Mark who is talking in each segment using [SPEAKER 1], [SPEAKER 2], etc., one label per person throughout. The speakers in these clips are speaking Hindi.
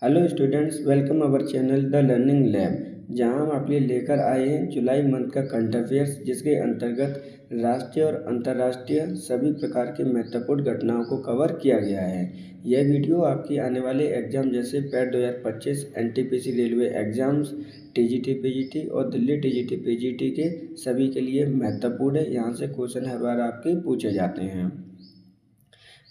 [SPEAKER 1] Hello students, welcome our channel the learning lab, जहां हम आपके लिए लेकर आए हैं जुलाई मंथ का करंट अफेयर्स, जिसके अंतर्गत राष्ट्रीय और अंतर्राष्ट्रीय सभी प्रकार की महत्वपूर्ण घटनाओं को कवर किया गया है। यह वीडियो आपकी आने वाले एग्जाम जैसे PAT 2025, NTPC railway exams, TGT PGT और दिल्ली टीजीटी पीजीटी के सभी के लिए महत्वपूर्ण है। यहाँ से क्वेश्चन हर बार आपके पूछे जाते हैं।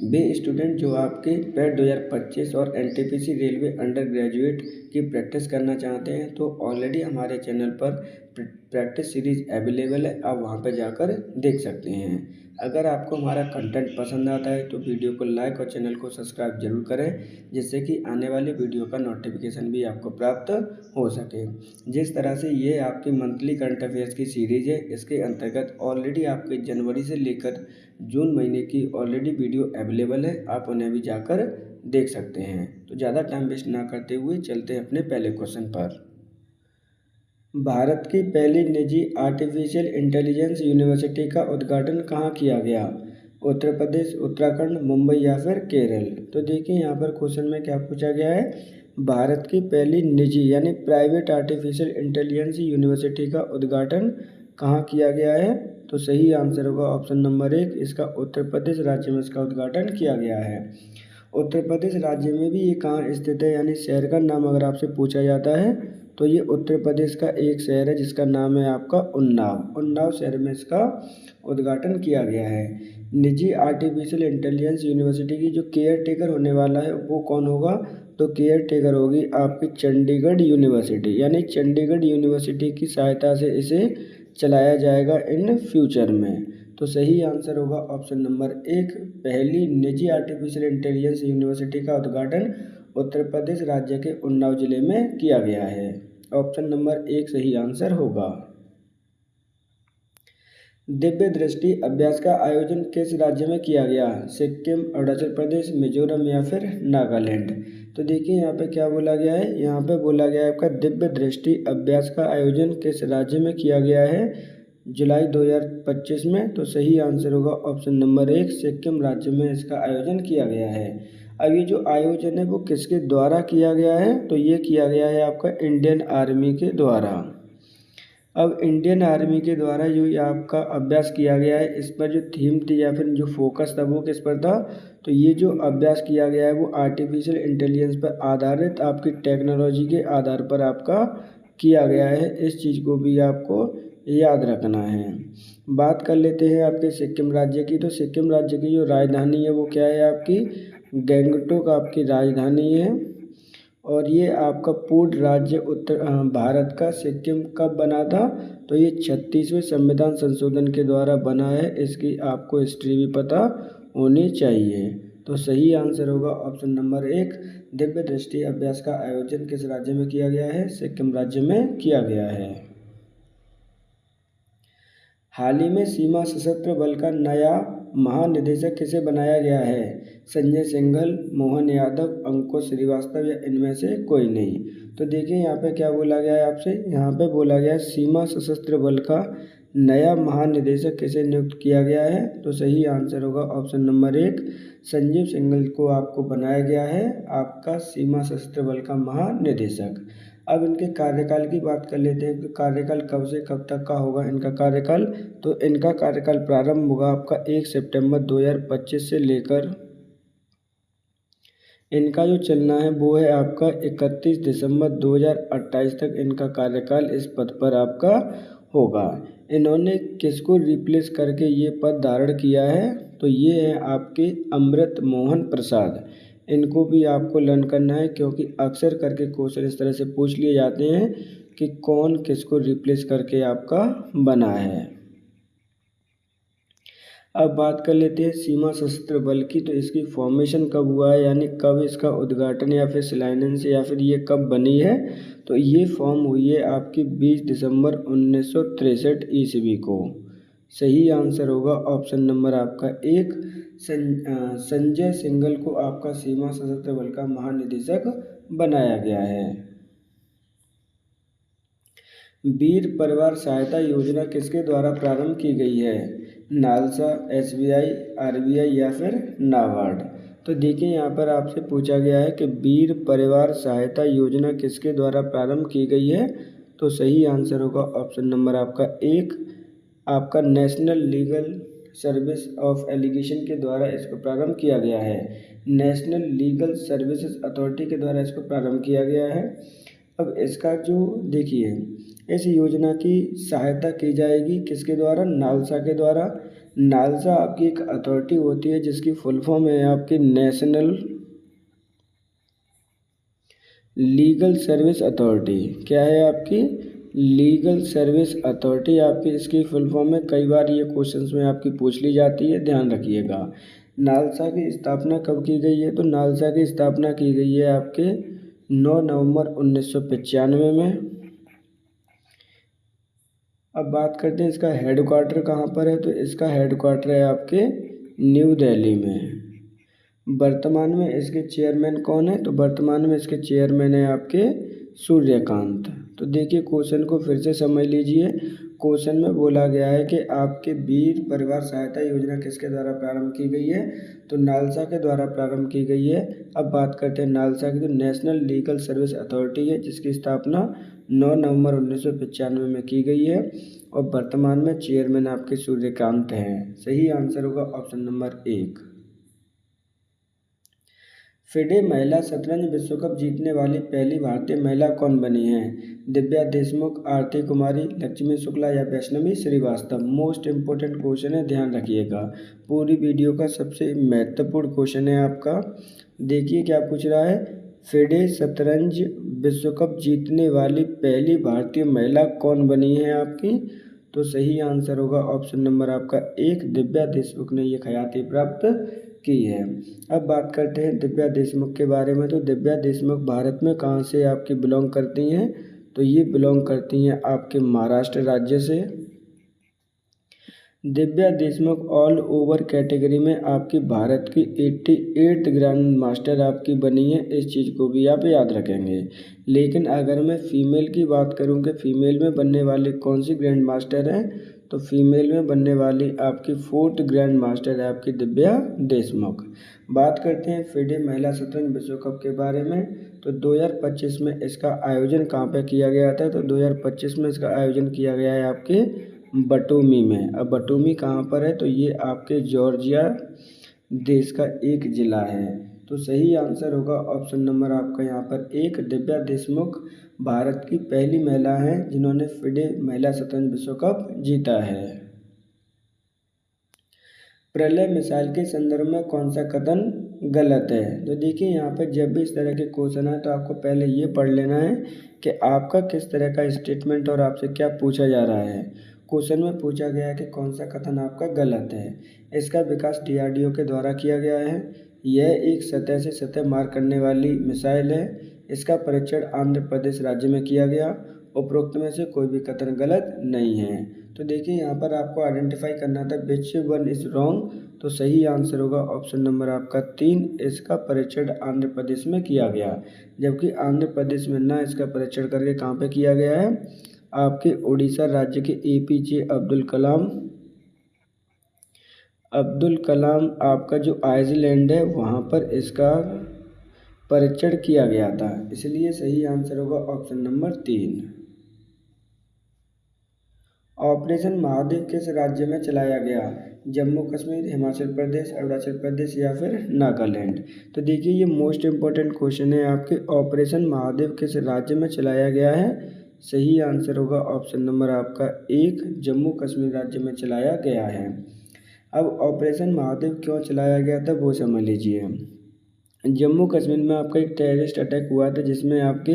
[SPEAKER 1] वे स्टूडेंट जो आपके पैट 2025 और एनटीपीसी रेलवे अंडर ग्रेजुएट की प्रैक्टिस करना चाहते हैं, तो ऑलरेडी हमारे चैनल पर प्रैक्टिस सीरीज अवेलेबल है, आप वहां पर जाकर देख सकते हैं। अगर आपको हमारा कंटेंट पसंद आता है तो वीडियो को लाइक और चैनल को सब्सक्राइब जरूर करें, जिससे कि आने वाले वीडियो का नोटिफिकेशन भी आपको प्राप्त हो सके। जिस तरह से ये आपकी मंथली करंट अफेयर्स की सीरीज है, इसके अंतर्गत ऑलरेडी आपके जनवरी से लेकर जून महीने की ऑलरेडी वीडियो अवेलेबल है, आप उन्हें भी जाकर देख सकते हैं। तो ज़्यादा टाइम वेस्ट ना करते हुए चलते हैं अपने पहले क्वेश्चन पर। भारत की पहली निजी आर्टिफिशियल इंटेलिजेंस यूनिवर्सिटी का उद्घाटन कहाँ किया गया? उत्तर प्रदेश, उत्तराखंड, मुंबई या फिर केरल। तो देखिए यहाँ पर क्वेश्चन में क्या पूछा गया है। भारत की पहली निजी यानी प्राइवेट आर्टिफिशियल इंटेलिजेंस यूनिवर्सिटी का उद्घाटन कहाँ किया गया है? तो सही आंसर होगा ऑप्शन नंबर 1, इसका उत्तर प्रदेश राज्य में इसका उद्घाटन किया गया है। उत्तर प्रदेश राज्य में भी ये कहाँ स्थित है, यानी शहर का नाम अगर आपसे पूछा जाता है तो ये उत्तर प्रदेश का एक शहर है जिसका नाम है आपका उन्नाव। उन्नाव शहर में इसका उद्घाटन किया गया है। निजी आर्टिफिशियल इंटेलिजेंस यूनिवर्सिटी की जो केयर टेकर होने वाला है वो कौन होगा? तो केयर टेकर होगी आपकी चंडीगढ़ यूनिवर्सिटी, यानी चंडीगढ़ यूनिवर्सिटी की सहायता से इसे चलाया जाएगा इन फ्यूचर में। तो सही आंसर होगा ऑप्शन नंबर 1, पहली निजी आर्टिफिशियल इंटेलिजेंस यूनिवर्सिटी का उद्घाटन उत्तर प्रदेश राज्य के उन्नाव जिले में किया गया है। ऑप्शन नंबर 1 सही आंसर होगा। दिव्य दृष्टि अभ्यास का आयोजन किस राज्य में किया गया? सिक्किम, अरुणाचल प्रदेश, मिजोरम या फिर नागालैंड। तो देखिए यहाँ पे क्या बोला गया है, यहाँ पे बोला गया है आपका दिव्य दृष्टि अभ्यास का आयोजन किस राज्य में किया गया है जुलाई 2025 में। तो सही आंसर होगा ऑप्शन नंबर 1, सिक्किम राज्य में इसका आयोजन किया गया है। अब ये जो आयोजन है वो किसके द्वारा किया गया है? तो ये किया गया है आपका इंडियन आर्मी के द्वारा। अब इंडियन आर्मी के द्वारा जो ये आपका अभ्यास किया गया है, इस पर जो थीम थी या फिर जो फोकस था वो किस पर था? तो ये जो अभ्यास किया गया है वो आर्टिफिशियल इंटेलिजेंस पर आधारित आपकी टेक्नोलॉजी के आधार पर आपका किया गया है। इस चीज़ को भी आपको याद रखना है। बात कर लेते हैं आपके सिक्किम राज्य की। तो सिक्किम राज्य की जो राजधानी है वो क्या है आपकी? गैंगटोक आपकी राजधानी है। और ये आपका पूर्ण राज्य उत्तर भारत का सिक्किम कब बना था? तो ये 36वें संविधान संशोधन के द्वारा बना है। इसकी आपको हिस्ट्री भी पता होनी चाहिए। तो सही आंसर होगा ऑप्शन नंबर 1, दिव्य दृष्टि अभ्यास का आयोजन किस राज्य में किया गया है? सिक्किम राज्य में किया गया है। हाल ही में सीमा सशस्त्र बल का नया महानिदेशक किसे बनाया गया है? संजय सिंघल, मोहन यादव, अंकुश श्रीवास्तव या इनमें से कोई नहीं। तो देखिए यहाँ पे क्या बोला गया है आपसे, यहाँ पे बोला गया है सीमा सशस्त्र बल का नया महानिदेशक किसे नियुक्त किया गया है? तो सही आंसर होगा ऑप्शन नंबर 1, संजीव सिंघल को आपको बनाया गया है आपका सीमा सशस्त्र बल का महानिदेशक। अब इनके कार्यकाल की बात कर लेते हैं कि कार्यकाल कब से कब तक का होगा इनका कार्यकाल। तो इनका कार्यकाल प्रारंभ होगा आपका 1 सितंबर 2025 से लेकर इनका जो चलना है वो है आपका 31 दिसंबर 2028 तक इनका कार्यकाल इस पद पर आपका होगा। इन्होंने किसको रिप्लेस करके ये पद धारण किया है? तो ये है आपके अमृत मोहन प्रसाद। इनको भी आपको लर्न करना है, क्योंकि अक्सर करके क्वेश्चन इस तरह से पूछ लिए जाते हैं कि कौन किसको रिप्लेस करके आपका बना है। अब बात कर लेते हैं सीमा सशस्त्र बल की। तो इसकी फॉर्मेशन कब हुआ है, यानी कब इसका उद्घाटन या फिर शिलान्यास या फिर ये कब बनी है? तो ये फॉर्म हुई है आपकी 20 दिसंबर 1963 ईस्वी को। सही आंसर होगा ऑप्शन नंबर आपका 1, संजय सिंघल को आपका सीमा सशस्त्र बल का महानिदेशक बनाया गया है। वीर परिवार सहायता योजना किसके द्वारा प्रारंभ की गई है? नालसा, एसबीआई, आरबीआई या फिर नाबार्ड। तो तो देखिए यहाँ पर आपसे पूछा गया है कि वीर परिवार सहायता योजना किसके द्वारा प्रारंभ की गई है। तो सही आंसर होगा ऑप्शन नंबर आपका 1, आपका national legal service of allegation के द्वारा इसको प्रारंभ किया गया है। नेशनल लीगल सर्विसेज अथॉरिटी के द्वारा इसको प्रारंभ किया गया है। अब इसका जो देखिए, इस योजना की सहायता की जाएगी किसके द्वारा, नालसा के द्वारा। नालसा आपकी एक अथॉरिटी होती है जिसकी फुल फॉर्म है आपकी नेशनल लीगल सर्विस अथॉरिटी। क्या है आपकी, लीगल सर्विस अथॉरिटी आपकी इसकी फुल फॉर्म है। कई बार ये क्वेश्चंस में आपकी पूछ ली जाती है, ध्यान रखिएगा। नालसा की स्थापना कब की गई है, तो नालसा की स्थापना की गई है आपके 9 नवंबर 1995 में। अब बात करते हैं इसका हेडक्वार्टर कहाँ पर है, तो इसका हेडक्वार्टर है आपके न्यू दिल्ली में। वर्तमान में इसके चेयरमैन कौन है, तो वर्तमान में इसके चेयरमैन है आपके सूर्यकांत। तो देखिए क्वेश्चन को फिर से समझ लीजिए। क्वेश्चन में बोला गया है कि आपके वीर परिवार सहायता योजना किसके द्वारा प्रारंभ की गई है, तो नालसा के द्वारा प्रारंभ की गई है। अब बात करते हैं नालसा की, तो नेशनल लीगल सर्विस अथॉरिटी है जिसकी स्थापना 9 नवंबर 1995 में की गई है और वर्तमान में चेयरमैन आपके सूर्यकांत हैं। सही आंसर होगा ऑप्शन नंबर 1। फिडे महिला शतरंज विश्व कप जीतने वाली पहली भारतीय महिला कौन बनी है, दिव्या देशमुख, आरती कुमारी, लक्ष्मी शुक्ला या Vaishnavi Shrivastava. Most important question है, ध्यान रखिएगा। पूरी वीडियो का सबसे महत्वपूर्ण क्वेश्चन है आपका। देखिए क्या पूछ रहा है, फिडे शतरंज विश्व कप जीतने वाली पहली भारतीय महिला कौन बनी है आपकी, तो सही आंसर होगा ऑप्शन नंबर आपका 1, दिव्या देशमुख ने ये ख्याति प्राप्त की है। अब बात करते हैं दिव्या देशमुख के बारे में। तो दिव्या देशमुख भारत में कहाँ से आपकी बिलोंग करती हैं, तो ये बिलोंग करती हैं आपके महाराष्ट्र राज्य से। Divya Deshmukh all over category में आपकी भारत की 88th ग्रैंड मास्टर आपकी बनी है, इस चीज़ को भी आप याद रखेंगे। लेकिन अगर मैं फ़ीमेल की बात करूं कि फ़ीमेल में बनने वाली कौन सी ग्रैंड मास्टर है, तो फीमेल में बनने वाली आपकी 4th ग्रैंड मास्टर है आपकी दिव्या देशमुख। बात करते हैं फिडे महिला शतरंज विश्व कप के बारे में। तो 2025 में इसका आयोजन कहाँ पे किया गया था, तो 2025 में इसका आयोजन किया गया है आपके बटूमी में। अब बटूमी कहाँ पर है, तो ये आपके जॉर्जिया देश का एक ज़िला है। तो सही आंसर होगा ऑप्शन नंबर आपका यहाँ पर 1, दिव्या देशमुख भारत की पहली महिला हैं जिन्होंने फिडे महिला शतरंज विश्व कप जीता है। प्रलय मिसाइल के संदर्भ में कौन सा कथन गलत है, तो देखिए यहाँ पर जब भी इस तरह के क्वेश्चन है तो आपको पहले ये पढ़ लेना है कि आपका किस तरह का स्टेटमेंट और आपसे क्या पूछा जा रहा है। क्वेश्चन में पूछा गया है कि कौन सा कथन आपका गलत है। इसका विकास DRDO के द्वारा किया गया है। यह एक सतह से सतह मार करने वाली मिसाइल है। इसका परीक्षण आंध्र प्रदेश राज्य में किया गया। उपरोक्त में से कोई भी कथन गलत नहीं है। तो देखिए यहाँ पर आपको आइडेंटिफाई करना था विच वन इज रॉन्ग, तो सही आंसर होगा ऑप्शन नंबर आपका 3, इसका परीक्षण आंध्र प्रदेश में किया गया। जबकि आंध्र प्रदेश में ना इसका परीक्षण करके कहाँ पे किया गया है, आपके उड़ीसा राज्य के APJ अब्दुल कलाम आपका जो आइसलैंड है वहाँ पर इसका परीक्षण किया गया था। इसलिए सही आंसर होगा ऑप्शन नंबर 3। ऑपरेशन महादेव किस राज्य में चलाया गया, जम्मू कश्मीर, हिमाचल प्रदेश, अरुणाचल प्रदेश या फिर नागालैंड। तो देखिए ये मोस्ट इम्पोर्टेंट क्वेश्चन है आपके, ऑपरेशन महादेव किस राज्य में चलाया गया है। सही आंसर होगा ऑप्शन नंबर आपका 1, जम्मू कश्मीर राज्य में चलाया गया है। अब ऑपरेशन महादेव क्यों चलाया गया था वो समझ लीजिए। जम्मू कश्मीर में आपका एक टेररिस्ट अटैक हुआ था जिसमें आपके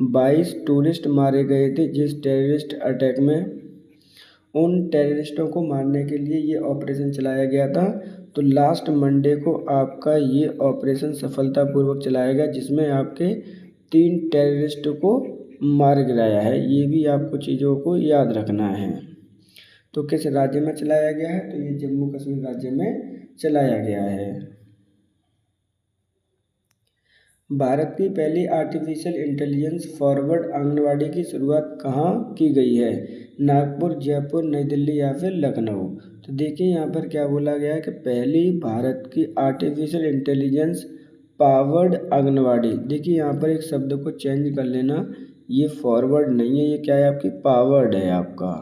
[SPEAKER 1] 22 टूरिस्ट मारे गए थे। जिस टेररिस्ट अटैक में उन टेररिस्टों को मारने के लिए ये ऑपरेशन चलाया गया था। तो लास्ट मंडे को आपका ये ऑपरेशन सफलतापूर्वक चलाया गया जिसमें आपके 3 टेररिस्ट को मार गिराया है। ये भी आपको चीज़ों को याद रखना है। तो किस राज्य में चलाया गया है, तो ये जम्मू कश्मीर राज्य में चलाया गया है। भारत की पहली आर्टिफिशियल इंटेलिजेंस फॉरवर्ड आंगनवाड़ी की शुरुआत कहाँ की गई है? नागपुर, जयपुर, नई दिल्ली या फिर लखनऊ। तो देखिए यहाँ पर क्या बोला गया है कि पहली भारत की आर्टिफिशियल इंटेलिजेंस पावर्ड आंगनवाड़ी। देखिए यहाँ पर एक शब्द को चेंज कर लेना, ये फॉरवर्ड नहीं है, ये क्या है आपकी पावर्ड है आपका।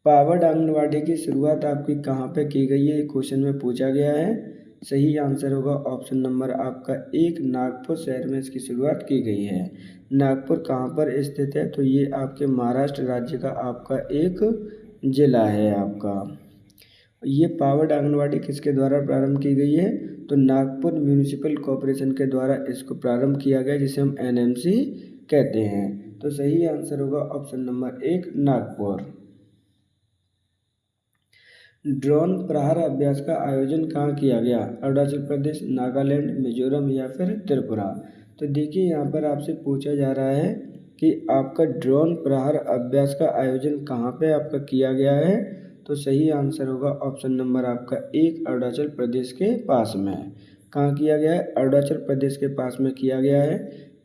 [SPEAKER 1] पावर्ड आंगनवाड़ी की शुरुआत आपकी कहाँ पे की गई है, क्वेश्चन में पूछा गया है। सही आंसर होगा ऑप्शन नंबर आपका 1, नागपुर शहर में इसकी शुरुआत की गई है। नागपुर कहाँ पर स्थित है? तो ये आपके महाराष्ट्र राज्य का आपका एक जिला है आपका। ये पावर्ड आंगनवाड़ी किसके द्वारा प्रारंभ की गई है? तो नागपुर म्यूनिसिपल कॉरपोरेशन के द्वारा इसको प्रारंभ किया गया, जिसे हम एनएमसी कहते हैं। तो सही आंसर होगा ऑप्शन नंबर 1, नागपुर। ड्रोन प्रहार अभ्यास का आयोजन कहाँ किया गया? अरुणाचल प्रदेश, नागालैंड, मिजोरम या फिर त्रिपुरा। तो देखिए यहाँ पर आपसे पूछा जा रहा है कि आपका ड्रोन प्रहार अभ्यास का आयोजन कहाँ पे आपका किया गया है? तो सही आंसर होगा ऑप्शन नंबर आपका 1, अरुणाचल प्रदेश के पास में। कहाँ किया गया है? अरुणाचल प्रदेश के पास में किया गया है।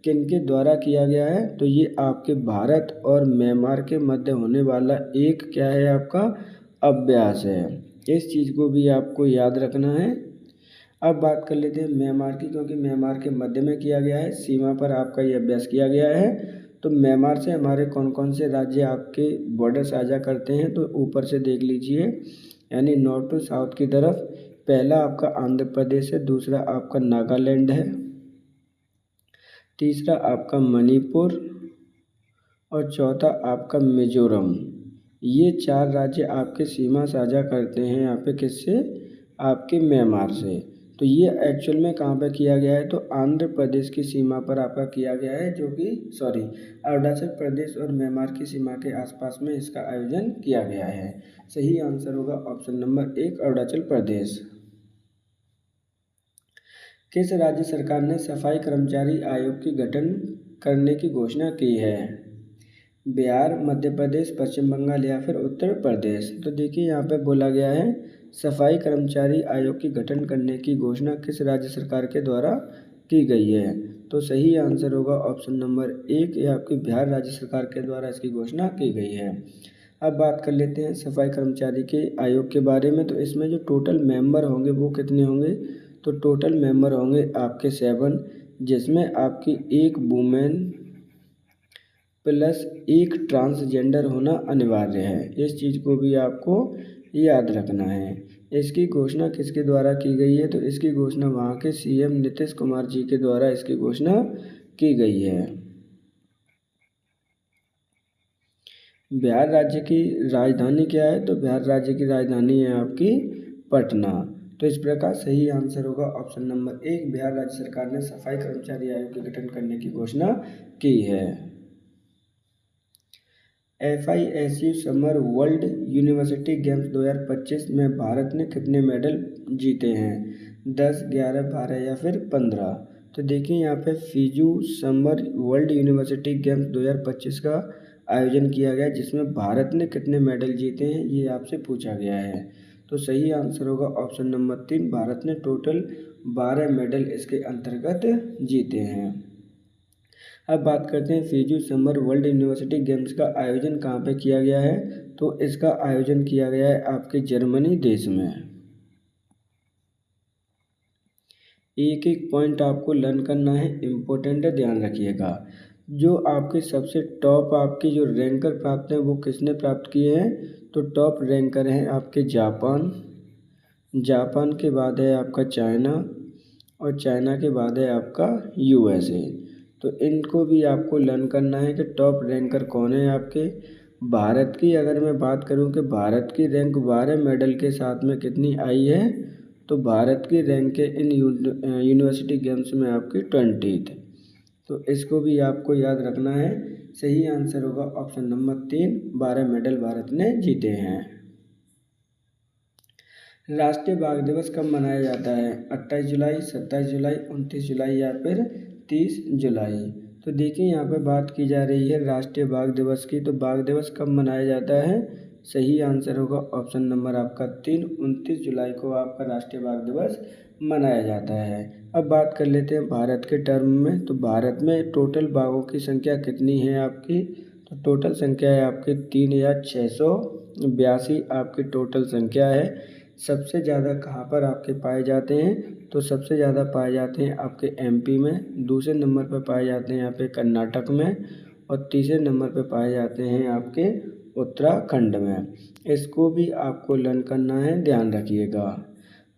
[SPEAKER 1] किन के द्वारा किया गया है? तो ये आपके भारत और म्यांमार के मध्य होने वाला एक क्या है आपका अभ्यास है। इस चीज़ को भी आपको याद रखना है। अब बात कर लेते हैं म्यांमार की, क्योंकि म्यांमार के मध्य में किया गया है, सीमा पर आपका ये अभ्यास किया गया है। तो म्यांमार से हमारे कौन कौन से राज्य आपके बॉर्डर साझा करते हैं? तो ऊपर से देख लीजिए, यानी नॉर्थ टू साउथ की तरफ। पहला आपका आंध्र प्रदेश है, दूसरा आपका नागालैंड है, तीसरा आपका मणिपुर और चौथा आपका मिजोरम। ये 4 राज्य आपके सीमा साझा करते हैं यहाँ पे किससे? आपके म्यांमार से। तो ये एक्चुअल में कहाँ पर किया गया है? तो आंध्र प्रदेश की सीमा पर आपका किया गया है, जो कि अरुणाचल प्रदेश और म्यांमार की सीमा के आसपास में इसका आयोजन किया गया है। सही आंसर होगा ऑप्शन नंबर 1, अरुणाचल प्रदेश। किस राज्य सरकार ने सफाई कर्मचारी आयोग की गठन करने की घोषणा की है? बिहार, मध्य प्रदेश, पश्चिम बंगाल या फिर उत्तर प्रदेश। तो देखिए यहाँ पे बोला गया है सफाई कर्मचारी आयोग की गठन करने की घोषणा किस राज्य सरकार के द्वारा की गई है? तो सही आंसर होगा ऑप्शन नंबर 1, ये आपकी बिहार राज्य सरकार के द्वारा इसकी घोषणा की गई है। अब बात कर लेते हैं सफाई कर्मचारी के आयोग के बारे में। तो इसमें जो टोटल मेंबर होंगे वो कितने होंगे? तो टोटल मेंबर होंगे आपके 7, जिसमें आपकी एक वुमेन प्लस एक ट्रांसजेंडर होना अनिवार्य है। इस चीज़ को भी आपको याद रखना है। इसकी घोषणा किसके द्वारा की गई है? तो इसकी घोषणा वहाँ के सीएम नीतीश कुमार जी के द्वारा इसकी घोषणा की गई है। बिहार राज्य की राजधानी क्या है? तो बिहार राज्य की राजधानी है आपकी पटना। तो इस प्रकार सही आंसर होगा ऑप्शन नंबर 1, बिहार राज्य सरकार ने सफाई कर्मचारी आयोग के गठन करने की घोषणा की है। FISU summer world university games 2025 में भारत ने कितने मेडल जीते हैं? 10, 11, 12 या फिर 15। तो देखिए यहाँ पे फिजू समर वर्ल्ड यूनिवर्सिटी गेम्स 2025 का आयोजन किया गया, जिसमें भारत ने कितने मेडल जीते हैं ये आपसे पूछा गया है। तो सही आंसर होगा ऑप्शन नंबर 3, भारत ने टोटल 12 मेडल इसके अंतर्गत जीते हैं। अब बात करते हैं फिजू समर वर्ल्ड यूनिवर्सिटी गेम्स का आयोजन कहाँ पे किया गया है? तो इसका आयोजन किया गया है आपके जर्मनी देश में। एक एक पॉइंट आपको लर्न करना है, इम्पोर्टेंट है, ध्यान रखिएगा। जो आपके सबसे टॉप आपकी जो रैंकर प्राप्त हैं वो किसने प्राप्त किए हैं? तो टॉप रैंकर हैं आपके जापान, जापान के बाद है आपका चाइना और चाइना के बाद है आपका USA। तो इनको भी आपको लर्न करना है कि टॉप रैंकर कौन है आपके। भारत की अगर मैं बात करूं कि भारत की रैंक 12 मेडल के साथ में कितनी आई है? तो भारत की रैंक है इन यूनिवर्सिटी गेम्स में आपकी 20th। तो इसको भी आपको याद रखना है। सही आंसर होगा ऑप्शन नंबर 3, 12 मेडल भारत ने जीते हैं। राष्ट्रीय बाघ दिवस कब मनाया जाता है? 28 जुलाई, 27 जुलाई, 29 जुलाई या फिर 30 जुलाई। तो देखिए यहाँ पे बात की जा रही है राष्ट्रीय बाघ दिवस की। तो बाघ दिवस कब मनाया जाता है? सही आंसर होगा ऑप्शन नंबर आपका 3, 29 जुलाई को आपका राष्ट्रीय बाघ दिवस मनाया जाता है। अब बात कर लेते हैं भारत के टर्म में। तो भारत में टोटल बाघों की संख्या कितनी है आपकी? तो टोटल संख्या है आपकी 3682 आपकी टोटल संख्या है। सबसे ज़्यादा कहाँ पर आपके पाए जाते हैं? तो सबसे ज़्यादा पाए जाते हैं आपके एमपी में, दूसरे नंबर पर पाए जाते हैं यहाँ पे कर्नाटक में, और तीसरे नंबर पर पाए जाते हैं आपके उत्तराखंड में। इसको भी आपको लर्न करना है, ध्यान रखिएगा।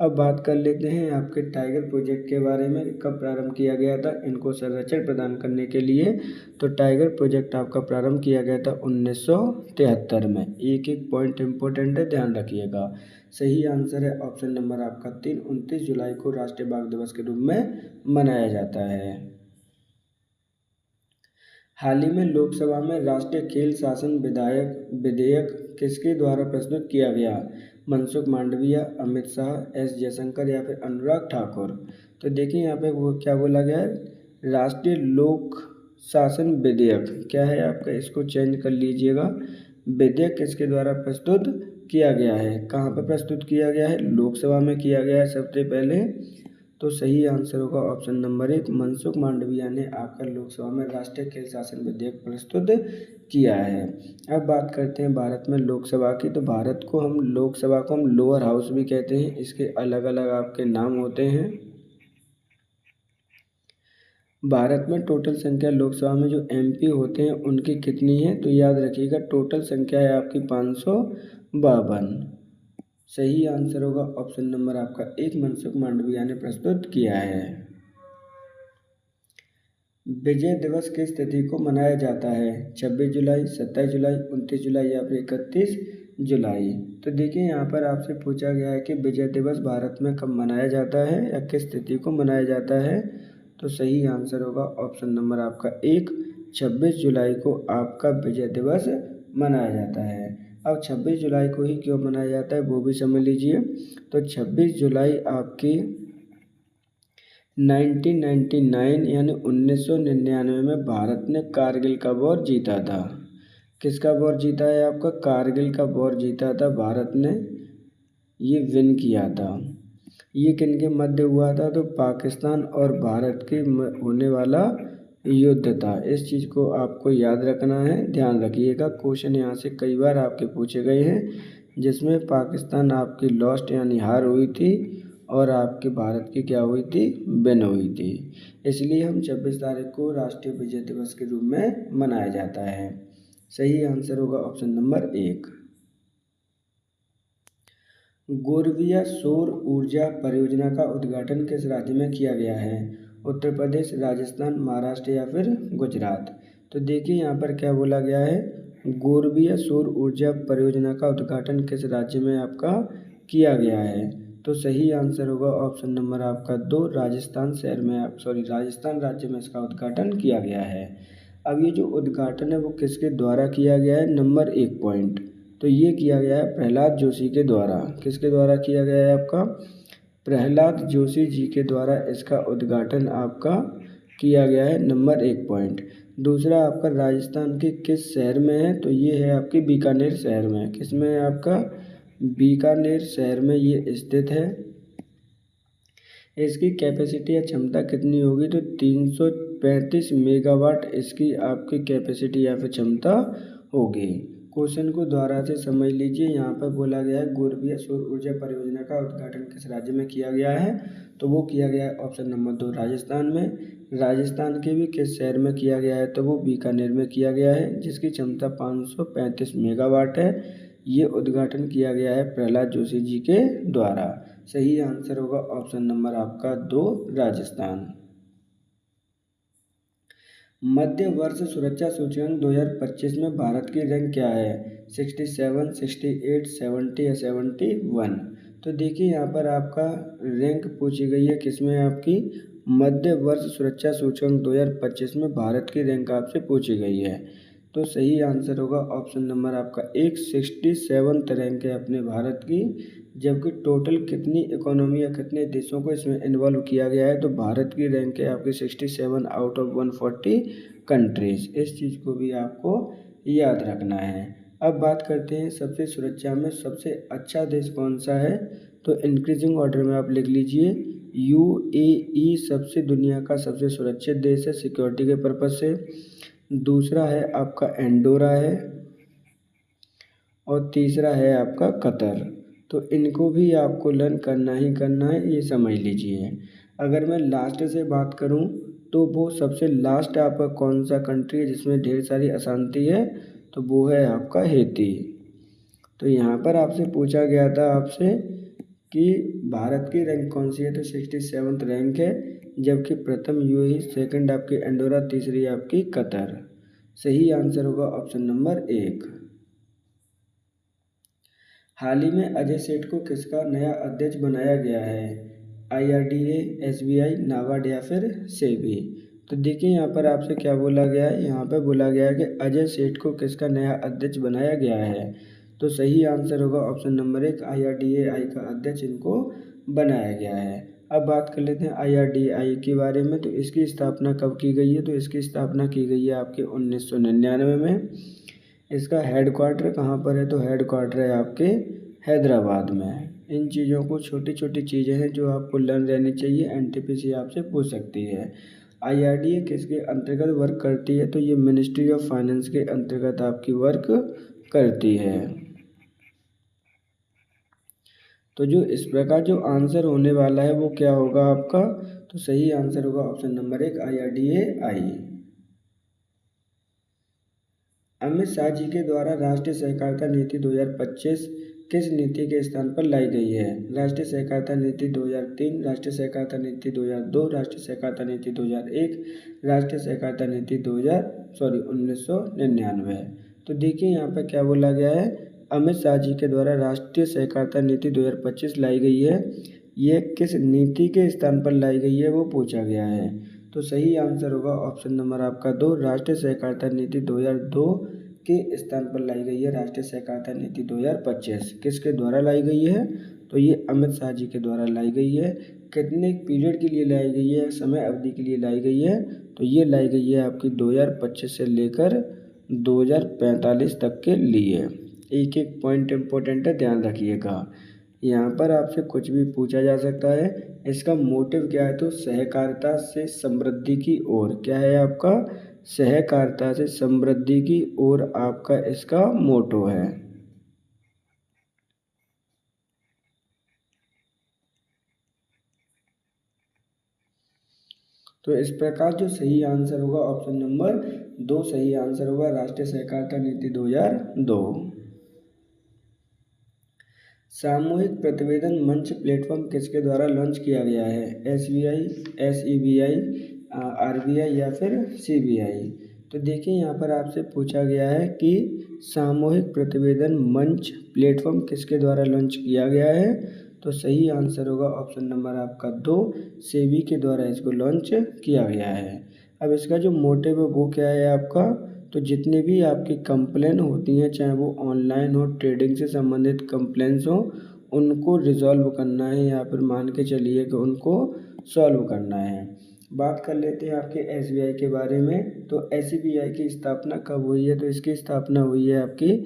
[SPEAKER 1] अब बात कर लेते हैं आपके टाइगर प्रोजेक्ट के बारे में। कब प्रारंभ किया गया था इनको संरक्षण प्रदान करने के लिए? तो टाइगर प्रोजेक्ट आपका प्रारंभ किया गया था 1973 में। एक एक पॉइंट इम्पोर्टेंट है, ध्यान रखिएगा। सही आंसर है ऑप्शन नंबर आपका 3। 29 जुलाई को राष्ट्रीय बाघ दिवस के रूप में मनाया जाता है। हाल ही में लोकसभा में राष्ट्रीय खेल शासन विधेयक किसके द्वारा प्रस्तुत किया गया? मनसुख मांडविया, अमित शाह, एस जयशंकर या फिर अनुराग ठाकुर? तो देखिए यहाँ पे वो क्या बोला गया है, राष्ट्रीय लोक शासन विधेयक क्या है आपका, इसको चेंज कर लीजिएगा। विधेयक किसके द्वारा प्रस्तुत किया गया है? कहाँ पर प्रस्तुत किया गया है? लोकसभा में किया गया है सबसे पहले। तो सही आंसर होगा ऑप्शन नंबर 1। मनसुख मांडविया ने आकर लोकसभा में राष्ट्रीय खेल शासन विधेयक प्रस्तुत किया है। अब बात करते हैं भारत में लोकसभा की। तो लोकसभा को हम लोअर हाउस भी कहते हैं, इसके अलग अलग आपके नाम होते हैं। भारत में टोटल संख्या लोकसभा में जो एमपी होते हैं उनकी कितनी है? तो याद रखिएगा टोटल संख्या है आपकी 552। सही आंसर होगा ऑप्शन नंबर आपका 1। मनसुख मांडविया ने प्रस्तुत किया है। विजय दिवस किस तिथि को मनाया जाता है? 26 जुलाई, 27 जुलाई, 29 जुलाई या फिर 31 जुलाई? तो देखिए यहाँ पर आपसे पूछा गया है कि विजय दिवस भारत में कब मनाया जाता है या किस तिथि को मनाया जाता है? तो सही आंसर होगा ऑप्शन नंबर आपका 1। 26 जुलाई को आपका विजय दिवस मनाया जाता है। अब 26 जुलाई को ही क्यों मनाया जाता है वो भी समझ लीजिए। तो 26 जुलाई आपकी 1999 यानी 1999 में भारत ने कारगिल का वॉर जीता था। किसका वॉर जीता है आपका? कारगिल का वॉर जीता था भारत ने, ये विन किया था। ये किन के मध्य हुआ था? तो पाकिस्तान और भारत के होने वाला युद्ध था। इस चीज़ को आपको याद रखना है, ध्यान रखिएगा। क्वेश्चन यहाँ से कई बार आपके पूछे गए हैं, जिसमें पाकिस्तान आपकी लॉस्ट यानी हार हुई थी और आपके भारत की क्या हुई थी? विन हुई थी। इसलिए हम 26 तारीख को राष्ट्रीय विजय दिवस के रूप में मनाया जाता है। सही आंसर होगा ऑप्शन नंबर 1। गोरविया सौर ऊर्जा परियोजना का उद्घाटन किस राज्य में किया गया है? उत्तर प्रदेश, राजस्थान, महाराष्ट्र या फिर गुजरात? तो देखिए यहाँ पर क्या बोला गया है, गोरविया सौर ऊर्जा परियोजना का उद्घाटन किस राज्य में आपका किया गया है? तो सही आंसर होगा ऑप्शन नंबर आपका 2। राजस्थान राज्य में इसका उद्घाटन किया गया है। अब ये जो उद्घाटन है वो किसके द्वारा किया गया है? Number 1 point. तो ये किया गया है प्रहलाद जोशी के द्वारा। किसके द्वारा किया गया है आपका? प्रहलाद जोशी जी के द्वारा इसका उद्घाटन आपका किया गया है, नंबर 1 पॉइंट। दूसरा आपका राजस्थान के किस शहर में है? तो ये है आपके बीकानेर शहर में। किस में है आपका? बीकानेर शहर में ये स्थित है। इसकी कैपेसिटी या क्षमता कितनी होगी? तो 335 मेगावाट इसकी आपकी कैपेसिटी या फिर क्षमता होगी। क्वेश्चन को दोबारा से समझ लीजिए। यहाँ पर बोला गया है गोरविया सौर ऊर्जा परियोजना का उद्घाटन किस राज्य में किया गया है? तो वो किया गया है ऑप्शन नंबर 2 राजस्थान में। राजस्थान के भी किस शहर में किया गया है? तो वो बीकानेर में किया गया है, जिसकी क्षमता 535 मेगावाट है। ये उद्घाटन किया गया है प्रहलाद जोशी जी के द्वारा। सही आंसर होगा ऑप्शन नंबर आपका 2 राजस्थान। मध्य वर्ष सुरक्षा सूचकांक 2025 में भारत की रैंक क्या है? 67, 68, 70 या 71? तो देखिए यहाँ पर आपका रैंक पूछी गई है किसमें आपकी? मध्य वर्ष सुरक्षा सूचकांक 2025 में भारत की रैंक आपसे पूछी गई है। तो सही आंसर होगा ऑप्शन नंबर आपका 1। 67 रैंक है अपने भारत की। जबकि टोटल कितनी इकोनॉमी या कितने देशों को इसमें इन्वॉल्व किया गया है? तो भारत की रैंक है आपकी 67 आउट ऑफ 140 कंट्रीज। इस चीज़ को भी आपको याद रखना है। अब बात करते हैं सबसे सुरक्षा में सबसे अच्छा देश कौन सा है? तो इंक्रीजिंग ऑर्डर में आप लिख लीजिए। यूएई सबसे दुनिया का सबसे सुरक्षित देश है सिक्योरिटी के पर्पज़ से। दूसरा है आपका एंडोरा है और तीसरा है आपका कतर। तो इनको भी आपको लर्न करना ही करना है, ये समझ लीजिए। अगर मैं लास्ट से बात करूं तो वो सबसे लास्ट आपका कौन सा कंट्री है जिसमें ढेर सारी अशांति है, तो वो है आपका हेती। तो यहाँ पर आपसे पूछा गया था आपसे कि भारत की रैंक कौन सी है, तो 67th रैंक है, जबकि प्रथम यूएई, सेकंड आपकी एंडोरा, तीसरी आपकी कतर। सही आंसर होगा ऑप्शन नंबर 1। हाल ही में अजय सेठ को किसका नया अध्यक्ष बनाया गया है? आईआरडीए, एसबीआई, नाबार्ड या फिर सेबी। तो देखिए यहाँ पर आपसे क्या बोला गया है, यहाँ पर बोला गया है कि अजय सेठ को किसका नया अध्यक्ष बनाया गया है। तो सही आंसर होगा ऑप्शन नंबर 1, आईआरडीएआई का अध्यक्ष इनको बनाया गया है। अब बात कर लेते हैं आईआरडीएआई के बारे में। तो इसकी स्थापना कब की गई है, तो इसकी स्थापना की गई है आपके 1999 में। इसका हेडक्वार्टर कहाँ पर है, तो हेडक्वार्टर है आपके हैदराबाद में। इन चीज़ों को, छोटी छोटी चीज़ें हैं जो आपको लर्न रहनी चाहिए, एनटीपीसी आपसे पूछ सकती है। आईआरडीए किसके अंतर्गत वर्क करती है, तो ये मिनिस्ट्री ऑफ फाइनेंस के अंतर्गत आपकी वर्क करती है। तो जो इस प्रकार जो आंसर होने वाला है वो क्या होगा आपका, तो सही आंसर होगा option number 1, IRDAI. Amit Shah ji के द्वारा राष्ट्रीय सहकारिता नीति 2025 किस नीति के स्थान पर लाई गई है? राष्ट्रीय सहकारिता नीति 2003, राष्ट्रीय सहकारिता नीति 2002, राष्ट्रीय सहकारिता नीति 2001, राष्ट्रीय सहकारिता नीति 1999। तो देखिए यहाँ पर क्या बोला गया है, अमित शाह जी के द्वारा राष्ट्रीय सहकारिता नीति 2025 लाई गई है। ये किस नीति के स्थान पर लाई गई है वो पूछा गया है। तो सही आंसर होगा ऑप्शन नंबर आपका 2, राष्ट्रीय सहकारिता नीति 2002 के स्थान पर लाई गई है राष्ट्रीय सहकारिता नीति 2025। किसके द्वारा लाई गई है, तो ये अमित शाह जी के द्वारा लाई गई है। कितने पीरियड के लिए लाई गई है, समय अवधि के लिए लाई गई है, तो ये लाई गई है आपकी 2025 से लेकर 2045 तक के लिए। एक एक पॉइंट इम्पोर्टेंट है, ध्यान रखिएगा। यहाँ पर आपसे कुछ भी पूछा जा सकता है। इसका मोटिव क्या है, तो सहकारिता से समृद्धि की ओर। क्या है आपका, सहकारिता से समृद्धि की ओर आपका इसका मोटो है। तो इस प्रकार जो सही आंसर होगा ऑप्शन नंबर 2 सही आंसर होगा, राष्ट्रीय सहकारिता नीति 2002। सामूहिक प्रतिवेदन मंच प्लेटफॉर्म किसके द्वारा लॉन्च किया गया है? एसबीआई, एसईबीआई, आरबीआई या फिर सीबीआई। तो देखिए यहाँ पर आपसे पूछा गया है कि सामूहिक प्रतिवेदन मंच प्लेटफॉर्म किसके द्वारा लॉन्च किया गया है, तो सही आंसर होगा ऑप्शन नंबर आपका 2, सेबी के द्वारा इसको लॉन्च किया गया है। अब इसका जो मोटिव है वो क्या है आपका, तो जितने भी आपकी कंप्लेन होती हैं, चाहे वो ऑनलाइन हो, ट्रेडिंग से संबंधित कंप्लेंट्स हो, उनको रिजॉल्व करना है, या फिर मान के चलिए कि उनको सॉल्व करना है। बात कर लेते हैं आपके एसबीआई के बारे में। तो एसबीआई की स्थापना कब हुई है, तो इसकी स्थापना हुई है आपकी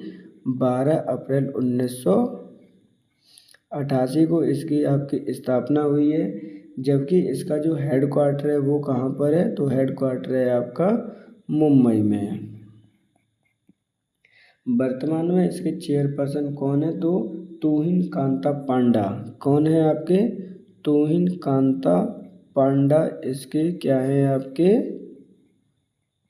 [SPEAKER 1] 12 अप्रैल 1988 को इसकी आपकी स्थापना हुई है। जबकि इसका जो हेडक्वार्टर है वो कहाँ पर है, तो हेडक्वार्टर है आपका मुंबई में। वर्तमान में इसके चेयरपर्सन कौन है, तो तुहिन कांता पांडा। कौन है आपके, तुहिन कांता पांडा इसके क्या है आपके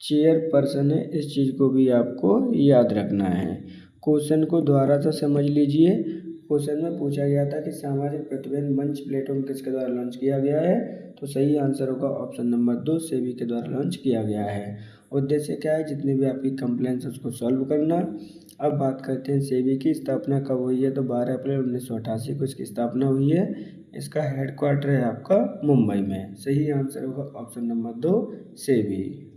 [SPEAKER 1] चेयरपर्सन है। इस चीज़ को भी आपको याद रखना है। क्वेश्चन को दोबारा से समझ लीजिए। क्वेश्चन में पूछा गया था कि सामाजिक प्रतिवेदन मंच प्लेटफॉर्म किसके द्वारा लॉन्च किया गया है, तो सही आंसर होगा ऑप्शन नंबर 2, सेबी के द्वारा लॉन्च किया गया है। उद्देश्य क्या है, जितनी भी आपकी कंप्लेंट्स उसको सॉल्व करना। अब बात करते हैं सेबी की स्थापना कब हुई है, तो 12 अप्रैल 1988 को इसकी स्थापना हुई है। इसका हेडक्वार्टर है आपका मुंबई में। सही आंसर होगा ऑप्शन नंबर 2, सेबी।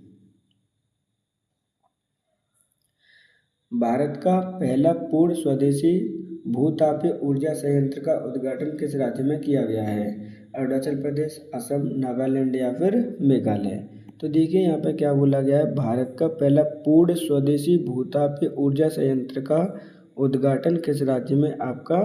[SPEAKER 1] भारत का पहला पूर्ण स्वदेशी भूतापीय ऊर्जा संयंत्र का उद्घाटन किस राज्य में किया गया है? अरुणाचल प्रदेश, असम, नागालैंड या फिर मेघालय। तो देखिए यहाँ पे क्या बोला गया है, भारत का पहला पूर्ण स्वदेशी भूतापीय ऊर्जा संयंत्र का उद्घाटन किस राज्य में आपका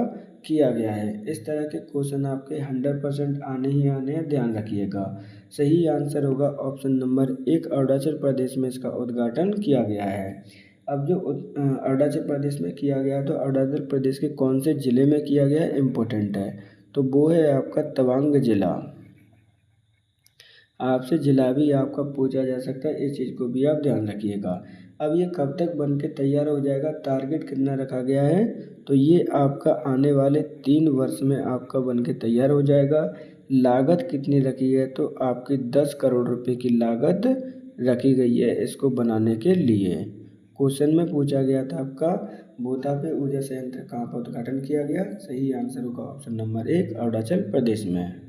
[SPEAKER 1] किया गया है। इस तरह के क्वेश्चन आपके 100% आने ही आने हैं, ध्यान रखिएगा। सही आंसर होगा ऑप्शन नंबर 1, अरुणाचल प्रदेश में इसका उद्घाटन किया गया है। अब जो अरुणाचल प्रदेश में किया गया तो अरुणाचल प्रदेश के कौन से ज़िले में किया गया है, इम्पोर्टेंट है, तो वो है आपका तवांग जिला। आपसे जिला भी आपका पूछा जा सकता है, इस चीज़ को भी आप ध्यान रखिएगा। अब ये कब तक बन के तैयार हो जाएगा, टारगेट कितना रखा गया है, तो ये आपका आने वाले 3 वर्ष में आपका बन के तैयार हो जाएगा। लागत कितनी रखी है, तो आपकी 10 करोड़ रुपए की लागत रखी गई है इसको बनाने के लिए। क्वेश्चन में पूछा गया था आपका भोता पे ऊर्जा संयंत्र कहाँ पर उद्घाटन किया गया, सही आंसर होगा ऑप्शन नंबर 1, अरुणाचल प्रदेश में।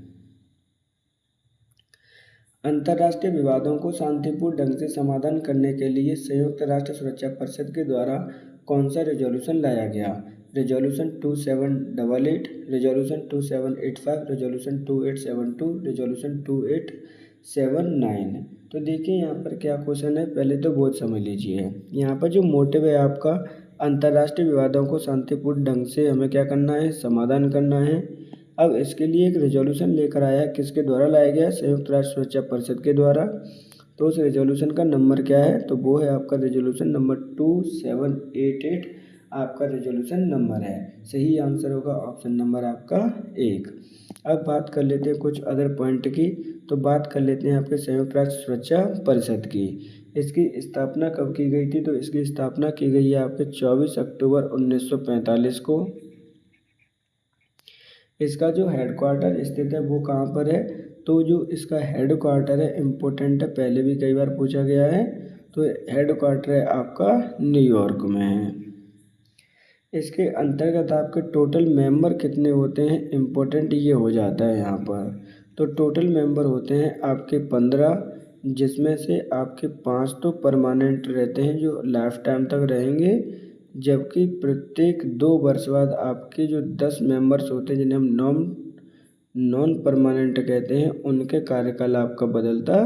[SPEAKER 1] अंतर्राष्ट्रीय विवादों को शांतिपूर्ण ढंग से समाधान करने के लिए संयुक्त राष्ट्र सुरक्षा परिषद के द्वारा कौन सा रेजोल्यूशन लाया गया, रेजोल्यूशन 2788, रेजोल्यूशन 2785, रेजोल्यूशन 2872, रेजोल्यूशन 2879। तो देखिए यहाँ पर क्या क्वेश्चन है, पहले तो बहुत समझ लीजिए। यहाँ पर जो मोटिव है आपका, अंतर्राष्ट्रीय विवादों को शांतिपूर्ण ढंग से हमें क्या करना है, समाधान करना है। अब इसके लिए एक रेजोल्यूशन लेकर आया है, किसके द्वारा लाया गया, संयुक्त राष्ट्र सुरक्षा परिषद के द्वारा। तो उस रेजोल्यूशन का नंबर क्या है, तो वो है आपका रेजोल्यूशन नंबर 2788 आपका रेजोल्यूशन नंबर है। सही आंसर होगा ऑप्शन नंबर आपका 1। अब बात कर लेते हैं कुछ अदर पॉइंट की, तो बात कर लेते हैं आपके संयुक्त राष्ट्र सुरक्षा परिषद की। इसकी स्थापना कब की गई थी, तो इसकी स्थापना की गई है आपके 24 अक्टूबर 1945 को। इसका जो हेडक्वार्टर स्थित है वो कहाँ पर है, तो जो इसका हेडक्वार्टर है इम्पोर्टेंट है, पहले भी कई बार पूछा गया है, तो हेडक्वार्टर है आपका न्यूयॉर्क में है। इसके अंतर्गत आपके टोटल मेंबर कितने होते हैं, इम्पोर्टेंट ये हो जाता है यहाँ पर। तो टोटल मेंबर होते हैं आपके 15, जिसमें से आपके 5 तो परमानेंट रहते हैं जो लाइफ टाइम तक रहेंगे, जबकि प्रत्येक 2 वर्ष बाद आपके जो 10 मेंबर्स होते हैं जिन्हें हम नॉन परमानेंट कहते हैं, उनके कार्यकाल आपका बदलता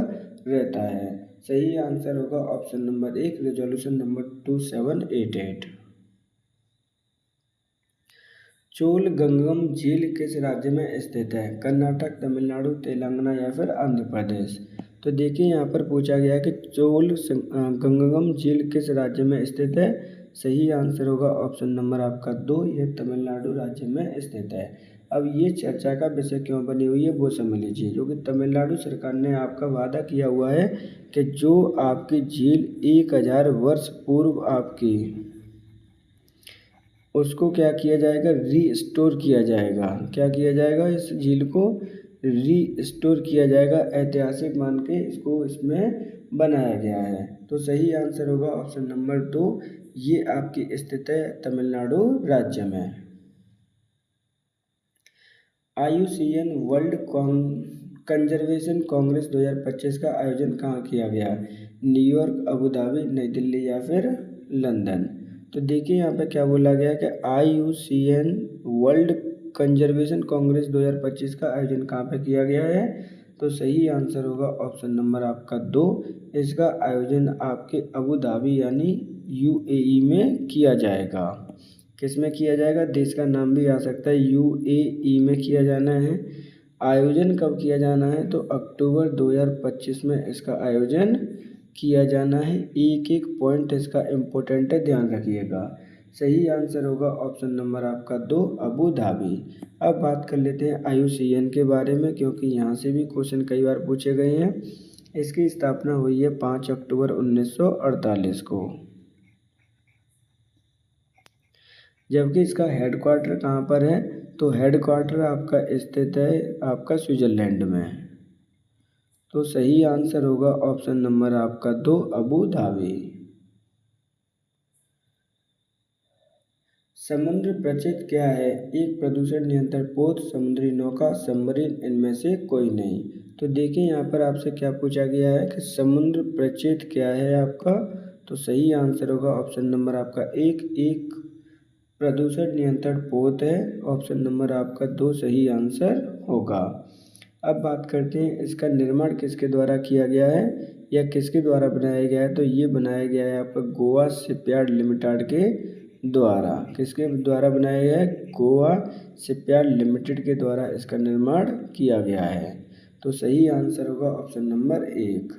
[SPEAKER 1] रहता है। सही आंसर होगा option number 1, resolution number 2788। Chola Gangnam झील किस राज्य में स्थित है, कर्नाटक, तमिलनाडु, तेलंगाना या फिर आंध्र प्रदेश। तो देखिए यहाँ पर पूछा गया है कि चोल गंगम झील किस राज्य में स्थित है। सही आंसर होगा ऑप्शन नंबर आपका 2, यह तमिलनाडु राज्य में स्थित है। अब ये चर्चा का विषय क्यों बनी हुई है वो समझ लीजिए, क्योंकि तमिलनाडु सरकार ने आपका वादा किया हुआ है कि जो आपकी झील 1000 वर्ष पूर्व आपकी, उसको क्या किया जाएगा, रीस्टोर किया जाएगा। क्या किया जाएगा, इस झील को रीस्टोर किया जाएगा, ऐतिहासिक मान के इसको इसमें बनाया गया है। तो सही आंसर होगा ऑप्शन नंबर 2, ये आपकी स्थित है तमिलनाडु राज्य में। IUCN वर्ल्ड कंजर्वेशन कांग्रेस 2025 का आयोजन कहाँ किया गया, न्यूयॉर्क, अबू धाबी, नई दिल्ली या फिर लंदन। तो देखिए यहाँ पे क्या बोला गया कि IUCN वर्ल्ड कंजर्वेशन कांग्रेस 2025 का आयोजन कहाँ पे किया गया है, तो सही आंसर होगा ऑप्शन नंबर आपका 2, इसका आयोजन आपके अबू धाबी यानी UAE में किया जाएगा। किस में किया जाएगा, देश का नाम भी आ सकता है, UAE में किया जाना है। आयोजन कब किया जाना है, तो अक्टूबर 2025 में इसका आयोजन किया जाना है। एक एक पॉइंट इसका इम्पोर्टेंट है, ध्यान रखिएगा। सही आंसर होगा ऑप्शन नंबर आपका 2, अबू धाबी। अब बात कर लेते हैं IUCN के बारे में, क्योंकि यहाँ से भी क्वेश्चन कई बार पूछे गए हैं। इसकी स्थापना हुई है 5 अक्टूबर 1948 को, जबकि इसका हेडक्वार्टर कहाँ पर है, तो हेडक्वार्टर आपका स्थित है आपका स्विट्जरलैंड में। तो सही आंसर होगा ऑप्शन नंबर आपका 2, अबू धाबी। समुद्र प्रचित क्या है, एक प्रदूषण नियंत्रण पोत, समुद्री नौका, सबमरीन, इनमें से कोई नहीं। तो देखिए यहाँ पर आपसे क्या पूछा गया है कि समुद्र प्रचित क्या है आपका, तो सही आंसर होगा ऑप्शन नंबर आपका 1, एक प्रदूषण नियंत्रण पोत है। ऑप्शन नंबर आपका 2 सही आंसर होगा। अब बात करते हैं इसका निर्माण किसके द्वारा किया गया है या किसके द्वारा बनाया गया है, तो ये बनाया गया है आपका गोवा शिपयार्ड लिमिटेड के द्वारा, किसके द्वारा बनाया गया है? गोवा शिपयार्ड लिमिटेड के द्वारा इसका निर्माण किया गया है। तो सही आंसर होगा ऑप्शन नंबर 1।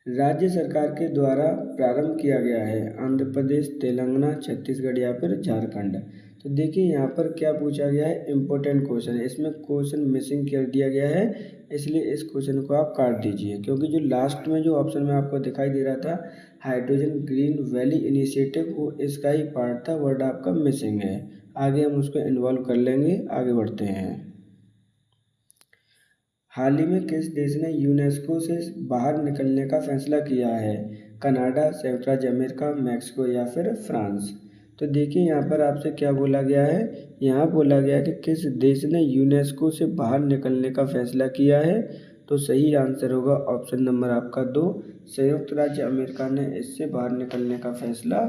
[SPEAKER 1] राज्य सरकार के द्वारा प्रारंभ किया गया है, आंध्र प्रदेश, तेलंगाना, छत्तीसगढ़ या फिर झारखंड। तो देखिए यहाँ पर क्या पूछा गया है, इम्पोर्टेंट क्वेश्चन है, इसमें क्वेश्चन मिसिंग कर दिया गया है, इसलिए इस क्वेश्चन को आप काट दीजिए, क्योंकि जो लास्ट में जो ऑप्शन में आपको दिखाई दे रहा था हाइड्रोजन ग्रीन वैली इनिशिएटिव, वो इसका ही पार्ट था, वर्ड आपका मिसिंग है। आगे हम उसको इन्वॉल्व कर लेंगे, आगे बढ़ते हैं। हाल ही में किस देश ने यूनेस्को से बाहर निकलने का फैसला किया है? कनाडा, संयुक्त राज्य अमेरिका, मैक्सिको या फिर फ्रांस। तो देखिए यहाँ पर आपसे क्या बोला गया है, यहाँ बोला गया है कि किस देश ने यूनेस्को से बाहर निकलने का फैसला किया है। तो सही आंसर होगा ऑप्शन नंबर आपका 2, संयुक्त राज्य अमेरिका ने इससे बाहर निकलने का फैसला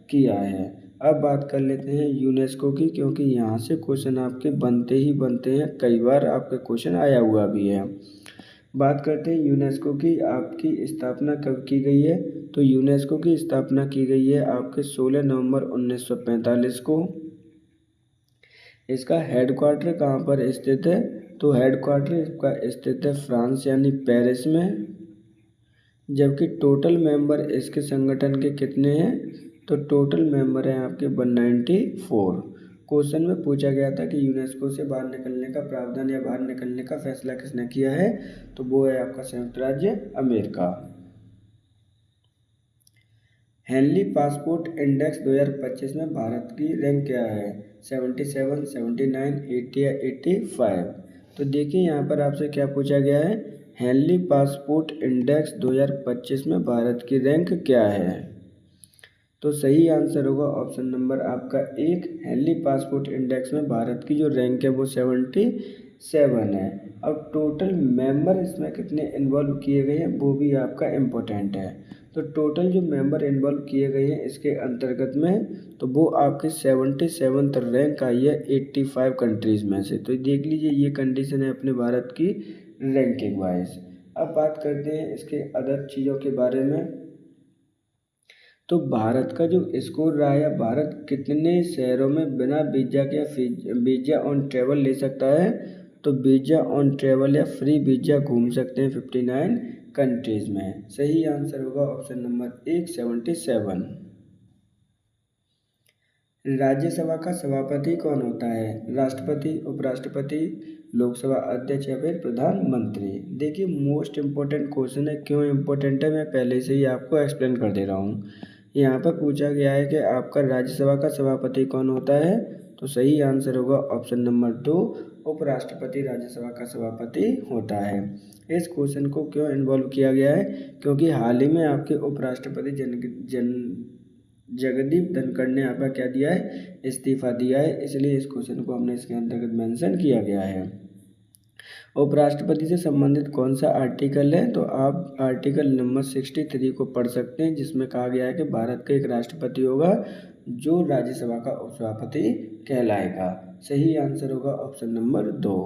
[SPEAKER 1] किया है। अब बात कर लेते हैं यूनेस्को की, क्योंकि यहाँ से क्वेश्चन आपके बनते ही बनते हैं, कई बार आपके क्वेश्चन आया हुआ भी है। बात करते हैं यूनेस्को की, आपकी स्थापना कब की गई है? तो यूनेस्को की स्थापना की गई है आपके 16 नवंबर 1945 को। इसका हेडक्वार्टर कहाँ पर स्थित है? तो हेडक्वार्टर इसका स्थित है फ्रांस यानी पेरिस में। जबकि टोटल मेंबर इसके संगठन के कितने हैं? तो टोटल मेंबर हैं आपके 194। क्वेश्चन में पूछा गया था कि यूनेस्को से बाहर निकलने का प्रावधान या बाहर निकलने का फैसला किसने किया है? तो वो है आपका संयुक्त राज्य अमेरिका। हेनली पासपोर्ट इंडेक्स 2025 में भारत की रैंक क्या है? 77, 79, 80 या 85। तो देखिए यहाँ पर आपसे क्या पूछा गया है, हेनली पासपोर्ट इंडेक्स 2025 में भारत की रैंक क्या है? तो सही आंसर होगा ऑप्शन नंबर आपका 1, हेनली पासपोर्ट इंडेक्स में भारत की जो रैंक है वो 77 है। अब टोटल मेंबर इसमें कितने इन्वॉल्व किए गए हैं वो भी आपका इम्पोर्टेंट है। तो टोटल जो मेंबर इन्वॉल्व किए गए हैं इसके अंतर्गत में, तो वो आपके 77th रैंक आई है 85 कंट्रीज़ में से। तो देख लीजिए ये कंडीशन है अपने भारत की रैंकिंग वाइज। अब बात करते हैं इसके अदर चीज़ों के बारे में। तो भारत का जो स्कोर रहा है, भारत कितने शहरों में बिना वीज़ा के वीज़ा ऑन ट्रेवल ले सकता है? तो वीज़ा ऑन ट्रेवल या फ्री वीज़ा घूम सकते हैं 59 कंट्रीज़ में। सही आंसर होगा ऑप्शन नंबर 1, 77। राज्यसभा का सभापति कौन होता है? राष्ट्रपति, उपराष्ट्रपति, लोकसभा अध्यक्ष या फिर प्रधानमंत्री। देखिए मोस्ट इम्पोर्टेंट क्वेश्चन है, क्यों इम्पोर्टेंट है मैं पहले से ही आपको एक्सप्लेन कर दे रहा हूँ। यहाँ पर पूछा गया है कि आपका राज्यसभा का सभापति कौन होता है? तो सही आंसर होगा ऑप्शन नंबर 2, उपराष्ट्रपति राज्यसभा का सभापति होता है। इस क्वेश्चन को क्यों इन्वॉल्व किया गया है? क्योंकि हाल ही में आपके उपराष्ट्रपति जगदीप धनखड़ ने यहाँ पर क्या दिया है, इस्तीफा दिया है, इसलिए इस क्वेश्चन को हमने इसके अंतर्गत मेंशन किया गया है। उपराष्ट्रपति से संबंधित कौन सा आर्टिकल है? तो आप आर्टिकल नंबर 63 को पढ़ सकते हैं, जिसमें कहा गया है कि भारत का एक राष्ट्रपति होगा जो राज्यसभा का उपसभापति कहलाएगा। सही आंसर होगा ऑप्शन नंबर 2।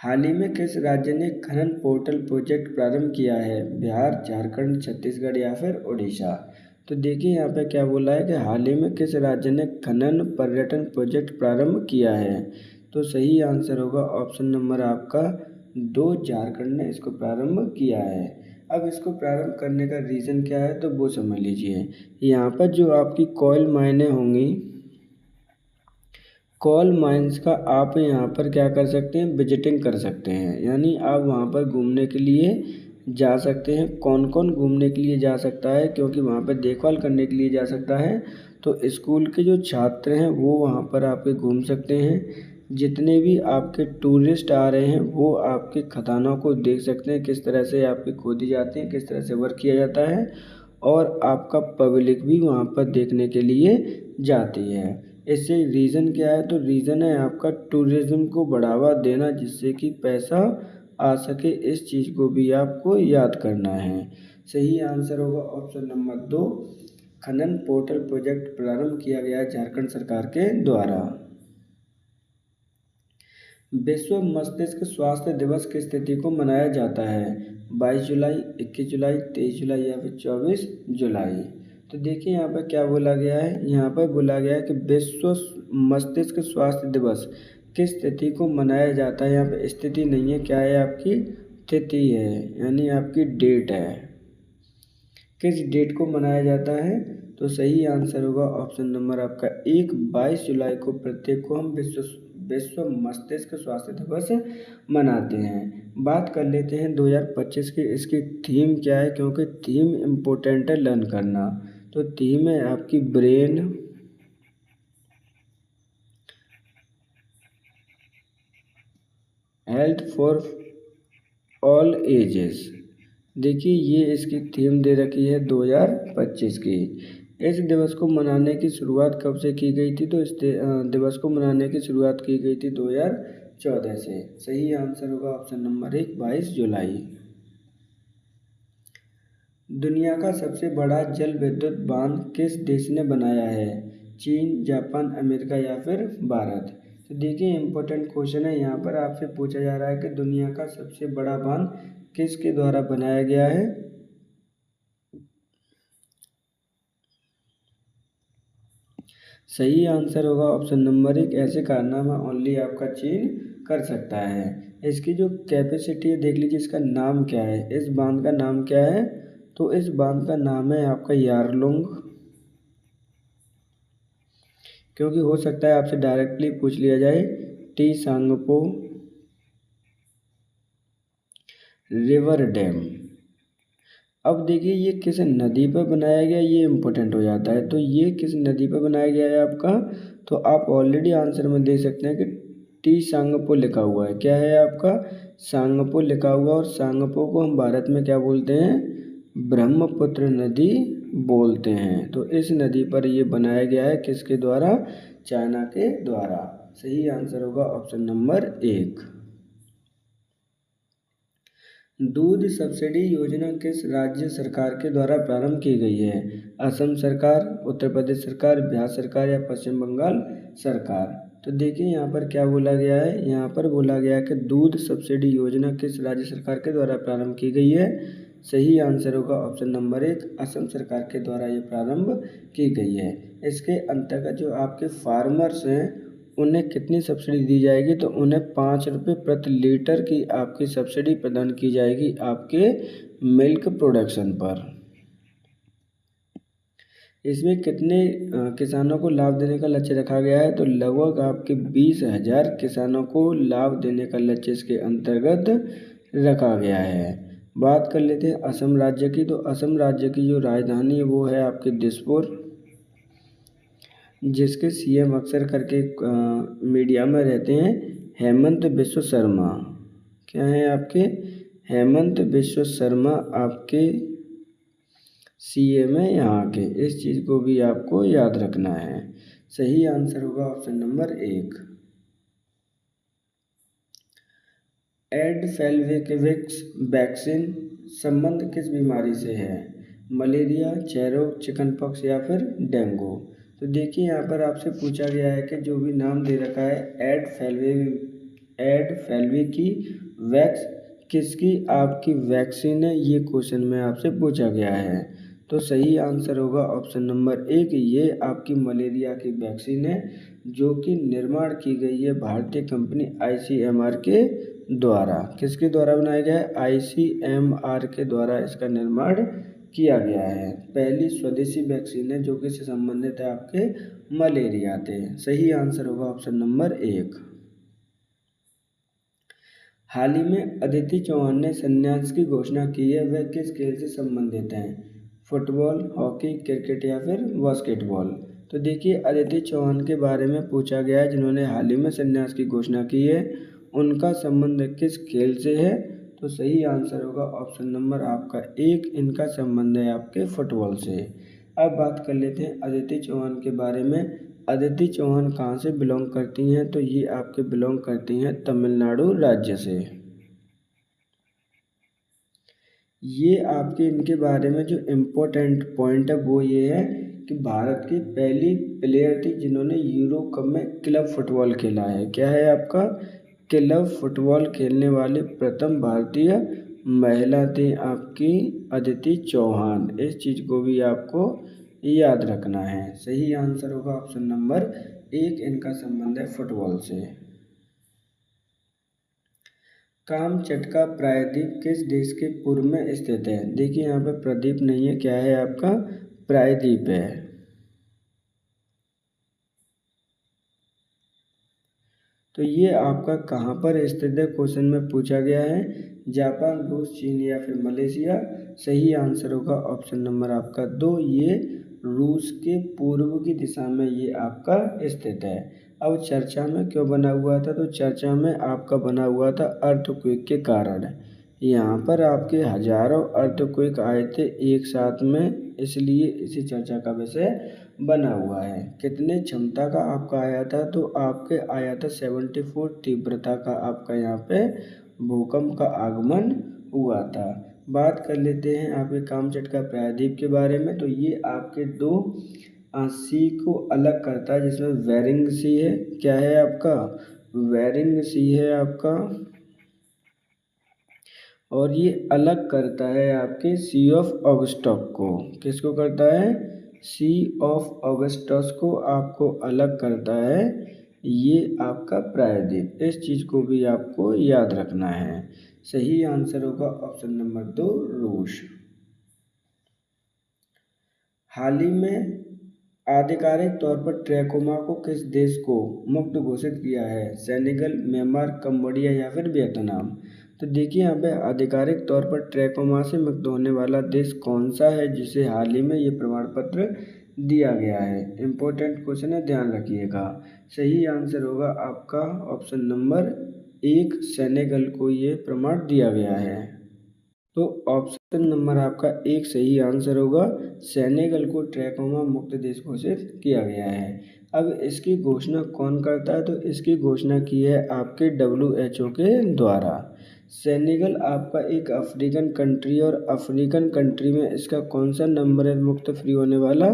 [SPEAKER 1] हाल ही में किस राज्य ने खनन पोर्टल प्रोजेक्ट प्रारंभ किया है? बिहार, झारखंड, छत्तीसगढ़ या फिर उड़ीसा। तो देखिए यहाँ पे क्या बोला है कि हाल ही में किस राज्य ने खनन पर्यटन प्रोजेक्ट प्रारंभ किया है? तो सही आंसर होगा ऑप्शन नंबर आपका 2, झारखंड ने इसको प्रारंभ किया है। अब इसको प्रारंभ करने का रीज़न क्या है तो वो समझ लीजिए। यहाँ पर जो आपकी कोल माइनें होंगी, कोल माइंस का आप यहाँ पर क्या कर सकते हैं, विजिटिंग कर सकते हैं, यानी आप वहाँ पर घूमने के लिए जा सकते हैं। कौन कौन घूमने के लिए जा सकता है? क्योंकि वहाँ पर देखभाल करने के लिए जा सकता है। तो स्कूल के जो छात्र हैं वो वहाँ पर आपके घूम सकते हैं। जितने भी आपके टूरिस्ट आ रहे हैं वो आपके खदानों को देख सकते हैं, किस तरह से आपकी खोदी जाती हैं, किस तरह से वर्क किया जाता है, और आपका पब्लिक भी वहाँ पर देखने के लिए जाती है। इससे रीज़न क्या है? तो रीज़न है आपका टूरिज़्म को बढ़ावा देना, जिससे कि पैसा आ सके, इस चीज़ को भी आपको याद करना है। सही आंसर होगा ऑप्शन नंबर 2, खनन पोर्टल प्रोजेक्ट प्रारंभ किया गया झारखंड सरकार के द्वारा। विश्व मस्तिष्क स्वास्थ्य दिवस किस तिथि को मनाया जाता है? 22 जुलाई, 21 जुलाई, 23 जुलाई या फिर 24 जुलाई। तो देखिए यहाँ पर क्या बोला गया है, यहाँ पर बोला गया है कि विश्व मस्तिष्क स्वास्थ्य दिवस किस तिथि को मनाया जाता है। यहाँ पे स्थिति नहीं है, क्या है आपकी तिथि है, यानी आपकी डेट है। किस डेट को मनाया जाता है? तो सही आंसर होगा ऑप्शन नंबर आपका 22 जुलाई को प्रत्येक को हम विश्व मस्तिष्क स्वास्थ्य दिवस मनाते हैं। बात कर लेते हैं 2025 की, इसकी थीम क्या है, क्योंकि थीम इम्पोर्टेंट है लर्न करना। तो थीम है आपकी brain health for all ages. देखिए ये इसकी थीम दे रखी है 2025 की। इस दिवस को मनाने की शुरुआत कब से की गई थी? तो इस दिवस को मनाने की शुरुआत की गई थी 2014 से। सही आंसर होगा ऑप्शन नंबर 1, 22 जुलाई। दुनिया का सबसे बड़ा जल विद्युत बांध किस देश ने बनाया है? चीन, जापान, अमेरिका या फिर भारत। तो देखिए इम्पोर्टेंट क्वेश्चन है, यहाँ पर आपसे पूछा जा रहा है कि दुनिया का सबसे बड़ा बांध किसके द्वारा बनाया गया है? सही आंसर होगा ऑप्शन नंबर 1, ऐसे कारनामा ओनली आपका चीन कर सकता है। इसकी जो कैपेसिटी है देख लीजिए, इसका नाम क्या है, इस बांध का नाम क्या है? तो इस बांध का नाम है आपका यारलुंग। क्योंकि हो सकता है आपसे डायरेक्टली पूछ लिया जाए टी सांगपो रिवर डैम। अब देखिए ये किस नदी पर बनाया गया, ये इम्पोर्टेंट हो जाता है। तो ये किस नदी पर बनाया गया है आपका? तो आप ऑलरेडी आंसर में देख सकते हैं कि टी सांगपो लिखा हुआ है। क्या है आपका? सांगपो लिखा हुआ। और सांगपो को हम भारत में क्या बोलते हैं? ब्रह्मपुत्र नदी बोलते हैं। तो इस नदी पर ये बनाया गया है, किसके द्वारा? चाइना के द्वारा। सही आंसर होगा ऑप्शन नंबर 1। दूध सब्सिडी योजना किस राज्य सरकार के द्वारा प्रारंभ की गई है? असम सरकार, उत्तर प्रदेश सरकार, बिहार सरकार या पश्चिम बंगाल सरकार। तो देखिए यहाँ पर क्या बोला गया है, यहाँ पर बोला गया है कि दूध सब्सिडी योजना किस राज्य सरकार के द्वारा प्रारंभ की गई है? सही आंसर होगा ऑप्शन नंबर 1, असम सरकार के द्वारा ये प्रारंभ की गई है। इसके अंतर्गत जो आपके फार्मर्स हैं उन्हें कितनी सब्सिडी दी जाएगी? तो उन्हें 5 रुपये प्रति लीटर की आपकी सब्सिडी प्रदान की जाएगी आपके मिल्क प्रोडक्शन पर। इसमें कितने किसानों को लाभ देने का लक्ष्य रखा गया है? तो लगभग आपके 20,000 किसानों को लाभ देने का लक्ष्य इसके अंतर्गत रखा गया है। बात कर लेते हैं असम राज्य की। तो असम राज्य की जो राजधानी है वो है आपके दिसपुर, जिसके सीएम अक्सर करके मीडिया में रहते हैं हेमंत बिश्व शर्मा। क्या है आपके? हेमंत बिश्व शर्मा आपके सीएम है यहाँ के। इस चीज़ को भी आपको याद रखना है। सही आंसर होगा ऑप्शन नंबर 1। एडफेल्विक्विक्स वैक्सीन संबंध किस बीमारी से है? मलेरिया, क्षयरोग, चिकनपॉक्स या फिर डेंगू। तो देखिए यहाँ पर आपसे पूछा गया है कि जो भी नाम दे रखा है एडफेल्वी की वैक्स किसकी आपकी वैक्सीन है, ये क्वेश्चन में आपसे पूछा गया है। तो सही आंसर होगा ऑप्शन नंबर 1, ये आपकी मलेरिया की वैक्सीन है जो कि निर्माण की गई है भारतीय कंपनी ICMR के द्वारा। किसके द्वारा बनाया गया है? ICMR के द्वारा इसका निर्माण किया गया है। पहली स्वदेशी वैक्सीन है जो कि से संबंधित है आपके मलेरिया से। सही आंसर होगा ऑप्शन नंबर 1। हाल ही में अदिति चौहान ने संन्यास की घोषणा की है, वह किस खेल से संबंधित हैं? फुटबॉल, हॉकी, क्रिकेट या फिर बास्केटबॉल। तो देखिए अदिति चौहान के बारे में पूछा गया है जिन्होंने हाल ही में संन्यास की घोषणा की है, उनका संबंध किस खेल से है? तो सही आंसर होगा ऑप्शन नंबर आपका 1, इनका संबंध है आपके फुटबॉल से। अब बात कर लेते हैं अदिति चौहान के बारे में। अदिति चौहान कहाँ से बिलोंग करती हैं? तो ये आपके बिलोंग करती हैं तमिलनाडु राज्य से। ये आपके इनके बारे में जो इम्पोर्टेंट पॉइंट है वो ये है कि भारत की पहली प्लेयर थी जिन्होंने यूरो कप में क्लब फुटबॉल खेला है। क्या है आपका? क्लब फुटबॉल खेलने वाली प्रथम भारतीय महिला थी आपकी अदिति चौहान। इस चीज़ को भी आपको याद रखना है। सही आंसर होगा ऑप्शन नंबर 1, इनका संबंध है फुटबॉल से। कामचटका प्रायद्वीप किस देश के पूर्व में स्थित है? देखिए यहाँ पे प्रदीप नहीं है, क्या है आपका? प्रायद्वीप है। तो ये आपका कहाँ पर स्थित है क्वेश्चन में पूछा गया है? जापान, रूस, चीन या फिर मलेशिया? सही आंसर होगा ऑप्शन नंबर आपका 2, ये रूस के पूर्व की दिशा में ये आपका स्थित है। अब चर्चा में क्यों बना हुआ था? तो चर्चा में आपका बना हुआ था अर्थक्वेक के कारण। यहाँ पर आपके हजारों अर्थक्वेक आए थे एक साथ में, इसलिए इसी चर्चा का विषय बना हुआ है। कितने क्षमता का आपका आया था? तो आपके आया था 74 तीव्रता का आपका यहाँ पे भूकंप का आगमन हुआ था। बात कर लेते हैं आपके कामचटका प्रायद्वीप के बारे में। तो ये आपके 2 सी को अलग करता है, जिसमें वेरिंग सी है, क्या है आपका? वेरिंग सी है आपका, और ये अलग करता है आपके सी ऑफ ऑगस्टस को। किसको करता है? सी ऑफ ऑगस्टस को आपको अलग करता है ये आपका प्रायद्वीप। इस चीज़ को भी आपको याद रखना है। सही आंसर होगा ऑप्शन नंबर 2, रूस। हाल ही में आधिकारिक तौर पर ट्रैकोमा को किस देश को मुक्त घोषित किया है? सेनेगल, म्यांमार, कंबोडिया या फिर वियतनाम? तो देखिए यहाँ पे आधिकारिक तौर पर ट्रैकोमा से मुक्त होने वाला देश कौन सा है, जिसे हाल ही में ये प्रमाण पत्र दिया गया है? इम्पोर्टेंट क्वेश्चन है, ध्यान रखिएगा। सही आंसर होगा आपका ऑप्शन नंबर 1, सेनेगल को ये प्रमाण दिया गया है। तो ऑप्शन नंबर आपका 1 सही आंसर होगा। सेनेगल को ट्रैकोमा मुक्त देश घोषित किया गया है। अब इसकी घोषणा कौन करता है? तो इसकी घोषणा की है आपके WHO के द्वारा। सेनेगल आपका एक अफ्रीकन कंट्री, और अफ्रीकन कंट्री में इसका कौन सा नंबर है मुक्त फ्री होने वाला?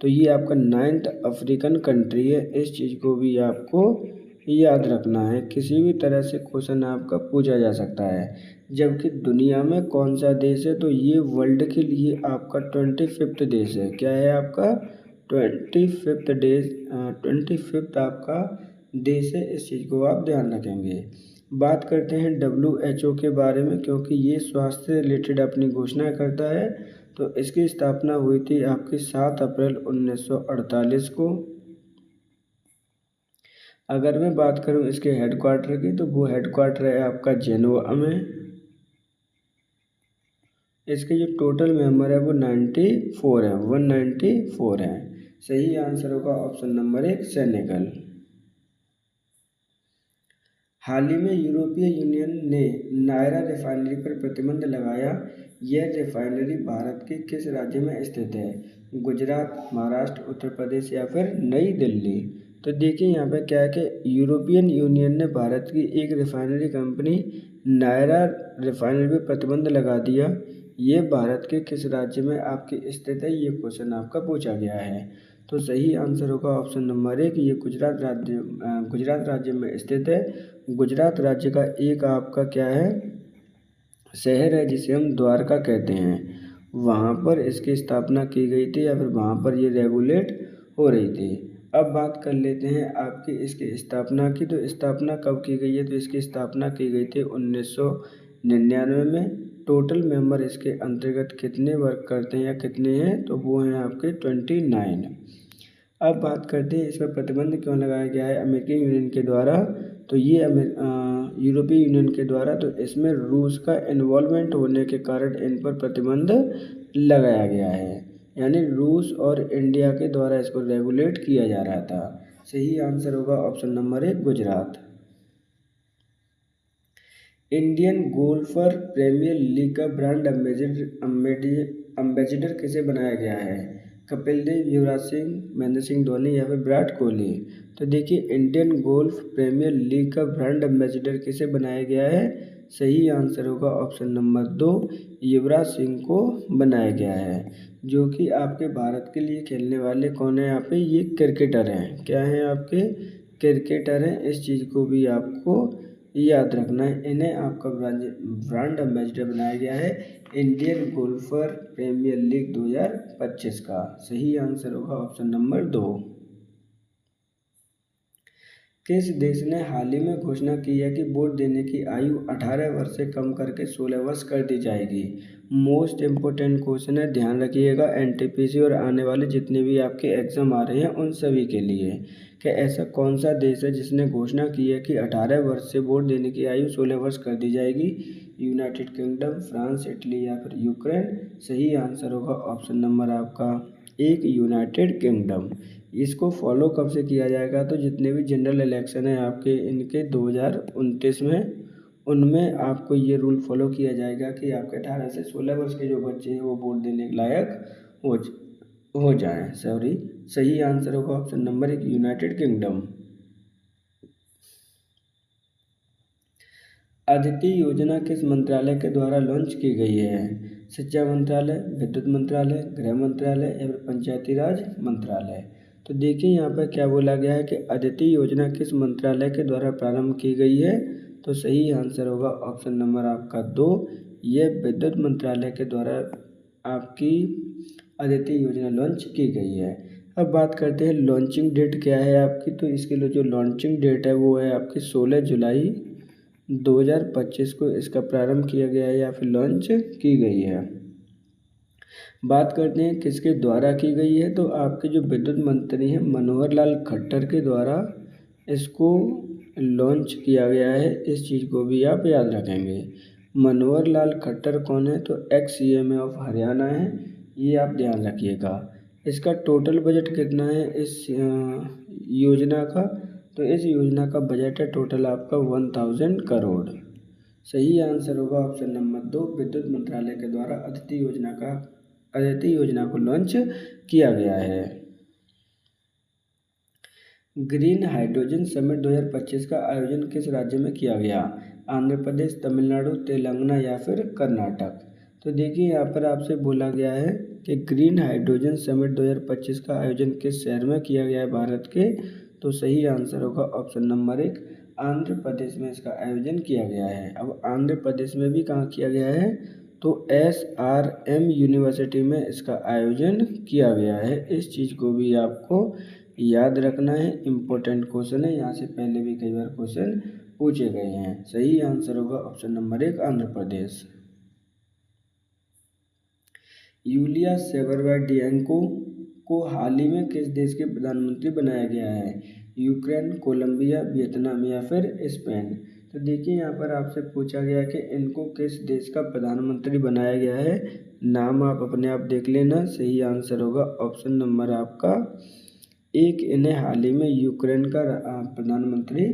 [SPEAKER 1] तो ये आपका 9th अफ्रीकन कंट्री है। इस चीज़ को भी आपको याद रखना है, किसी भी तरह से क्वेश्चन आपका पूछा जा सकता है। जबकि दुनिया में कौन सा देश है? तो ये वर्ल्ड के लिए आपका 25th देश है। क्या है आपका? 25th आपका देश है। इस चीज़ को आप ध्यान रखेंगे। बात करते हैं WHO के बारे में, क्योंकि ये स्वास्थ्य से रिलेटेड अपनी घोषणा करता है। तो इसकी स्थापना हुई थी आपकी 7 अप्रैल 1948 को। अगर मैं बात करूं इसके हेडक्वार्टर की, तो वो हेडक्वार्टर है आपका जेनेवा में। इसके जो टोटल मेंबर है वो 94 है, 194 है। सही आंसर होगा ऑप्शन नंबर 1, सेनेगल। हाल ही में यूरोपीय यूनियन ने नायरा रिफाइनरी पर प्रतिबंध लगाया। यह रिफाइनरी भारत के किस राज्य में स्थित है? गुजरात, महाराष्ट्र, उत्तर प्रदेश या फिर नई दिल्ली? तो देखिए यहाँ पे क्या है कि यूरोपियन यूनियन ने भारत की एक रिफाइनरी कंपनी नायरा रिफाइनरी पर प्रतिबंध लगा दिया। ये भारत के किस राज्य में आपकी स्थित है? ये क्वेश्चन आपका पूछा गया है। तो सही आंसर होगा ऑप्शन नंबर 1, ये गुजरात राज्य में स्थित है। गुजरात राज्य का एक आपका क्या है, शहर है जिसे हम द्वारका कहते हैं। वहाँ पर इसकी स्थापना की गई थी, या फिर वहाँ पर ये रेगुलेट हो रही थी। अब बात कर लेते हैं आपकी इसकी स्थापना की। तो स्थापना कब की गई है? तो इसकी स्थापना की गई थी 1999 में। टोटल मेंबर इसके अंतर्गत कितने वर्क करते हैं या कितने हैं? तो वो हैं आपके 29। अब बात करते हैं इस पर प्रतिबंध क्यों लगाया गया है अमेरिकी यूनियन के द्वारा। तो ये यूरोपीय यूनियन के द्वारा, तो इसमें रूस का इन्वॉल्वमेंट होने के कारण इन पर प्रतिबंध लगाया गया है। यानी रूस और इंडिया के द्वारा इसको रेगुलेट किया जा रहा था। सही आंसर होगा option number 1, Gujarat. Indian golfer premier league का ब्रांड एम्बेसडर किसे बनाया गया है? कपिल देव, युवराज सिंह, महेंद्र सिंह धोनी या फिर विराट कोहली? तो देखिए इंडियन गोल्फ प्रीमियर लीग का ब्रांड एम्बेसडर किसे बनाया गया है? सही आंसर होगा ऑप्शन नंबर 2, युवराज सिंह को बनाया गया है। जो कि आपके भारत के लिए खेलने वाले कौन है? यहाँ पे ये क्रिकेटर हैं। क्या हैं आपके? क्रिकेटर हैं। इस चीज़ को भी आपको याद रखना है। इन्हें आपका ब्रांड एम्बेसडर बनाया गया है इंडियन गोल्फर प्रीमियर लीग 2025 का। सही आंसर होगा ऑप्शन नंबर 2। किस देश ने हाल ही में घोषणा की है कि वोट देने की आयु 18 वर्ष से कम करके 16 वर्ष कर दी जाएगी? मोस्ट इम्पोर्टेंट क्वेश्चन है, ध्यान रखिएगा। एनटीपीसी और आने वाले जितने भी आपके एग्जाम आ रहे हैं उन सभी के लिए कि ऐसा कौन सा देश है जिसने घोषणा की है कि 18 वर्ष से वोट देने की आयु 16 वर्ष कर दी जाएगी? यूनाइटेड किंगडम, फ्रांस, इटली या फिर यूक्रेन? सही आंसर होगा ऑप्शन नंबर आपका 1 यूनाइटेड किंगडम। इसको फॉलो कब से किया जाएगा? तो जितने भी जनरल इलेक्शन है आपके इनके 2029 में, उनमें आपको ये रूल फॉलो किया जाएगा कि आपके 18 से 16 वर्ष के जो बच्चे हैं वो वोट देने के लायक हो जाएं। सही आंसर होगा option number 1 United kingdom. Aditi योजना किस मंत्रालय के द्वारा लॉन्च की गई है? शिक्षा मंत्रालय, विद्युत मंत्रालय, गृह मंत्रालय या फिर पंचायती राज मंत्रालय? तो देखिए यहाँ पर क्या बोला गया है कि अदिति योजना किस मंत्रालय के द्वारा प्रारंभ की गई है? तो सही आंसर होगा ऑप्शन नंबर आपका 2, ये विद्युत मंत्रालय के द्वारा आपकी अदिति योजना लॉन्च की गई है। अब बात करते हैं लॉन्चिंग डेट क्या है आपकी। तो इसके लिए जो लॉन्चिंग डेट है वो है आपकी 16 जुलाई 2025 को इसका प्रारंभ किया गया है या फिर लॉन्च की गई है। बात करते हैं किसके द्वारा की गई है। तो आपके जो विद्युत मंत्री हैं मनोहर लाल खट्टर के द्वारा इसको लॉन्च किया गया है। इस चीज़ को भी आप याद रखेंगे। मनोहर लाल खट्टर कौन है? तो एक्स CM ऑफ हरियाणा है, ये आप ध्यान रखिएगा। इसका टोटल बजट कितना है इस योजना का? तो इस योजना का बजट है टोटल आपका 1000 करोड़। सही आंसर होगा ऑप्शन नंबर 2, विद्युत मंत्रालय के द्वारा अदिति योजना को लॉन्च किया गया है। ग्रीन हाइड्रोजन समिट 2025 का आयोजन किस राज्य में किया गया? आंध्र प्रदेश, तमिलनाडु, तेलंगाना या फिर कर्नाटक? तो देखिए यहाँ पर आपसे बोला गया है कि ग्रीन हाइड्रोजन समिट 2025 का आयोजन किस शहर में किया गया है भारत के? तो सही आंसर होगा ऑप्शन नंबर 1, आंध्र प्रदेश में इसका आयोजन किया गया है। अब आंध्र प्रदेश में भी कहाँ किया गया है? तो SRM यूनिवर्सिटी में इसका आयोजन किया गया है। इस चीज़ को भी आपको याद रखना है, इम्पोर्टेंट क्वेश्चन है, यहाँ से पहले भी कई बार क्वेश्चन पूछे गए हैं। सही आंसर होगा option number 1 Andhra Pradesh. Yulia सेवरवैडियांको को हाल ही में किस देश के प्रधानमंत्री बनाया गया है? यूक्रेन, कोलंबिया, वियतनाम या फिर स्पेन? तो देखिए यहाँ पर आपसे पूछा गया कि इनको किस देश का प्रधानमंत्री बनाया गया है। नाम आप अपने आप देख लेना। सही आंसर होगा ऑप्शन नंबर आपका 1, इन्हें हाल ही में यूक्रेन का प्रधानमंत्री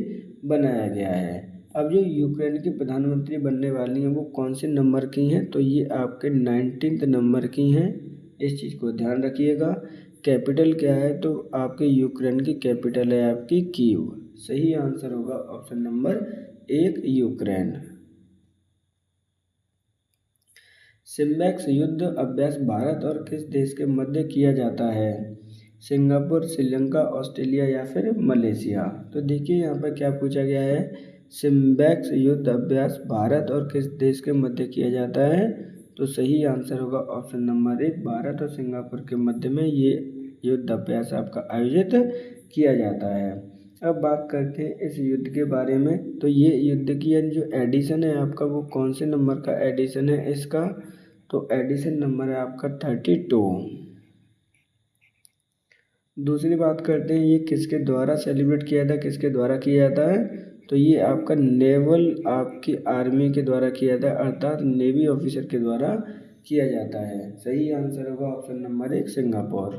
[SPEAKER 1] बनाया गया है। अब जो यूक्रेन की प्रधानमंत्री बनने वाली हैं वो कौन से नंबर की हैं? तो ये आपके 19 नंबर की हैं। इस चीज़ को ध्यान रखिएगा। कैपिटल क्या है? तो आपके यूक्रेन की कैपिटल है आपकी कीव। सही आंसर होगा ऑप्शन नंबर 1 यूक्रेन। सिम्बैक्स युद्ध अभ्यास भारत और किस देश के मध्य किया जाता है? सिंगापुर, श्रीलंका, ऑस्ट्रेलिया या फिर मलेशिया? तो देखिए यहाँ पर क्या पूछा गया है। सिम्बैक्स युद्ध अभ्यास भारत और किस देश के मध्य किया जाता है? तो सही आंसर होगा ऑप्शन नंबर 1, भारत और सिंगापुर के मध्य में ये युद्ध अभ्यास आपका आयोजित किया जाता है। अब बात करते हैं इस युद्ध के बारे में। तो ये युद्ध की जो एडिशन है आपका वो कौन से नंबर का एडिशन है इसका? तो एडिशन नंबर है आपका 32। दूसरी बात करते हैं ये किसके द्वारा सेलिब्रेट किया था, किसके द्वारा किया जाता है? तो ये आपका नेवल आपकी आर्मी के द्वारा किया जाता है, अर्थात नेवी ऑफिसर के द्वारा किया जाता है। सही आंसर होगा ऑप्शन नंबर 1 सिंगापुर।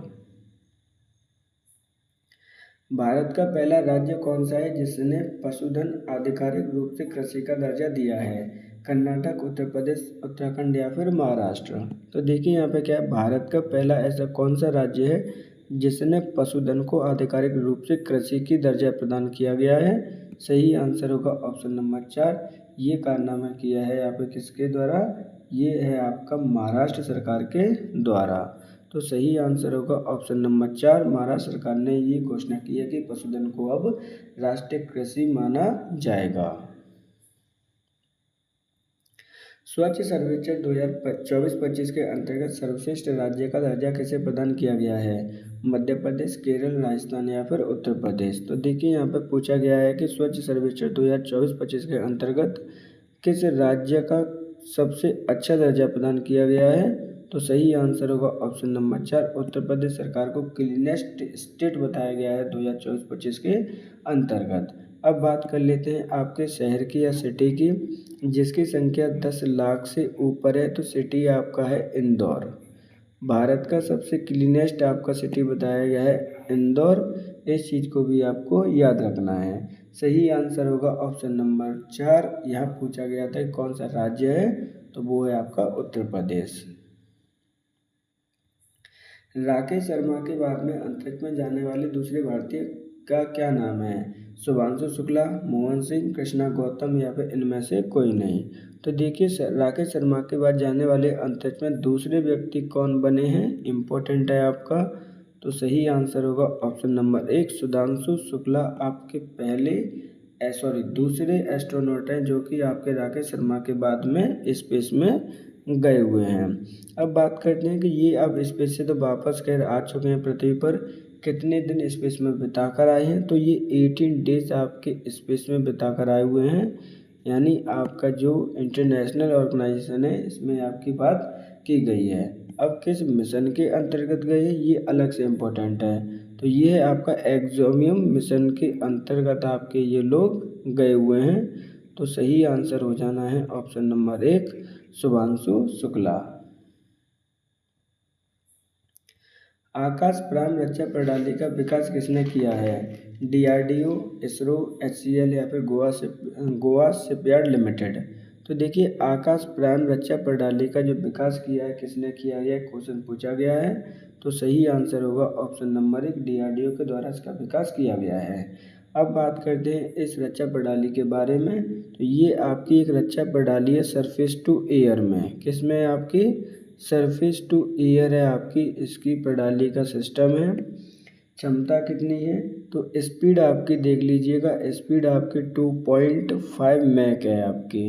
[SPEAKER 1] भारत का पहला राज्य कौन सा है जिसने पशुधन आधिकारिक रूप से कृषि का दर्जा दिया है? कर्नाटक, उत्तर प्रदेश, उत्तराखंड या फिर महाराष्ट्र? तो देखिए यहाँ पे क्या है, भारत का पहला ऐसा कौन सा राज्य है जिसने पशुधन को आधिकारिक रूप से कृषि की दर्जा प्रदान किया गया है? सही आंसर होगा ऑप्शन नंबर 4, ये कारनामा किया है यहाँ पे किसके द्वारा? ये है आपका महाराष्ट्र सरकार के द्वारा। तो सही आंसर होगा ऑप्शन नंबर 4, महाराष्ट्र सरकार ने ये घोषणा की है कि पशुधन को अब राष्ट्रीय कृषि माना जाएगा। स्वच्छ सर्वेक्षण 2024-25 के अंतर्गत सर्वश्रेष्ठ राज्य का दर्जा किसे प्रदान किया गया है? मध्य प्रदेश, केरल, राजस्थान या फिर उत्तर प्रदेश। तो देखिए यहाँ पर पूछा गया है कि स्वच्छ सर्वेक्षण 2024-25 के अंतर्गत किस राज्य का सबसे अच्छा दर्जा प्रदान किया गया है? तो सही आंसर होगा ऑप्शन नंबर 4, उत्तर प्रदेश सरकार को क्लीनेस्ट स्टेट बताया गया है 2024-25 के अंतर्गत। अब बात कर लेते हैं आपके शहर की या सिटी की, जिसकी संख्या 10 लाख से ऊपर है। तो सिटी आपका है इंदौर। भारत का सबसे क्लीनेस्ट आपका सिटी बताया गया है इंदौर। इस चीज़ को भी आपको याद रखना है। सही आंसर होगा ऑप्शन नंबर 4। यहाँ पूछा गया था कि कौन सा राज्य है, तो वो है आपका उत्तर प्रदेश। राकेश शर्मा के बाद में अंतरिक्ष में जाने वाले दूसरे भारतीय का क्या नाम है? शुभांशु शुक्ला, मोहन सिंह, कृष्णा गौतम या फिर इनमें से कोई नहीं। तो देखिए राकेश शर्मा के बाद जाने वाले अंतरिक्ष में दूसरे व्यक्ति कौन बने हैं, इम्पोर्टेंट है आपका। तो सही आंसर होगा ऑप्शन नंबर 1, सुधांशु शुक्ला आपके दूसरे एस्ट्रोनॉट हैं जो कि आपके राकेश शर्मा के बाद में स्पेस में गए हुए हैं। अब बात करते हैं कि ये अब स्पेस से तो वापस खैर आ चुके हैं पृथ्वी पर। कितने दिन स्पेस में बिता कर आए हैं? तो ये 18 डेज आपके स्पेस में बिता कर आए हुए हैं। यानी आपका जो इंटरनेशनल ऑर्गेनाइजेशन है इसमें आपकी बात की गई है। अब किस मिशन के अंतर्गत गए हैं ये अलग से इम्पोर्टेंट है। तो ये है आपका एक्सोमियम मिशन के अंतर्गत आपके ये लोग गए हुए हैं। तो सही आंसर हो जाना है ऑप्शन नंबर 1, शुभांशु शुक्ला। आकाश प्राण रक्षा प्रणाली का विकास किसने किया है? DRDO, इसरो, HCL या फिर गोवा शिपयार्ड लिमिटेड। तो देखिए आकाश प्राण रक्षा प्रणाली का जो विकास किया है किसने किया है, क्वेश्चन पूछा गया है। तो सही आंसर होगा ऑप्शन नंबर 1, DRDO के द्वारा इसका विकास किया गया है। अब बात करते हैं इस रक्षा प्रणाली के बारे में। तो ये आपकी एक रक्षा प्रणाली है सरफेस टू एयर में। किस में है आपकी? सरफेस टू एयर है आपकी इसकी प्रणाली का सिस्टम है। क्षमता कितनी है? तो स्पीड आपकी देख लीजिएगा, स्पीड आपकी 2.5 मैक है आपकी।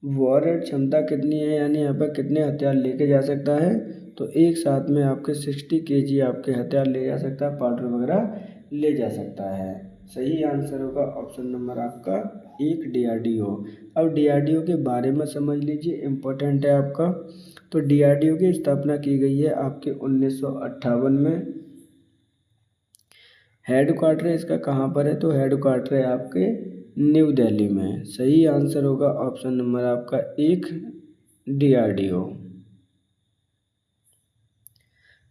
[SPEAKER 1] वॉरहेड क्षमता कितनी है, यानी यहाँ पर कितने हथियार लेके जा सकता है? तो एक साथ में आपके 60 kg आपके हथियार ले जा सकता है, पाउडर वगैरह ले जा सकता है। सही आंसर होगा ऑप्शन नंबर आपका 1, DRDO। अब DRDO के बारे में समझ लीजिए, इम्पोर्टेंट है आपका। तो DRDO की स्थापना की गई है आपके 1958 में। हेड क्वार्टर इसका कहाँ पर है? तो हेड क्वार्टर है आपके न्यू दिल्ली में। सही आंसर होगा ऑप्शन नंबर आपका 1, DRDO।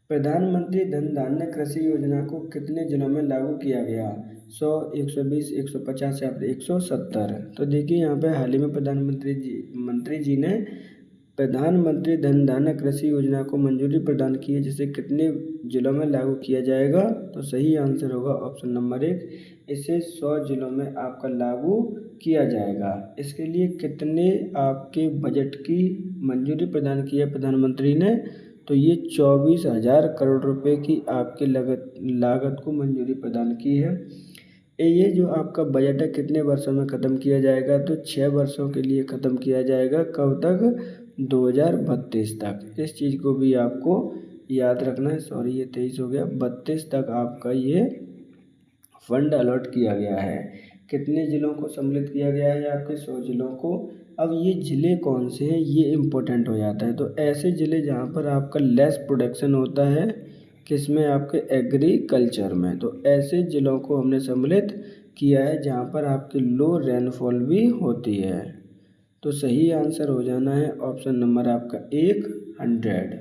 [SPEAKER 1] प्रधानमंत्री धन धान्य कृषि योजना को कितने जिलों में लागू किया गया? 100, 120, 150 या फिर 170। तो देखिए यहाँ पे हाल ही में मंत्री जी ने प्रधानमंत्री धन धान्य कृषि योजना को मंजूरी प्रदान की है, जिसे कितने जिलों में लागू किया जाएगा? तो सही आंसर होगा ऑप्शन नंबर 1, इसे 100 जिलों में आपका लागू किया जाएगा। इसके लिए कितने आपके बजट की मंजूरी प्रदान की है प्रधानमंत्री ने? तो ये 24,000 करोड़ रुपए की आपकी लागत को मंजूरी प्रदान की है। ये जो आपका बजट है कितने वर्षों में ख़त्म किया जाएगा? तो 6 वर्षों के लिए ख़त्म किया जाएगा। कब तक? 2032 तक। इस चीज़ को भी आपको याद रखना है। सॉरी ये 23 हो गया, 32 तक आपका ये फंड अलॉट किया गया है। कितने ज़िलों को सम्मिलित किया गया है? आपके 100 ज़िलों को। अब ये ज़िले कौन से हैं ये इम्पोर्टेंट हो जाता है। तो ऐसे ज़िले जहाँ पर आपका लेस प्रोडक्शन होता है, किसमें? आपके एग्रीकल्चर में। तो ऐसे ज़िलों को हमने सम्मिलित किया है जहाँ पर आपकी लो रेनफॉल भी होती है। तो सही आंसर हो जाना है ऑप्शन नंबर आपका 1, 100।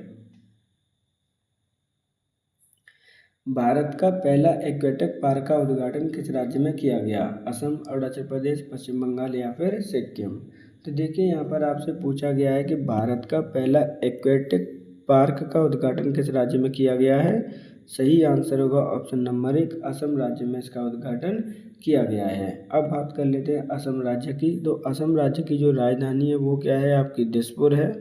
[SPEAKER 1] भारत का पहला एक्वेटिक पार्क का उद्घाटन किस राज्य में किया गया? असम, अरुणाचल प्रदेश, पश्चिम बंगाल या फिर सिक्किम। तो देखिए यहाँ पर आपसे पूछा गया है कि भारत का पहला एक्वेटिक पार्क का उद्घाटन किस राज्य में किया गया है? सही आंसर होगा ऑप्शन नंबर 1, असम राज्य में इसका उद्घाटन किया गया है। अब बात कर लेते हैं असम राज्य की। तो असम राज्य की जो राजधानी है वो क्या है? आपकी दिसपुर है।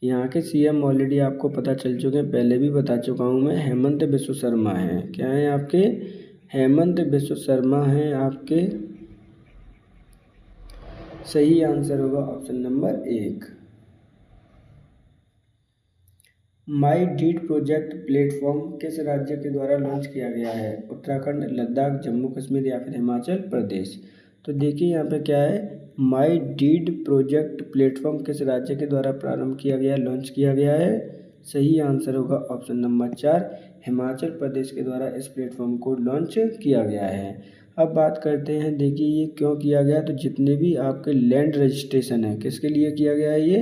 [SPEAKER 1] यहाँ के CM ऑलरेडी आपको पता चल चुके हैं, पहले भी बता चुका हूँ मैं, हेमंत बिस्व शर्मा हैं। क्या है आपके? हेमंत बिस्व शर्मा हैं आपके सही आंसर होगा ऑप्शन नंबर 1। माई डीड प्रोजेक्ट प्लेटफॉर्म किस राज्य के द्वारा लॉन्च किया गया है? उत्तराखंड, लद्दाख, जम्मू कश्मीर या फिर हिमाचल प्रदेश। तो देखिए यहाँ पे क्या है, माई डीड प्रोजेक्ट प्लेटफॉर्म किस राज्य के द्वारा प्रारंभ किया गया, लॉन्च किया गया है? सही आंसर होगा ऑप्शन नंबर 4, हिमाचल प्रदेश के द्वारा इस प्लेटफॉर्म को लॉन्च किया गया है। अब बात करते हैं, देखिए ये क्यों किया गया, तो जितने भी आपके लैंड रजिस्ट्रेशन है, किसके लिए किया गया है? ये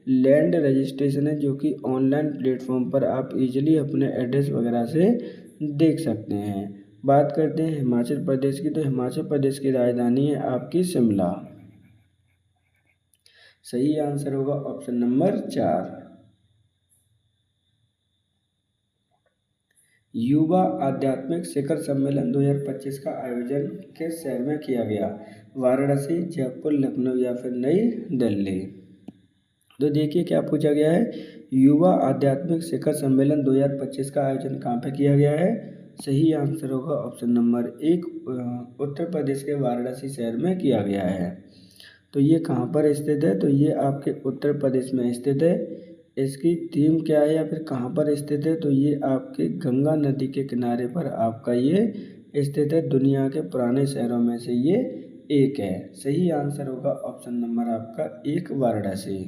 [SPEAKER 1] लैंड रजिस्ट्रेशन है, जो कि ऑनलाइन प्लेटफॉर्म पर आप इजीली अपने एड्रेस वगैरह से देख सकते हैं। बात करते हैं हिमाचल प्रदेश की, तो हिमाचल प्रदेश की राजधानी है आपकी शिमला। सही आंसर होगा ऑप्शन नंबर 4। युवा आध्यात्मिक शिखर सम्मेलन 2025 का आयोजन किस शहर में किया गया? वाराणसी, जयपुर, लखनऊ या फिर नई दिल्ली। तो देखिए क्या पूछा गया है, युवा आध्यात्मिक शिखर सम्मेलन 2025 का आयोजन कहाँ पे किया गया है? सही आंसर होगा ऑप्शन नंबर 1, उत्तर प्रदेश के वाराणसी शहर में किया गया है। तो ये कहाँ पर स्थित है? तो ये आपके उत्तर प्रदेश में स्थित है। इसकी थीम क्या है या फिर कहाँ पर स्थित है? तो ये आपके गंगा नदी के किनारे पर आपका ये स्थित है। दुनिया के पुराने शहरों में से ये एक है। सही आंसर होगा ऑप्शन नंबर आपका 1, वाराणसी।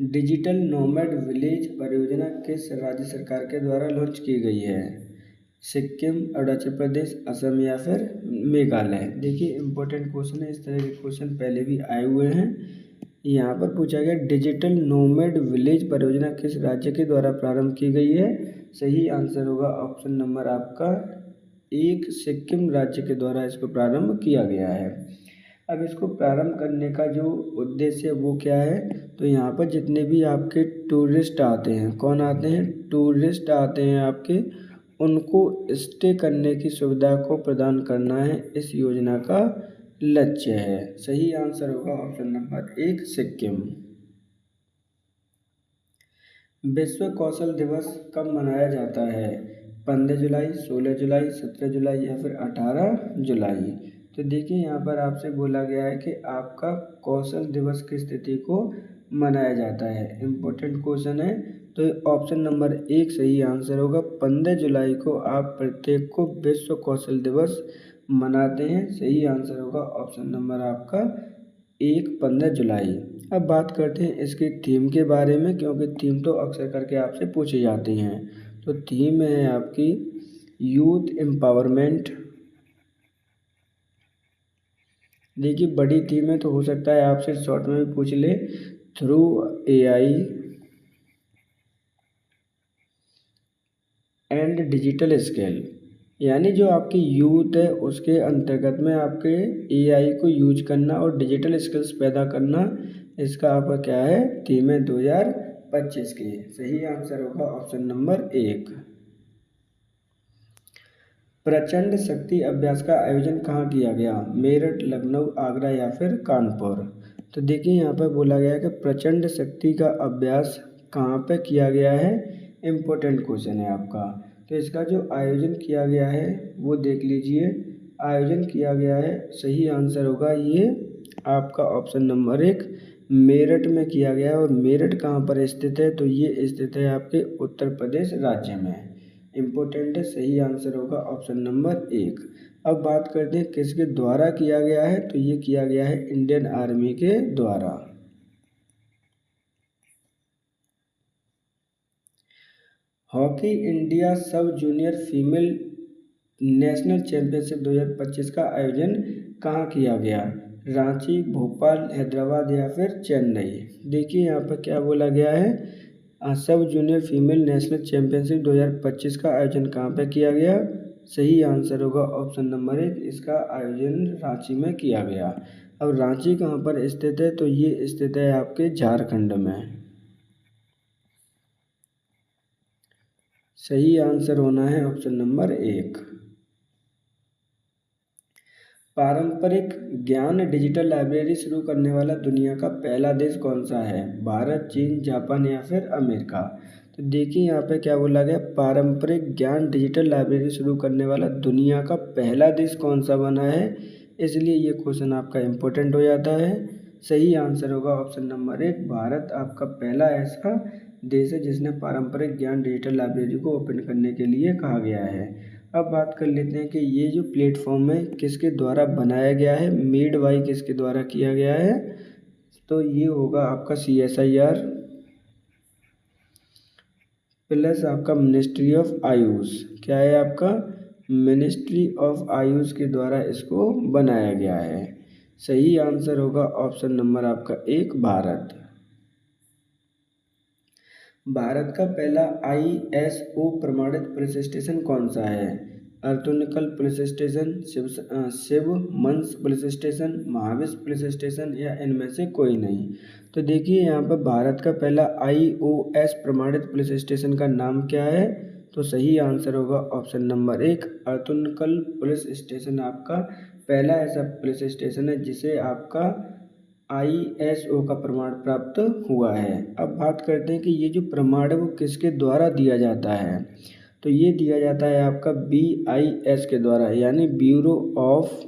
[SPEAKER 1] डिजिटल नोमैड विलेज परियोजना किस राज्य सरकार के द्वारा लॉन्च की गई है? सिक्किम, अरुणाचल प्रदेश, असम या फिर मेघालय। देखिए इंपॉर्टेंट क्वेश्चन है, इस तरह के क्वेश्चन पहले भी आए हुए हैं। यहाँ पर पूछा गया डिजिटल नोमैड विलेज परियोजना किस राज्य के द्वारा प्रारंभ की गई है? सही आंसर होगा ऑप्शन नंबर आपका 1, सिक्किम राज्य के द्वारा इसको प्रारंभ किया गया है। अब इसको प्रारंभ करने का जो उद्देश्य है वो क्या है? तो यहाँ पर जितने भी आपके टूरिस्ट आते हैं, कौन आते हैं? टूरिस्ट आते हैं आपके, उनको स्टे करने की सुविधा को प्रदान करना है, इस योजना का लक्ष्य है। सही आंसर होगा ऑप्शन नंबर 1, सिक्किम। विश्व कौशल दिवस कब मनाया जाता है? 15 जुलाई, 16 जुलाई, 17 जुलाई या फिर 18 जुलाई। तो देखिए यहाँ पर आपसे बोला गया है कि आपका कौशल दिवस किस तिथि को मनाया जाता है। इम्पोर्टेंट क्वेश्चन है, तो ऑप्शन नंबर 1 सही आंसर होगा। 15 जुलाई को आप प्रत्येक को विश्व कौशल दिवस मनाते हैं। सही आंसर होगा ऑप्शन नंबर आपका 1, 15 जुलाई। अब बात करते हैं इसकी थीम के बारे में, क्योंकि थीम तो अक्सर करके आपसे पूछी जाती हैं। तो थीम है आपकी यूथ एम्पावरमेंट। देखिए बड़ी थीम है, तो हो सकता है आपसे शॉर्ट में भी पूछ ले, through AI and digital scale. यानी जो आपकी यूथ है उसके अंतर्गत में आपके AI को यूज करना और डिजिटल स्किल्स पैदा करना, इसका आपका क्या है? थीम है 2025 की। सही आंसर होगा ऑप्शन नंबर 1। प्रचंड शक्ति अभ्यास का आयोजन कहाँ किया गया? मेरठ, लखनऊ, आगरा या फिर कानपुर। तो देखिए यहाँ पर बोला गया है कि प्रचंड शक्ति का अभ्यास कहाँ पे किया गया है। इम्पोर्टेंट क्वेश्चन है आपका। तो इसका जो आयोजन किया गया है वो देख लीजिए। आयोजन किया गया है, सही आंसर होगा ये आपका ऑप्शन नंबर 1, मेरठ में किया गया है। और मेरठ कहाँ पर स्थित है? तो ये स्थित है आपके उत्तर प्रदेश राज्य में। इम्पोर्टेंट है, सही आंसर होगा ऑप्शन नंबर 1। अब बात करते हैं किसके द्वारा किया गया है? तो ये किया गया है इंडियन आर्मी के द्वारा। हॉकी इंडिया सब जूनियर फीमेल नेशनल चैंपियनशिप 2025 का आयोजन कहाँ किया गया? रांची, भोपाल, हैदराबाद या फिर चेन्नई। देखिए यहाँ पर क्या बोला गया है, सब जूनियर फीमेल नेशनल चैंपियनशिप 2025 का आयोजन कहाँ पे किया गया? सही आंसर होगा ऑप्शन नंबर 1, इसका आयोजन रांची में किया गया। अब रांची कहाँ पर स्थित है? तो ये स्थित है आपके झारखंड में। सही आंसर होना है ऑप्शन नंबर 1। पारंपरिक ज्ञान डिजिटल लाइब्रेरी शुरू करने वाला दुनिया का पहला देश कौन सा है? भारत, चीन, जापान या फिर अमेरिका। तो देखिए यहाँ पे क्या बोला गया, पारंपरिक ज्ञान डिजिटल लाइब्रेरी शुरू करने वाला दुनिया का पहला देश कौन सा बना है? इसलिए ये क्वेश्चन आपका इम्पोर्टेंट हो जाता है। सही आंसर होगा ऑप्शन नंबर 1। भारत आपका पहला ऐसा देश है जिसने पारंपरिक ज्ञान डिजिटल लाइब्रेरी को ओपन करने के लिए कहा गया है। अब बात कर लेते हैं कि ये जो प्लेटफॉर्म है किसके द्वारा बनाया गया है, मेड बाय किसके द्वारा किया गया है, तो ये होगा आपका CSIR प्लस आपका मिनिस्ट्री ऑफ आयुष। क्या है आपका, मिनिस्ट्री ऑफ आयुष के द्वारा इसको बनाया गया है। सही आंसर होगा ऑप्शन नंबर आपका 1 भारत। भारत का पहला ISO प्रमाणित पुलिस स्टेशन कौन सा है? अर्तुनकल पुलिस स्टेशन, शिव मंच police station, Mahavish police station या इनमें से कोई नहीं। तो देखिए यहाँ पर भारत का पहला IOS प्रमाणित पुलिस स्टेशन का नाम क्या है? तो सही आंसर होगा ऑप्शन नंबर 1 अर्तुनकल पुलिस स्टेशन आपका पहला ऐसा पुलिस स्टेशन है जिसे आपका ISO का प्रमाण प्राप्त हुआ है। अब बात करते हैं कि ये जो प्रमाण है वो किसके द्वारा दिया जाता है, तो ये दिया जाता है आपका BIS के द्वारा, यानी ब्यूरो ऑफ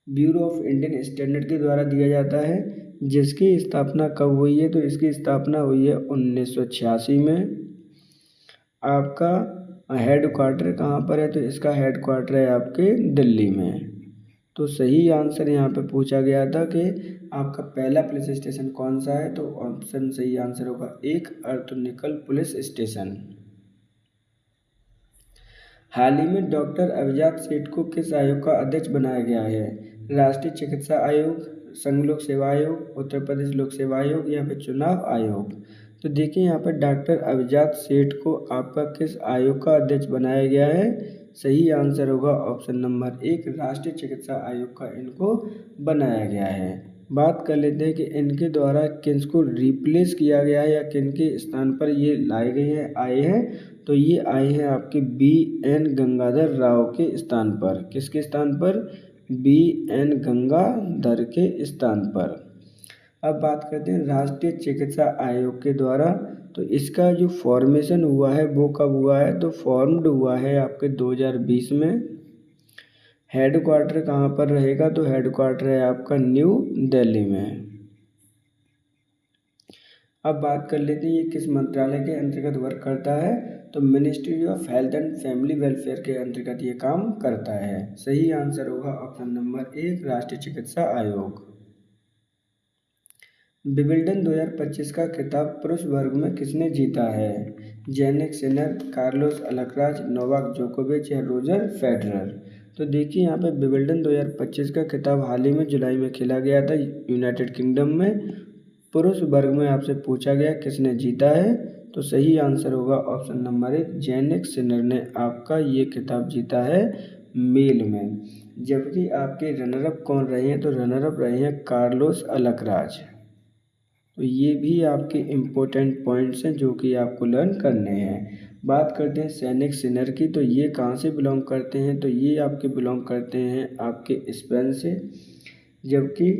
[SPEAKER 1] इंडियन स्टैंडर्ड के द्वारा दिया जाता है। जिसकी स्थापना कब हुई है, तो इसकी स्थापना हुई है 1986 में। आपका हेड क्वार्टर कहाँ पर है, तो इसका हेड क्वार्टर है आपके दिल्ली में। तो सही आंसर यहाँ पे पूछा गया था कि आपका पहला पुलिस स्टेशन कौन सा है, तो ऑप्शन सही आंसर होगा 1 अर्तुनकल पुलिस स्टेशन। हाल ही में डॉक्टर अभिजात सेठ को किस आयोग का अध्यक्ष बनाया गया है? राष्ट्रीय चिकित्सा आयोग, संघ लोक सेवा आयोग, उत्तर प्रदेश लोक सेवा आयोग या फिर चुनाव आयोग। तो देखिए यहाँ पर डॉक्टर अभिजात सेठ को आपका किस आयोग का अध्यक्ष बनाया गया है? सही आंसर होगा ऑप्शन नंबर 1 राष्ट्रीय चिकित्सा आयोग का इनको बनाया गया है। बात कर लेते हैं कि इनके द्वारा किसको रिप्लेस किया गया है या किनके स्थान पर ये लाए गए हैं, आए हैं, तो ये आए हैं आपके BN गंगाधर राव के स्थान पर। किसके स्थान पर? BN गंगाधर के स्थान पर। अब बात करते हैं राष्ट्रीय चिकित्सा आयोग के द्वारा, तो इसका जो फॉर्मेशन हुआ है वो कब हुआ है, तो फॉर्म्ड हुआ है आपके 2020 में। हेड क्वार्टर कहाँ पर रहेगा, तो हेड क्वार्टर है आपका न्यू दिल्ली में। अब बात कर लेते हैं ये किस मंत्रालय के अंतर्गत वर्क करता है, तो ministry of health and family welfare के अंतर्गत ये काम करता है। सही आंसर होगा ऑप्शन नंबर 1 राष्ट्रीय चिकित्सा आयोग। विंबलडन 2025 का खिताब पुरुष वर्ग में किसने जीता है? Jannik Sinner, Carlos Alcaraz, Novak जोकोविच या रोजर फेडरर। तो देखिए यहाँ पे विंबलडन 2025 का खिताब हाल ही में जुलाई में खेला गया था यूनाइटेड किंगडम में। पुरुष वर्ग में आपसे पूछा गया किसने जीता है, तो सही आंसर होगा ऑप्शन नंबर 1 जैनिक सिनर ने आपका ये खिताब जीता है मेल में। जबकि आपके रनरअप कौन रहे हैं, तो रनरअप रहे हैं कार्लोस अल्कराज। तो ये भी आपके इम्पोर्टेंट पॉइंट्स हैं जो कि आपको लर्न करने हैं। बात करते हैं सैनिक सिनर की, तो ये कहाँ से बिलोंग करते हैं, तो ये आपके बिलोंग करते हैं आपके स्पेन से। जबकि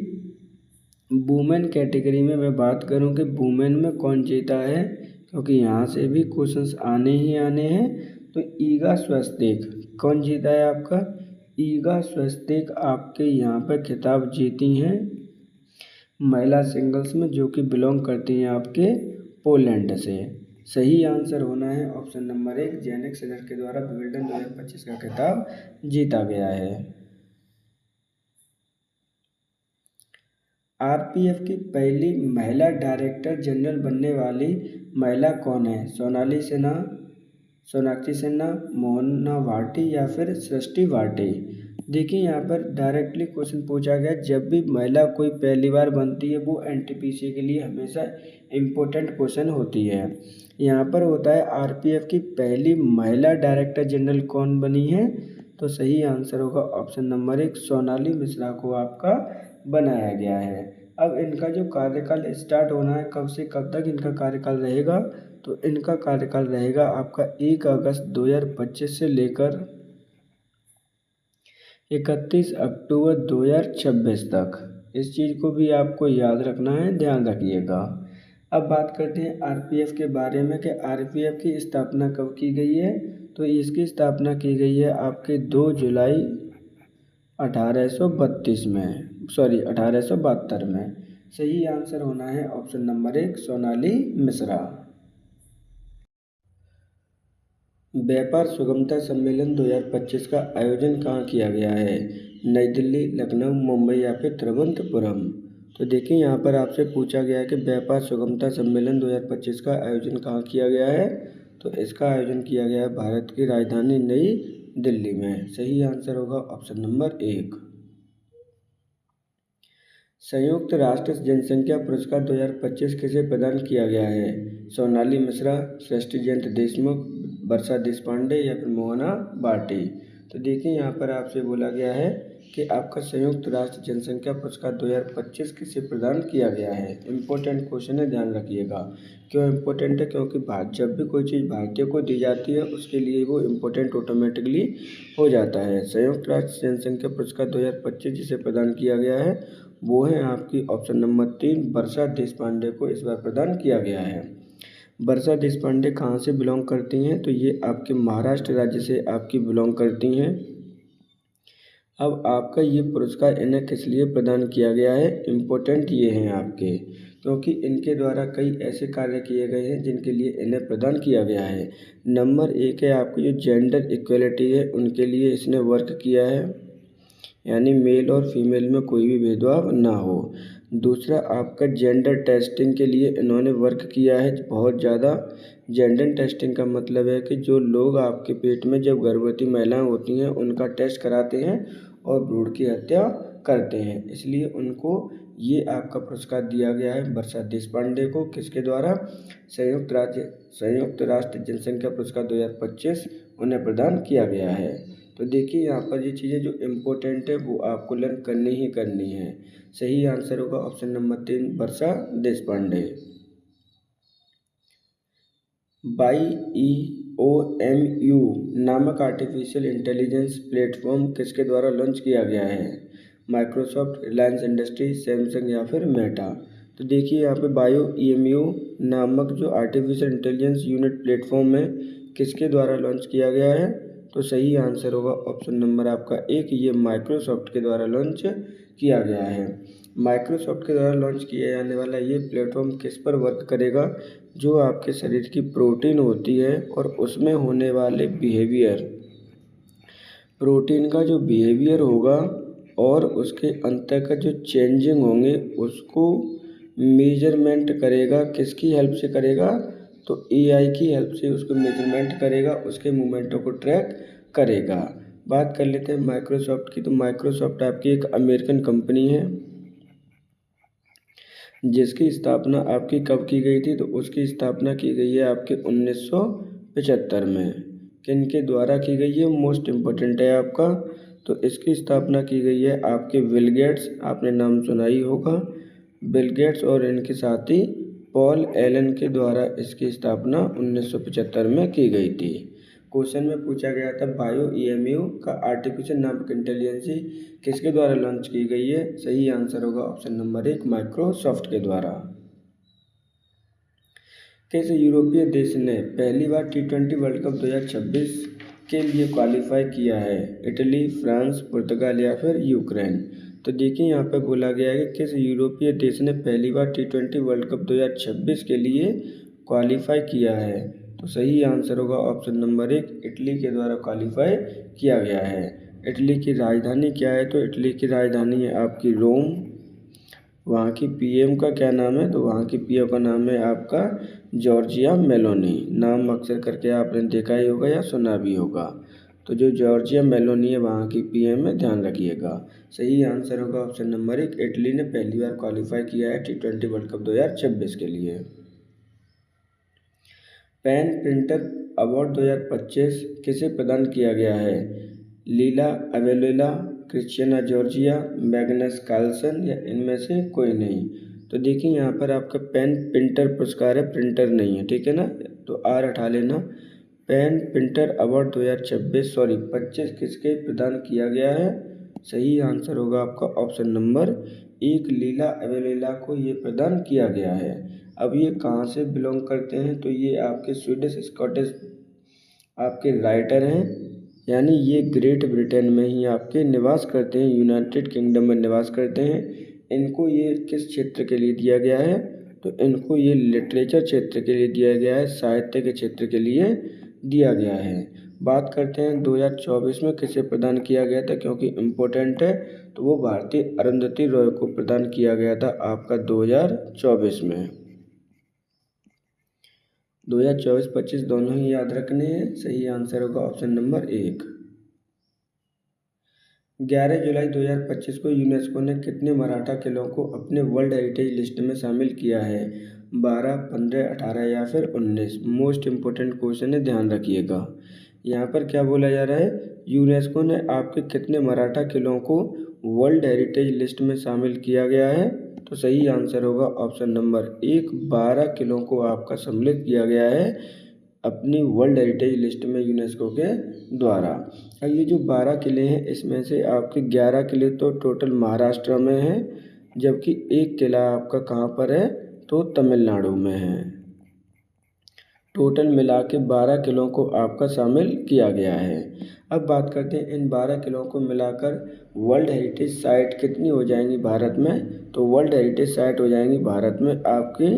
[SPEAKER 1] वुमेन कैटेगरी में मैं बात करूं कि वुमेन में कौन जीता है, क्योंकि यहाँ से भी क्वेश्चंस आने ही आने हैं, तो ईगा स्वितेक कौन जीता है आपका? ईगा स्वितेक आपके यहाँ पर खिताब जीती हैं महिला सिंगल्स में, जो कि बिलोंग करती हैं आपके पोलैंड से। सही आंसर होना है ऑप्शन नंबर 1 जैनिक सिनर के द्वारा विंबलडन 2025 का खिताब जीता गया है। RPF की पहली महिला डायरेक्टर जनरल बनने वाली महिला कौन है? सोनाली सिन्हा, सोनाक्षी सिन्हा, मोहना भाटी या फिर सृष्टि भाटी। देखिए यहाँ पर डायरेक्टली क्वेश्चन पूछा गया, जब भी महिला कोई पहली बार बनती है वो NTPC के लिए हमेशा इम्पोर्टेंट क्वेश्चन होती है। यहाँ पर होता है RPF की पहली महिला डायरेक्टर जनरल कौन बनी है, तो सही आंसर होगा ऑप्शन नंबर 1 सोनाली मिश्रा को आपका बनाया गया है। अब इनका जो कार्यकाल स्टार्ट होना है, कब से कब तक इनका कार्यकाल रहेगा, तो इनका कार्यकाल रहेगा आपका 1 अगस्त 2025 से लेकर 31 अक्टूबर 2026 तक। इस चीज़ को भी आपको याद रखना है, ध्यान रखिएगा। अब बात करते हैं RPF के बारे में कि RPF की स्थापना कब की गई है, तो इसकी स्थापना की गई है आपके 2 जुलाई 1832 में, सॉरी 1872 में। सही आंसर होना है ऑप्शन नंबर 1 सोनाली मिश्रा। व्यापार सुगमता सम्मेलन 2025 का आयोजन कहाँ किया गया है? नई दिल्ली, लखनऊ, मुंबई या फिर तिरुवनंतपुरम। तो देखिए यहाँ पर आपसे पूछा गया है कि व्यापार सुगमता सम्मेलन 2025 का आयोजन कहाँ किया गया है? तो इसका आयोजन किया गया है भारत की राजधानी नई दिल्ली में। सही आंसर होगा ऑप्शन नंबर 1। संयुक्त राष्ट्र जनसंख्या पुरस्कार 2025 किसे प्रदान किया गया है? सोनाली मिश्रा, सृष्टि जयंत देशमुख, वर्षा देशपांडे या फिर मोहना भाटी। तो देखिए यहाँ पर आपसे बोला गया है कि आपका संयुक्त राष्ट्र जनसंख्या पुरस्कार 2025 किसे प्रदान किया गया है। इम्पोर्टेंट क्वेश्चन है, ध्यान रखिएगा। क्यों इम्पोर्टेंट है? क्योंकि जब भी कोई चीज़ भारतीय को दी जाती है उसके लिए वो इम्पोर्टेंट ऑटोमेटिकली हो जाता है। संयुक्त राष्ट्र जनसंख्या पुरस्कार 2025 जिसे प्रदान किया गया है वो है आपकी ऑप्शन नंबर 3 वर्षा देशपांडे को इस बार प्रदान किया गया है। वर्षा देशपांडे कहाँ से बिलोंग करती हैं? तो ये आपके महाराष्ट्र राज्य से आपकी बिलोंग करती हैं। अब आपका ये पुरस्कार इन्हें किस लिए प्रदान किया गया है? इम्पोर्टेंट ये हैं आपके, क्योंकि इनके द्वारा कई ऐसे कार्य किए गए हैं जिनके लिए इन्हें प्रदान किया गया है। नंबर 1 है आपकी जो जेंडर इक्वलिटी है उनके लिए इसने वर्क किया है, यानी मेल और फीमेल में कोई भी भेदभाव ना हो। दूसरा आपका जेंडर टेस्टिंग के लिए इन्होंने वर्क किया है बहुत ज़्यादा। जेंडर टेस्टिंग का मतलब है कि जो लोग आपके पेट में जब गर्भवती महिलाएं होती हैं उनका टेस्ट कराते हैं और भ्रूण की हत्या करते हैं, इसलिए उनको ये आपका पुरस्कार दिया गया है वर्षा देशपांडे को। किसके द्वारा? संयुक्त राष्ट्र जनसंख्या पुरस्कार 2025 उन्हें प्रदान किया गया है। तो देखिए यहाँ पर ये चीज़ें जो इम्पोर्टेंट है वो आपको लर्न करनी ही करनी है। सही आंसर होगा ऑप्शन नंबर 3 वर्षा देशपांडे। YEOMU नामक आर्टिफिशियल इंटेलिजेंस प्लेटफॉर्म किसके द्वारा लॉन्च किया गया है? माइक्रोसॉफ्ट, रिलायंस इंडस्ट्री, सैमसंग या फिर मेटा। तो देखिए यहाँ पे YEOMU नामक जो आर्टिफिशियल इंटेलिजेंस यूनिट प्लेटफॉर्म है किसके द्वारा लॉन्च किया गया है? तो सही आंसर होगा ऑप्शन नंबर आपका 1, ये माइक्रोसॉफ्ट के द्वारा लॉन्च किया गया है। माइक्रोसॉफ्ट के द्वारा लॉन्च किया जाने वाला ये प्लेटफॉर्म किस पर वर्क करेगा? जो आपके शरीर की प्रोटीन होती है और उसमें होने वाले बिहेवियर, प्रोटीन का जो बिहेवियर होगा और उसके अंतर्गत जो चेंजिंग होंगे उसको मेजरमेंट करेगा। किसकी हेल्प से करेगा? तो AI की हेल्प से उसको मेजरमेंट करेगा, उसके मूवमेंटों को ट्रैक करेगा। बात कर लेते हैं माइक्रोसॉफ्ट की। तो माइक्रोसॉफ्ट आपकी एक अमेरिकन कंपनी है जिसकी स्थापना आपकी कब की गई थी? तो उसकी स्थापना की गई है आपके 1975 में। किन के द्वारा की गई है? मोस्ट इम्पोर्टेंट है आपका। तो इसकी स्थापना की गई है आपके बिल गेट्स, आपने नाम सुना ही होगा, बिल गेट्स और इनके साथी पॉल एलन के द्वारा इसकी स्थापना 1975 में की गई थी। क्वेश्चन में पूछा गया था YEOMU का आर्टिफिशियल नामक इंटेलिजेंसी किसके द्वारा लॉन्च की गई है? सही आंसर होगा ऑप्शन नंबर 1 माइक्रोसॉफ्ट के द्वारा। किस यूरोपीय देश ने पहली बार T20 वर्ल्ड कप 2026 के लिए क्वालिफाई किया है? इटली, फ्रांस, पुर्तगाल या फिर यूक्रेन। तो देखिए यहाँ पे बोला गया है कि किस यूरोपीय देश ने पहली बार T20 वर्ल्ड कप 2026 के लिए क्वालिफाई किया है? तो सही आंसर होगा ऑप्शन नंबर 1 इटली के द्वारा क्वालिफाई किया गया है। इटली की राजधानी क्या है? तो इटली की राजधानी है आपकी रोम। वहाँ की PM का क्या नाम है? तो वहाँ की PM का नाम है आपका जॉर्जिया मेलोनी। नाम अक्सर करके आपने देखा ही होगा या सुना भी होगा। तो जो जॉर्जिया मेलोनी है वहाँ की PM है, ध्यान रखिएगा। सही आंसर होगा ऑप्शन नंबर 1 इटली ने पहली बार क्वालिफाई किया है T20 वर्ल्ड कप 2026 के लिए। पेन प्रिंटर अवार्ड 2025 किसे प्रदान किया गया है? लीला अवेलोला, क्रिस्टियाना जॉर्जिया, मैग्नस कार्लसन या इनमें से कोई नहीं। तो देखिए यहाँ पर आपका पेन प्रिंटर पुरस्कार है, प्रिंटर नहीं है, ठीक है ना, तो R हटा लेना। पेन प्रिंटर अवार्ड 2025 किसके प्रदान किया गया है? सही आंसर होगा आपका ऑप्शन नंबर 1 लीला अवेलोला को ये प्रदान किया गया है। अब ये कहाँ से बिलोंग करते हैं? तो ये आपके स्वीडिश स्कॉटिश आपके राइटर हैं, यानी ये ग्रेट ब्रिटेन में ही आपके निवास करते हैं, यूनाइटेड किंगडम में निवास करते हैं। इनको ये किस क्षेत्र के लिए दिया गया है, तो इनको ये लिटरेचर क्षेत्र के लिए दिया गया है, साहित्य के क्षेत्र के लिए दिया गया है। बात करते हैं 2024 में किसे प्रदान किया गया था, क्योंकि इम्पोर्टेंट है, तो वो भारतीय अरुंधति रॉय को प्रदान किया गया था आपका 2024 में। 2024-25 दोनों ही याद रखने हैं। सही आंसर होगा ऑप्शन नंबर 1। 11 जुलाई 2025 को यूनेस्को ने कितने मराठा किलों को अपने वर्ल्ड हेरिटेज लिस्ट में शामिल किया है? 12, 15, 18 या फिर 19? मोस्ट इम्पोर्टेंट क्वेश्चन है, ध्यान रखिएगा। यहाँ पर क्या बोला जा रहा है, यूनेस्को ने आपके कितने मराठा किलों को वर्ल्ड हेरिटेज लिस्ट में शामिल किया गया है? तो सही आंसर होगा ऑप्शन नंबर 1, 12 किलों को आपका सम्मिलित किया गया है अपनी वर्ल्ड हेरिटेज लिस्ट में यूनेस्को के द्वारा। अब ये जो 12 किले हैं, इसमें से आपके 11 किले तो टोटल महाराष्ट्र में हैं, जबकि एक किला आपका कहाँ पर है, तो तमिलनाडु में है। टोटल मिला के 12 किलों को आपका शामिल किया गया है। अब बात करते हैं इन 12 किलों को मिलाकर वर्ल्ड हेरिटेज साइट कितनी हो जाएंगी भारत में? तो वर्ल्ड हेरिटेज साइट हो जाएंगी भारत में आपकी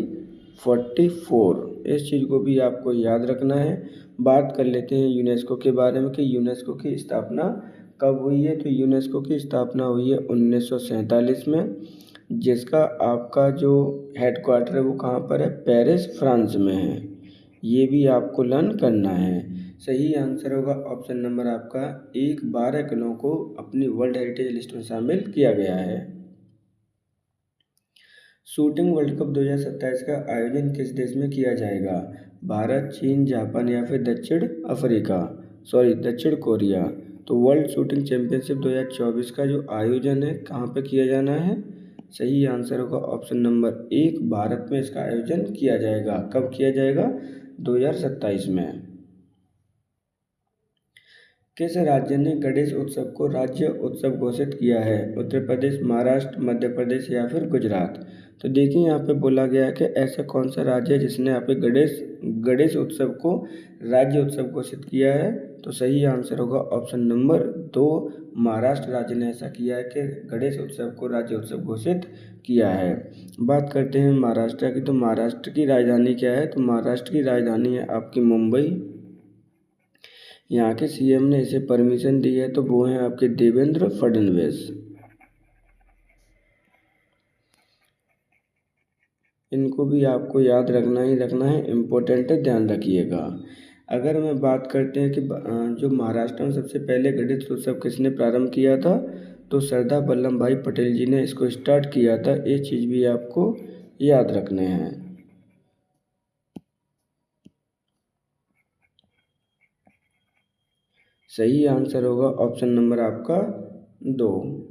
[SPEAKER 1] 44। इस चीज़ को भी आपको याद रखना है। बात कर लेते हैं यूनेस्को के बारे में कि यूनेस्को की स्थापना कब हुई है। तो यूनेस्को की स्थापना हुई है 1947 में, जिसका आपका जो हेडक्वार्टर है वो कहाँ पर है, पेरिस फ्रांस में है। ये भी आपको लर्न करना है। सही आंसर होगा ऑप्शन नंबर आपका 1, 12 किलों को अपनी वर्ल्ड हेरिटेज लिस्ट में शामिल किया गया है। शूटिंग वर्ल्ड कप 2027 का आयोजन किस देश में किया जाएगा? भारत, चीन, जापान या फिर दक्षिण कोरिया? तो वर्ल्ड शूटिंग चैंपियनशिप 2024 का जो आयोजन है कहाँ पे किया जाना है? सही आंसर होगा ऑप्शन नंबर 1, भारत में इसका आयोजन किया जाएगा। कब किया जाएगा? 2027 में। किस राज्य ने गणेश उत्सव को राज्य उत्सव घोषित किया है? उत्तर प्रदेश, महाराष्ट्र, मध्य प्रदेश या फिर गुजरात? तो देखिए यहाँ पे बोला गया है कि ऐसा कौन सा राज्य है जिसने यहाँ पे गणेश उत्सव को राज्य उत्सव घोषित किया है? तो सही आंसर होगा ऑप्शन नंबर 2, महाराष्ट्र राज्य ने ऐसा किया है कि गणेश उत्सव को राज्य उत्सव घोषित किया है। बात करते हैं महाराष्ट्र की, तो महाराष्ट्र की राजधानी क्या है? तो महाराष्ट्र की राजधानी है आपकी मुंबई। यहाँ के सीएम ने इसे परमिशन दी है, तो वो हैं आपके देवेंद्र फडणवीस। इनको भी आपको याद रखना ही रखना है, इम्पोर्टेंट है, ध्यान रखिएगा। अगर मैं बात करते हैं कि जो महाराष्ट्र में सबसे पहले गणेश उत्सव किसने प्रारंभ किया था, तो सरदार वल्लभ भाई पटेल जी ने इसको स्टार्ट किया था। ये चीज़ भी आपको याद रखने हैं। सही आंसर होगा ऑप्शन नंबर आपका 2।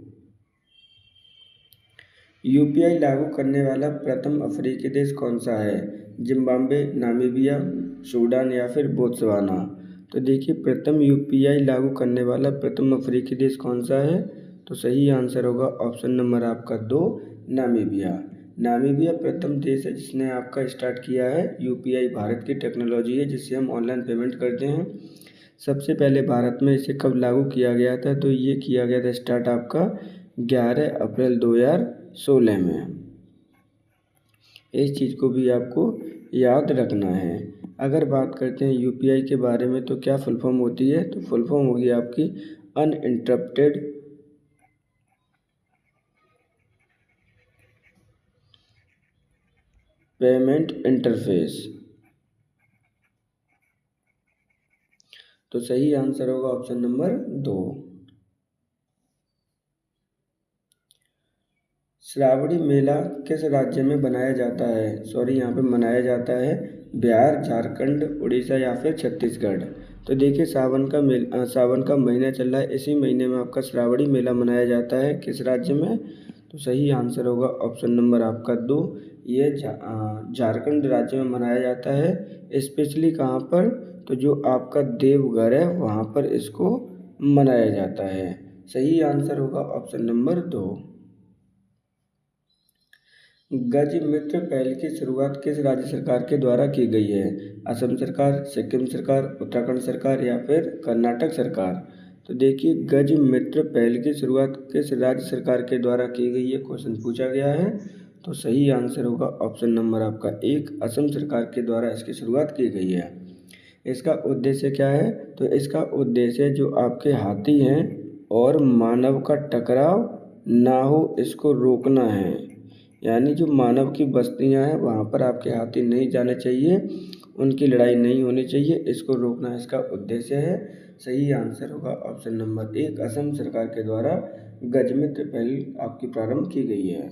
[SPEAKER 1] यूपीआई लागू करने वाला प्रथम अफ्रीकी देश कौन सा है? जिम्बाब्वे, नामीबिया, सूडान या फिर बोत्सवाना? तो देखिए प्रथम यूपीआई लागू करने वाला प्रथम अफ्रीकी देश कौन सा है? तो सही आंसर होगा ऑप्शन नंबर आपका 2, नामीबिया। नामीबिया प्रथम देश है जिसने आपका स्टार्ट किया है यूपीआई। भारत की टेक्नोलॉजी है जिससे हम ऑनलाइन पेमेंट करते हैं। सबसे पहले भारत में इसे कब लागू किया गया था? तो ये किया गया था स्टार्ट आपका 11 अप्रैल 2016 में। इस चीज़ को भी आपको याद रखना है। अगर बात करते हैं यूपीआई के बारे में, तो क्या फुल फॉर्म होती है? तो फुल फॉर्म होगी आपकी अनइंटरप्टेड पेमेंट इंटरफेस। तो सही आंसर होगा ऑप्शन नंबर 2। श्रावणी मेला किस राज्य में बनाया जाता है? यहाँ पे मनाया जाता है बिहार, झारखंड, उड़ीसा या फिर छत्तीसगढ़? तो देखिए सावन का महीना चल रहा है, इसी महीने में आपका श्रावणी मेला मनाया जाता है। किस राज्य में? तो सही आंसर होगा ऑप्शन नंबर आपका 2, ये झारखंड राज्य में मनाया जाता है। स्पेशली कहाँ पर? तो जो आपका देवघर है वहाँ पर इसको मनाया जाता है। सही आंसर होगा ऑप्शन नंबर 2। गज मित्र पहल की शुरुआत किस राज्य सरकार के द्वारा की गई है? असम सरकार, सिक्किम सरकार, उत्तराखंड सरकार या फिर कर्नाटक सरकार? तो देखिए, गज मित्र पहल की शुरुआत किस राज्य सरकार के द्वारा की गई है, क्वेश्चन पूछा गया है। तो सही आंसर होगा ऑप्शन नंबर आपका 1, असम सरकार के द्वारा इसकी शुरुआत की गई है। इसका उद्देश्य क्या है? तो इसका उद्देश्य जो आपके हाथी हैं और मानव का टकराव ना हो, इसको रोकना है। यानी जो मानव की बस्तियां हैं वहाँ पर आपके हाथी नहीं जाने चाहिए, उनकी लड़ाई नहीं होनी चाहिए, इसको रोकना इसका उद्देश्य है। सही आंसर होगा ऑप्शन नंबर 1, असम सरकार के द्वारा गजमित्र पहल आपकी प्रारंभ की गई है।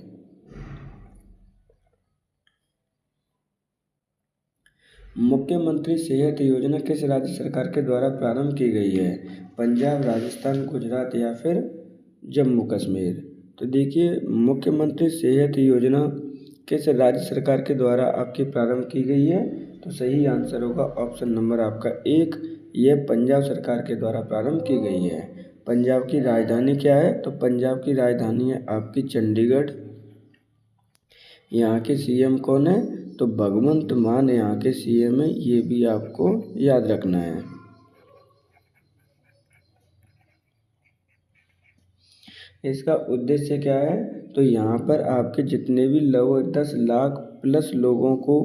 [SPEAKER 1] मुख्यमंत्री सेहत योजना किस राज्य सरकार के द्वारा प्रारंभ की गई है? पंजाब, राजस्थान, गुजरात या फिर जम्मू कश्मीर? तो देखिए, मुख्यमंत्री सेहत योजना किस राज्य सरकार के द्वारा आपकी प्रारंभ की गई है? तो सही आंसर होगा ऑप्शन नंबर आपका 1, यह पंजाब सरकार के द्वारा प्रारंभ की गई है। पंजाब की राजधानी क्या है? तो पंजाब की राजधानी है आपकी चंडीगढ़। यहाँ के सीएम कौन है? तो भगवंत मान यहाँ के सीएम है, ये भी आपको याद रखना है। इसका उद्देश्य क्या है? तो यहाँ पर आपके जितने भी लगभग 10 लाख प्लस लोगों को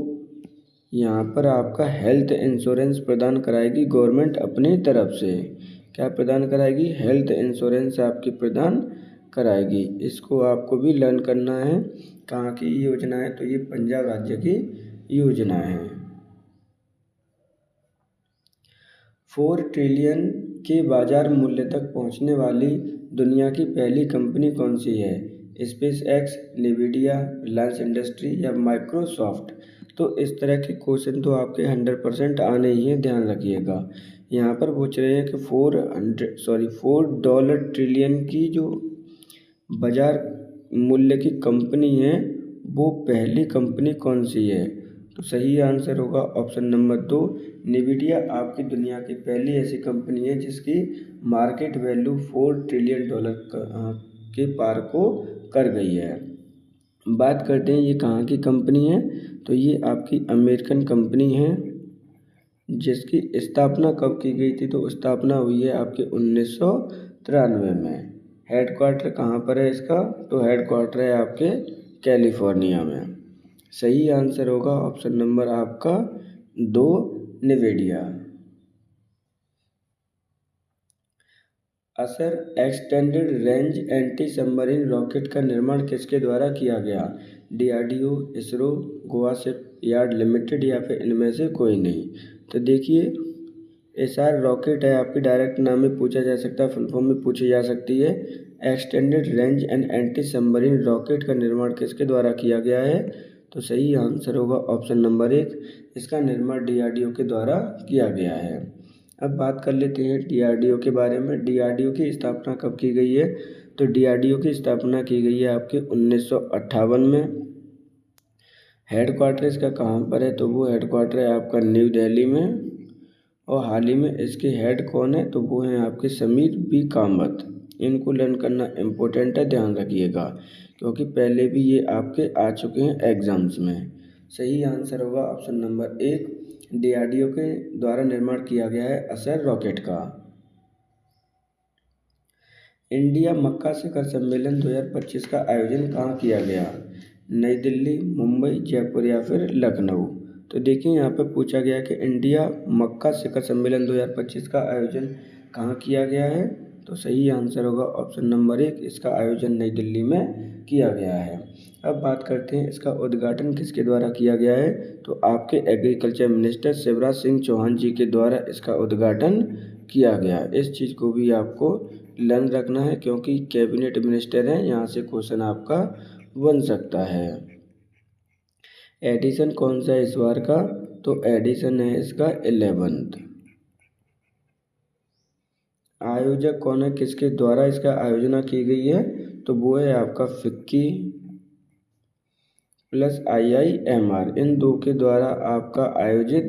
[SPEAKER 1] यहाँ पर आपका हेल्थ इंश्योरेंस प्रदान कराएगी गवर्नमेंट अपनी तरफ से। क्या प्रदान कराएगी? हेल्थ इंश्योरेंस आपकी प्रदान कराएगी। इसको आपको भी लर्न करना है। कहाँ की योजना है? तो ये पंजाब राज्य की योजना है। 4 ट्रिलियन के बाजार मूल्य तक पहुंचने वाली दुनिया की पहली कंपनी कौन सी है? स्पेस एक्स, नेविडिया, रिलायंस इंडस्ट्री या माइक्रोसॉफ्ट? तो इस तरह के क्वेश्चन तो आपके 100% आने ही हैं, ध्यान रखिएगा। यहाँ पर पूछ रहे हैं कि $4 ट्रिलियन की जो बाजार मूल्य की कंपनी है वो पहली कंपनी कौन सी है? तो सही आंसर होगा ऑप्शन नंबर 2, नेविडिया आपकी दुनिया की पहली ऐसी कंपनी है जिसकी मार्केट वैल्यू $4 ट्रिलियन के पार को कर गई है। बात करते हैं ये कहाँ की कंपनी है? तो ये आपकी अमेरिकन कंपनी है जिसकी स्थापना कब की गई थी? तो स्थापना हुई है आपके 1993 में। हेडक्वार्टर कहाँ पर है इसका? तो हेडक्वार्टर है आपके कैलिफोर्निया में। सही आंसर होगा ऑप्शन नंबर आपका 2, नेविडिया। असर extended range anti submarine rocket का निर्माण किसके द्वारा किया गया? DRDO, ISRO, Goa ship yard limited या फिर इनमें से कोई नहीं? तो देखिए, एसआर रॉकेट है आपकी, डायरेक्ट नाम में पूछा जा सकता है, फुल फॉर्म में पूछी जा सकती है। Extended range and anti submarine rocket का निर्माण किसके द्वारा किया गया है? तो सही आंसर होगा ऑप्शन नंबर 1, इसका निर्माण डीआरडीओ के द्वारा किया गया है। अब बात कर लेते हैं डीआरडीओ के बारे में। डीआरडीओ की स्थापना कब की गई है? तो डीआरडीओ की स्थापना की गई है आपके 1958 में। हेडक्वार्टर इसका कहाँ पर है? तो वो हेडक्वार्टर है आपका न्यू दिल्ली में। और हाल ही में इसके हेड कौन है? तो वो हैं आपके समीर बी कामत। इनको लर्न करना इम्पोर्टेंट है, ध्यान रखिएगा, क्योंकि पहले भी ये आपके आ चुके हैं एग्जाम्स में। सही आंसर होगा ऑप्शन नंबर 1, डीआरडीओ के द्वारा निर्माण किया गया है असर रॉकेट का। इंडिया मक्का शिखर सम्मेलन 2025 का आयोजन कहाँ किया गया? नई दिल्ली, मुंबई, जयपुर या फिर लखनऊ? तो देखिए, यहाँ पे पूछा गया कि इंडिया मक्का शिखर सम्मेलन 2025 का आयोजन कहाँ किया गया है? तो सही आंसर होगा ऑप्शन नंबर 1, इसका आयोजन नई दिल्ली में किया गया है। अब बात करते हैं इसका उद्घाटन किसके द्वारा किया गया है? तो आपके एग्रीकल्चर मिनिस्टर शिवराज सिंह चौहान जी के द्वारा इसका उद्घाटन किया गया। इस चीज़ को भी आपको लर्न रखना है, क्योंकि कैबिनेट मिनिस्टर हैं, यहाँ से क्वेश्चन आपका बन सकता है। एडिशन कौन सा है इस बार का? तो एडिशन है इसका 11th। आयोजक कौन है, किसके द्वारा इसका आयोजना की गई है? तो वो है आपका फिक्की प्लस IIMR, इन दो के द्वारा आपका आयोजित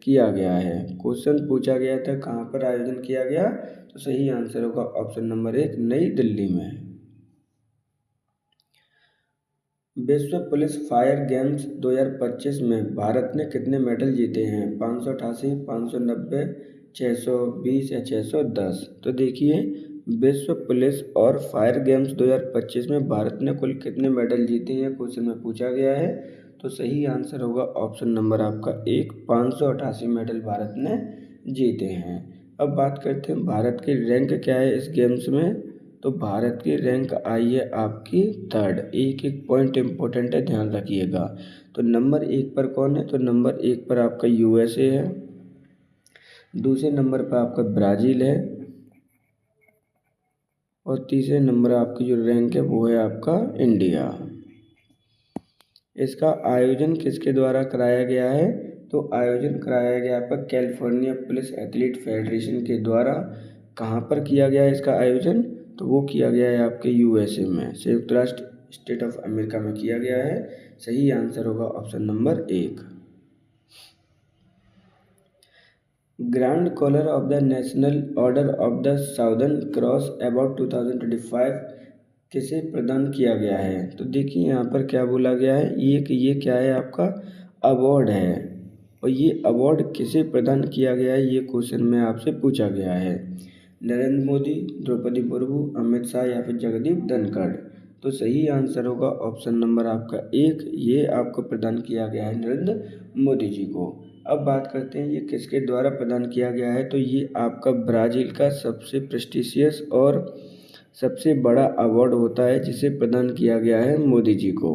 [SPEAKER 1] किया गया है। क्वेश्चन पूछा गया था कहाँ पर आयोजन किया गया? तो सही आंसर होगा ऑप्शन नंबर 1, नई दिल्ली में। विश्व पुलिस फायर गेम्स 2025 में भारत ने कितने मेडल जीते हैं? 588, 590, 620 या 610। तो देखिए, विश्व पुलिस और फायर गेम्स 2025 में भारत ने कुल कितने मेडल जीते हैं क्वेश्चन में पूछा गया है। तो सही आंसर होगा ऑप्शन नंबर आपका एक, 588 मेडल भारत ने जीते हैं। अब बात करते हैं भारत की रैंक क्या है इस गेम्स में। तो भारत की रैंक आई है आपकी थर्ड। एक एक पॉइंट इम्पोर्टेंट है, ध्यान रखिएगा। तो नंबर एक पर कौन है? तो नंबर एक पर आपका यूएसए है, दूसरे नंबर पर आपका ब्राज़ील है, और तीसरे नंबर आपकी जो रैंक है वो है आपका इंडिया। इसका आयोजन किसके द्वारा कराया गया है? तो आयोजन कराया गया आपका कैलिफोर्निया पुलिस एथलीट फेडरेशन के द्वारा। कहाँ पर किया गया है इसका आयोजन? तो वो किया गया है आपके यूएसए में, संयुक्त राष्ट्र स्टेट ऑफ अमेरिका में किया गया है। सही आंसर होगा ऑप्शन नंबर एक। Grand collar of the national order of the southern cross award 2025 किसे प्रदान किया गया है? तो देखिए यहाँ पर क्या बोला गया है, ये क्या है आपका अवार्ड है, और ये अवार्ड किसे प्रदान किया गया है ये क्वेश्चन में आपसे पूछा गया है। नरेंद्र मोदी, द्रौपदी मुर्मू, अमित शाह या फिर जगदीप धनखड़। तो सही आंसर होगा ऑप्शन नंबर आपका एक, ये आपको प्रदान किया गया है नरेंद्र मोदी जी को। अब बात करते हैं ये किसके द्वारा प्रदान किया गया है। तो ये आपका ब्राज़ील का सबसे प्रेस्टिजियस और सबसे बड़ा अवार्ड होता है जिसे प्रदान किया गया है मोदी जी को।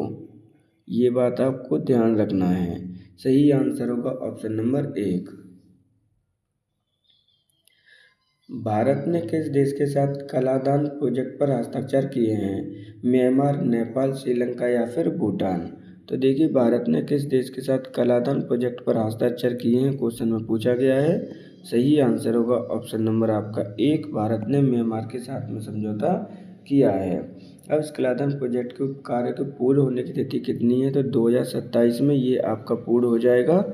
[SPEAKER 1] ये बात आपको ध्यान रखना है। सही आंसर होगा ऑप्शन नंबर एक। भारत ने किस देश के साथ कलादान प्रोजेक्ट पर हस्ताक्षर किए हैं? म्यांमार, नेपाल, श्रीलंका या फिर भूटान। तो देखिए, भारत ने किस देश के साथ कलादान प्रोजेक्ट पर हस्ताक्षर किए हैं क्वेश्चन में पूछा गया है। सही आंसर होगा ऑप्शन नंबर आपका एक, भारत ने म्यांमार के साथ में समझौता किया है। अब इस कलादान प्रोजेक्ट के कार्य के पूर्ण होने की तिथि कितनी है? तो 2027 में ये आपका पूर्ण हो जाएगा।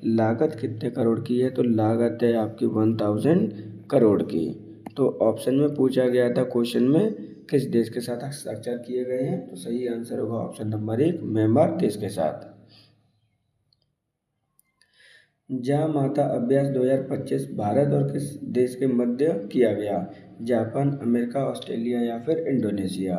[SPEAKER 1] लागत कितने करोड़ की है? तो लागत है आपकी 1000 करोड़ की। तो ऑप्शन में पूछा गया था क्वेश्चन में किस देश के साथ हस्ताक्षर किए गए हैं। तो सही आंसर होगा ऑप्शन नंबर एक, म्यांमार देश के साथ। जय माता अभ्यास 2025 भारत और किस देश के मध्य किया गया? जापान, अमेरिका, ऑस्ट्रेलिया या फिर इंडोनेशिया।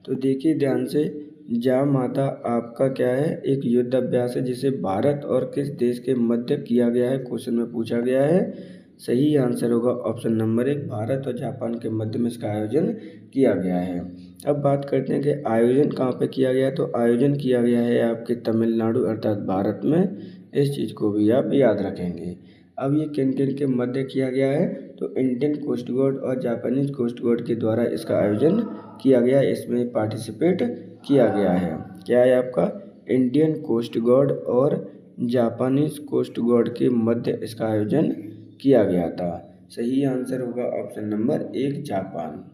[SPEAKER 1] तो देखिए ध्यान से, जय माता आपका क्या है, एक युद्ध अभ्यास है जिसे भारत और किस देश के मध्य किया गया है क्वेश्चन में पूछा गया है। सही आंसर होगा ऑप्शन नंबर एक, भारत और जापान के मध्य में इसका आयोजन किया गया है। अब बात करते हैं कि आयोजन कहाँ पे किया गया। तो आयोजन किया गया है आपके तमिलनाडु अर्थात भारत में। इस चीज़ को भी आप याद रखेंगे। अब ये किन किन के मध्य किया गया है? तो इंडियन कोस्ट गार्ड और जापानीज कोस्ट गार्ड के द्वारा इसका आयोजन किया गया है। इसमें पार्टिसिपेट किया गया है। क्या है आपका? इंडियन कोस्ट गार्ड और जापानीज कोस्ट गार्ड के मध्य इसका आयोजन किया गया था। सही आंसर होगा ऑप्शन नंबर एक, जापान।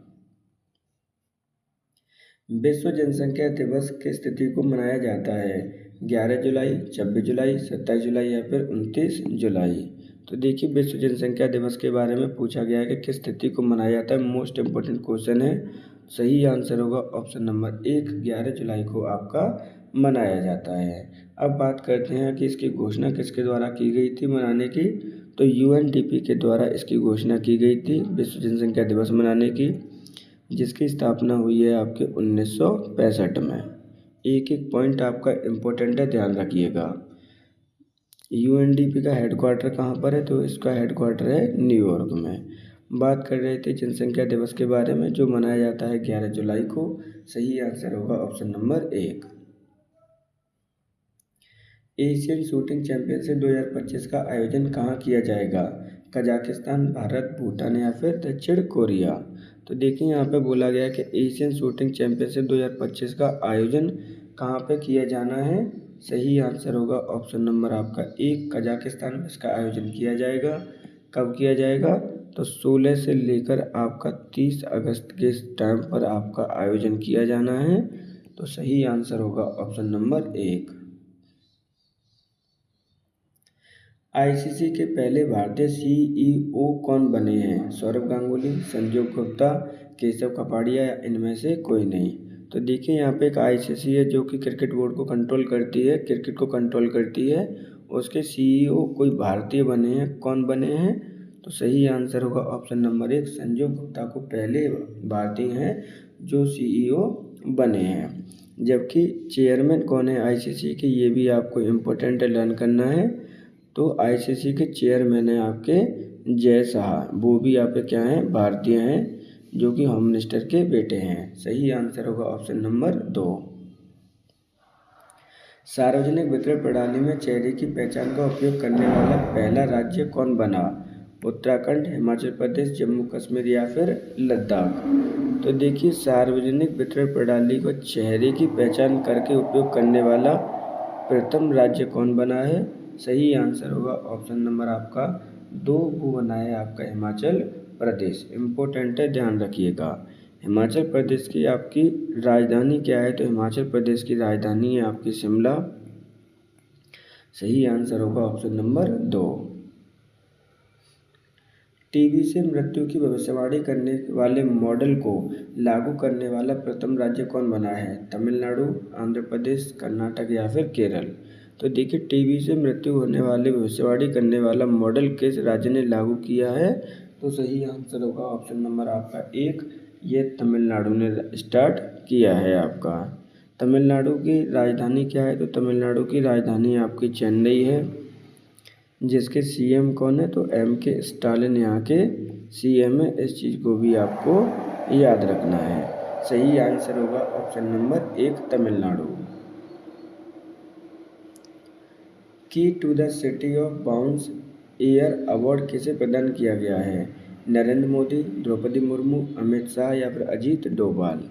[SPEAKER 1] विश्व जनसंख्या दिवस किस तिथि को मनाया जाता है? 11 जुलाई, 26 जुलाई, 27 जुलाई या फिर 29 जुलाई। तो देखिए, विश्व जनसंख्या दिवस के बारे में पूछा गया है कि किस तिथि को मनाया जाता है। मोस्ट इम्पोर्टेंट क्वेश्चन है। सही आंसर होगा ऑप्शन नंबर एक, 11 जुलाई को आपका मनाया जाता है। अब बात करते हैं कि इसकी घोषणा किसके द्वारा की गई थी मनाने की। तो यूएनडीपी के द्वारा इसकी घोषणा की गई थी विश्व जनसंख्या दिवस मनाने की, जिसकी स्थापना हुई है आपके 1965 में। एक एक पॉइंट आपका इम्पोर्टेंट है, ध्यान रखिएगा। यूएनडीपी का हेडक्वार्टर कहाँ पर है? तो इसका हेडक्वार्टर है न्यूयॉर्क में। बात कर रहे थे जनसंख्या दिवस के बारे में जो मनाया जाता है 11 जुलाई को। सही आंसर होगा ऑप्शन नंबर एक। एशियन शूटिंग चैंपियनशिप 2025 का आयोजन कहाँ किया जाएगा? कजाकिस्तान, भारत, भूटान या फिर दक्षिण कोरिया। तो देखिए, यहाँ पे बोला गया है कि एशियन शूटिंग चैंपियनशिप 2025 का आयोजन कहाँ पे किया जाना है। सही आंसर होगा ऑप्शन नंबर आपका एक, कजाकिस्तान में इसका आयोजन किया जाएगा। कब किया जाएगा? तो 16 से लेकर आपका 30 अगस्त के टाइम पर आपका आयोजन किया जाना है। तो सही आंसर होगा ऑप्शन नंबर एक। आईसीसी के पहले भारतीय सीईओ कौन बने हैं? सौरव गांगुली, संजीव गुप्ता, केशव कपाड़िया या इनमें से कोई नहीं। तो देखिए यहाँ पे एक आईसीसी है जो कि क्रिकेट बोर्ड को कंट्रोल करती है, क्रिकेट को कंट्रोल करती है। उसके सीईओ कोई भारतीय बने हैं, कौन बने हैं? तो सही आंसर होगा ऑप्शन नंबर 1, संजय गुप्ता को पहले भारतीय हैं जो सीईओ बने हैं। जबकि चेयरमैन कौन है आईसीसी के, ये भी आपको इम्पोर्टेंट लर्न करना है। तो आईसीसी के चेयरमैन है आपके जय शाह, वो भी यहाँ पे क्या हैं, भारतीय हैं, जो कि होम मिनिस्टर के बेटे हैं। सही आंसर होगा ऑप्शन नंबर 2। सार्वजनिक वितरण प्रणाली में चेहरे की पहचान का उपयोग करने वाला पहला राज्य कौन बना? उत्तराखंड, हिमाचल प्रदेश, जम्मू कश्मीर या फिर लद्दाख? तो देखिए सार्वजनिक वितरण प्रणाली को चेहरे की पहचान करके उपयोग करने वाला प्रथम राज्य कौन बना है? सही आंसर होगा ऑप्शन नंबर आपका 2, वो बना है आपका हिमाचल प्रदेश। इम्पोर्टेंट है, ध्यान रखिएगा। हिमाचल प्रदेश की आपकी राजधानी क्या है? तो हिमाचल प्रदेश की राजधानी है आपकी शिमला। सही आंसर होगा ऑप्शन नंबर 2। टीबी से मृत्यु की भविष्यवाणी करने वाले मॉडल को लागू करने वाला प्रथम राज्य कौन बना है? तमिलनाडु, आंध्र प्रदेश, कर्नाटक या फिर केरल? तो देखिए टीबी से मृत्यु होने वाले भविष्यवाणी करने वाला मॉडल किस राज्य ने लागू किया है? तो सही आंसर होगा ऑप्शन नंबर आपका 1, ये तमिलनाडु ने स्टार्ट किया है आपका। तमिलनाडु की राजधानी क्या है? तो तमिलनाडु की राजधानी आपकी चेन्नई है, जिसके सीएम कौन है? तो एम.के. स्टालिन यहाँ के सीएम है। इस चीज़ को भी आपको याद रखना है। सही आंसर होगा option number 1, Tamil Nadu. Key to the city of Buenos Aires award किसे प्रदान किया गया है? नरेंद्र मोदी, द्रौपदी मुर्मू, अमित शाह या फिर अजीत डोभाल?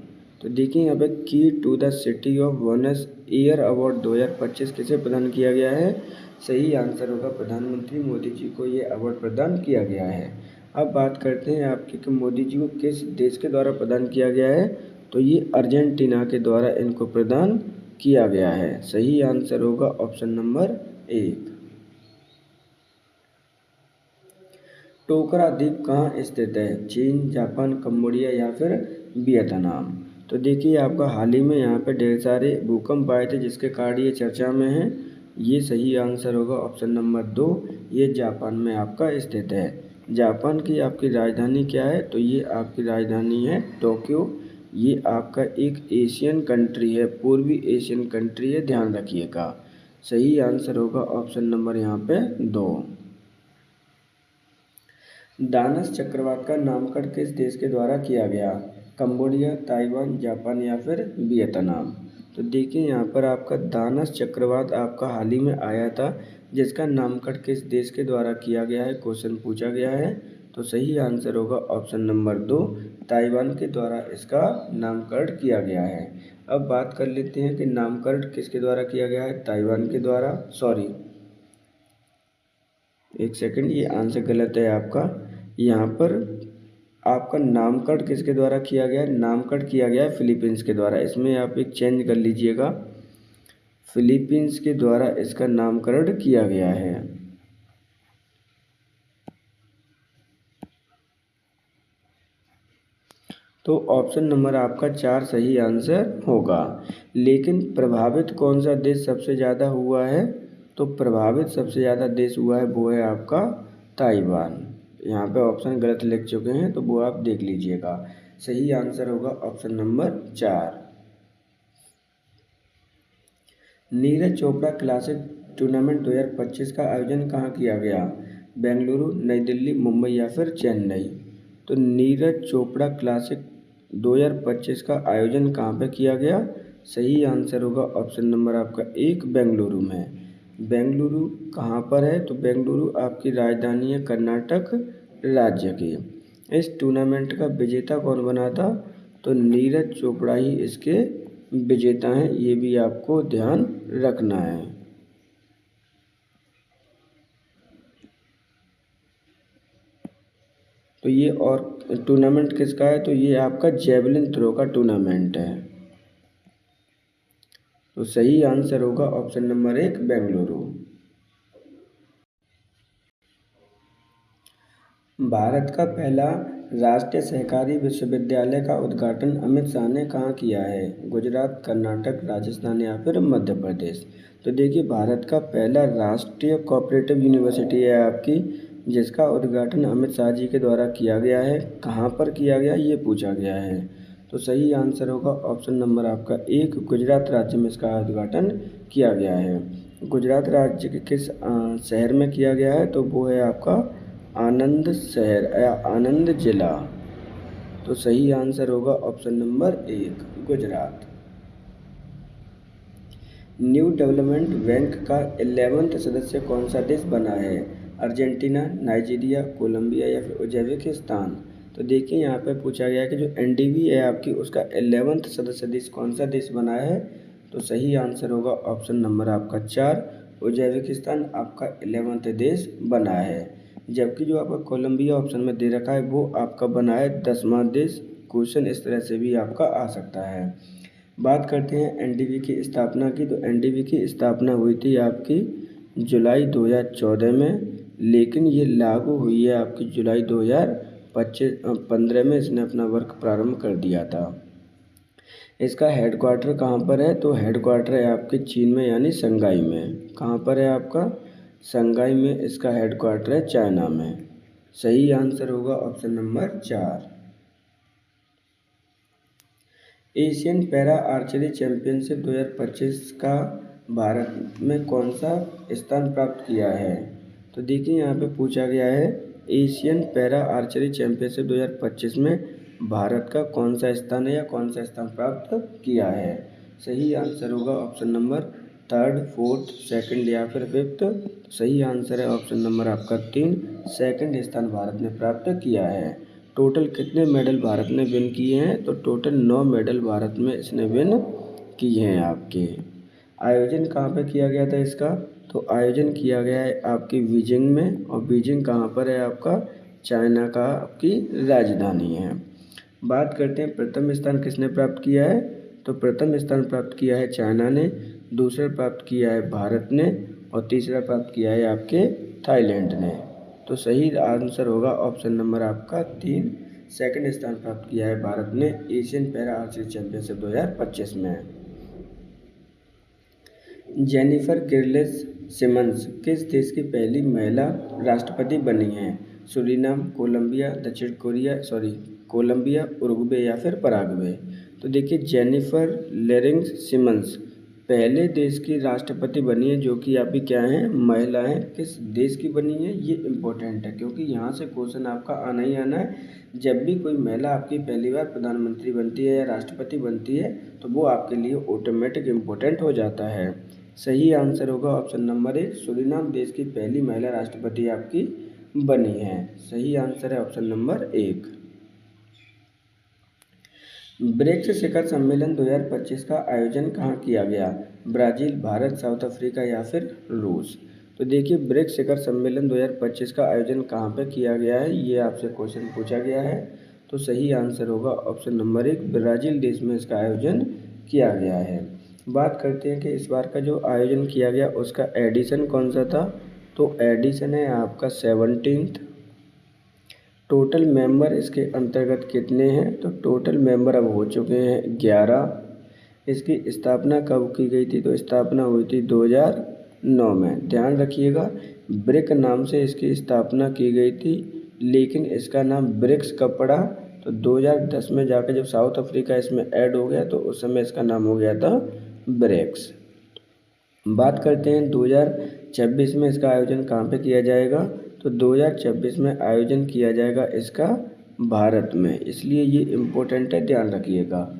[SPEAKER 1] तो देखिए यहाँ पे key to the city of Buenos Aires award 2025 किसे प्रदान किया गया है? सही आंसर होगा प्रधानमंत्री मोदी जी को ये अवार्ड प्रदान किया गया है। अब बात करते हैं आपके कि मोदी जी को किस देश के द्वारा प्रदान किया गया है? तो ये अर्जेंटीना के द्वारा इनको प्रदान किया गया है। सही आंसर होगा ऑप्शन नंबर 1। टोकरा द्वीप कहाँ स्थित है? चीन, जापान, कंबोडिया या फिर वियतनाम? तो देखिए आपका हाल ही में यहाँ पे ढेर सारे भूकंप आए थे जिसके कारण ये चर्चा में है। ये सही आंसर होगा ऑप्शन नंबर 2, ये जापान में आपका स्थित है। जापान की आपकी राजधानी क्या है? तो ये आपकी राजधानी है टोक्यो। ये आपका एक एशियन कंट्री है, पूर्वी एशियन कंट्री है, ध्यान रखिएगा। सही आंसर होगा ऑप्शन नंबर यहाँ पे 2। दानस चक्रवात का नामकरण किस देश के द्वारा किया गया? कंबोडिया, ताइवान, जापान या फिर वियतनाम? तो देखिए यहाँ पर आपका दानस चक्रवात आपका हाल ही में आया था, जिसका नामकरण किस देश के द्वारा किया गया है, क्वेश्चन पूछा गया है। तो सही आंसर होगा ऑप्शन नंबर 2, ताइवान के द्वारा इसका नामकरण किया गया है। अब बात कर लेते हैं कि नामकरण किसके द्वारा किया गया है? ताइवान के द्वारा, सॉरी एक सेकंड, ये आंसर गलत है आपका। यहाँ पर आपका नामकरण किसके द्वारा किया गया है? नामकरण किया गया है फिलीपींस के द्वारा। इसमें आप एक चेंज कर लीजिएगा, फिलीपींस के द्वारा इसका नामकरण किया गया है। तो ऑप्शन नंबर आपका 4 सही आंसर होगा। लेकिन प्रभावित कौन सा देश सबसे ज़्यादा हुआ है? तो प्रभावित सबसे ज़्यादा देश हुआ है वो है आपका ताइवान। यहाँ पे ऑप्शन गलत लिख चुके हैं तो वो आप देख लीजिएगा। सही आंसर होगा option number 4। Neeraj Chopra classic tournament 2025 का आयोजन कहाँ किया गया? बेंगलुरु, नई दिल्ली, मुंबई या फिर चेन्नई? तो नीरज चोपड़ा क्लासिक 2025 का आयोजन कहाँ पे किया गया? सही आंसर होगा ऑप्शन नंबर आपका 1, बेंगलुरु में। बेंगलुरु कहाँ पर है? तो बेंगलुरु आपकी राजधानी है कर्नाटक राज्य की। इस टूर्नामेंट का विजेता कौन बना था? तो नीरज चोपड़ा ही इसके विजेता हैं, ये भी आपको ध्यान रखना है। तो ये और टूर्नामेंट किसका है? तो ये आपका जेवलिन थ्रो का टूर्नामेंट है। तो सही आंसर होगा ऑप्शन नंबर 1, बेंगलुरु। भारत का पहला राष्ट्रीय सहकारी विश्वविद्यालय का उद्घाटन अमित शाह ने कहाँ किया है? गुजरात, कर्नाटक, राजस्थान या फिर मध्य प्रदेश। तो देखिए भारत का पहला राष्ट्रीय कोऑपरेटिव यूनिवर्सिटी है आपकी, जिसका उद्घाटन अमित शाह जी के द्वारा किया गया है। कहाँ पर किया गया ये पूछा गया है। तो सही आंसर होगा ऑप्शन नंबर आपका 1, गुजरात राज्य में इसका उद्घाटन किया गया है। गुजरात राज्य के किस शहर में किया गया है? तो वो है आपका आनंद शहर या आनंद जिला। तो सही आंसर होगा option number 1, Gujarat. New development bank का 11वां सदस्य कौन सा देश बना है? अर्जेंटीना, नाइजीरिया, कोलंबिया या फिर उज्बेकिस्तान। तो देखिए यहाँ पे पूछा गया है कि जो एनडीबी है आपकी उसका 11वां सदस्य देश कौन सा देश बना है? तो सही आंसर होगा ऑप्शन नंबर आपका 4, उज्बेकिस्तान आपका 11वां देश बना है। जबकि जो आपका कोलंबिया ऑप्शन में दे रखा है वो आपका बना है 10वां देश। क्वेश्चन इस तरह से भी आपका आ सकता है। बात करते हैं एनडीबी की स्थापना की। तो एनडीबी की स्थापना हुई थी आपकी जुलाई 2014 में, लेकिन ये लागू हुई है आपकी जुलाई 2015 में इसने अपना वर्क प्रारंभ कर दिया था। इसका हेडक्वार्टर कहाँ पर है? तो हेडक्वार्टर है आपके चीन में यानी शंघाई में। कहाँ पर है आपका? शंघाई में इसका हेडक्वार्टर है, चाइना में। सही आंसर होगा option number 4। Asian para archery championship 2025 का भारत में कौन सा स्थान प्राप्त किया है? तो देखिए यहाँ पे पूछा गया है एशियन पैरा आर्चरी चैंपियनशिप 2025 में भारत का कौन सा स्थान है या कौन सा स्थान प्राप्त किया है? सही आंसर होगा ऑप्शन नंबर 3, 4, 2 या फिर 5। सही आंसर है ऑप्शन नंबर आपका 3, 2 स्थान भारत ने प्राप्त किया है। टोटल कितने मेडल भारत ने विन किए हैं? तो टोटल 9 मेडल भारत में इसने विन किए हैं आपके। आयोजन कहाँ पे किया गया था इसका? तो आयोजन किया गया है आपकी बीजिंग में, और बीजिंग कहाँ पर है आपका? चाइना का आपकी राजधानी है। बात करते हैं प्रथम स्थान किसने प्राप्त किया है? तो प्रथम स्थान प्राप्त किया है चाइना ने, दूसरा प्राप्त किया है भारत ने, और तीसरा प्राप्त किया है आपके थाईलैंड ने। तो सही आंसर होगा ऑप्शन नंबर आपका 3, 2 स्थान प्राप्त किया है भारत ने एशियन पैरा आर्चरी चैंपियनशिप 2025 में। जेनिफर गिरलेस सिमन्स किस देश की पहली महिला राष्ट्रपति बनी हैं? सूरीनाम, कोलंबिया, उरुग्वे या फिर पराग्वे। तो देखिए जेनिफर लेरिंग सिमन्स पहले देश की राष्ट्रपति बनी है जो कि आपकी क्या है? महिला है। किस देश की बनी है ये इम्पोर्टेंट है, क्योंकि यहाँ से क्वेश्चन आपका आना ही आना है। जब भी कोई महिला आपकी पहली बार प्रधानमंत्री बनती है या राष्ट्रपति बनती है तो वो आपके लिए ऑटोमेटिक इम्पोर्टेंट हो जाता है। सही आंसर होगा ऑप्शन नंबर 1, सूरीनाम देश की पहली महिला राष्ट्रपति आपकी बनी है। सही आंसर है ऑप्शन नंबर 1। ब्रिक्स शिखर सम्मेलन 2025 का आयोजन कहाँ किया गया? ब्राज़ील, भारत, साउथ अफ्रीका या फिर रूस। तो देखिए ब्रिक्स शिखर सम्मेलन 2025 का आयोजन कहाँ पे किया गया है, ये आपसे क्वेश्चन पूछा गया है। तो सही आंसर होगा ऑप्शन नंबर 1, ब्राज़ील देश में इसका आयोजन किया गया है। बात करते हैं कि इस बार का जो आयोजन किया गया उसका एडिशन कौन सा था? तो एडिशन है आपका 17th। टोटल मेंबर इसके अंतर्गत कितने हैं? तो टोटल मेंबर अब हो चुके हैं 11। इसकी स्थापना कब की गई थी? तो स्थापना हुई थी 2009 में। ध्यान रखिएगा ब्रिक नाम से इसकी स्थापना की गई थी, लेकिन इसका नाम ब्रिक्स कब पड़ा? तो 2010 में जाकर जब साउथ अफ्रीका इसमें ऐड हो गया तो उस समय इसका नाम हो गया था ब्रिक्स। बात करते हैं 2026 में इसका आयोजन कहाँ पे किया जाएगा? तो 2026 में आयोजन किया जाएगा इसका भारत में, इसलिए ये इम्पोर्टेंट है, ध्यान रखिएगा।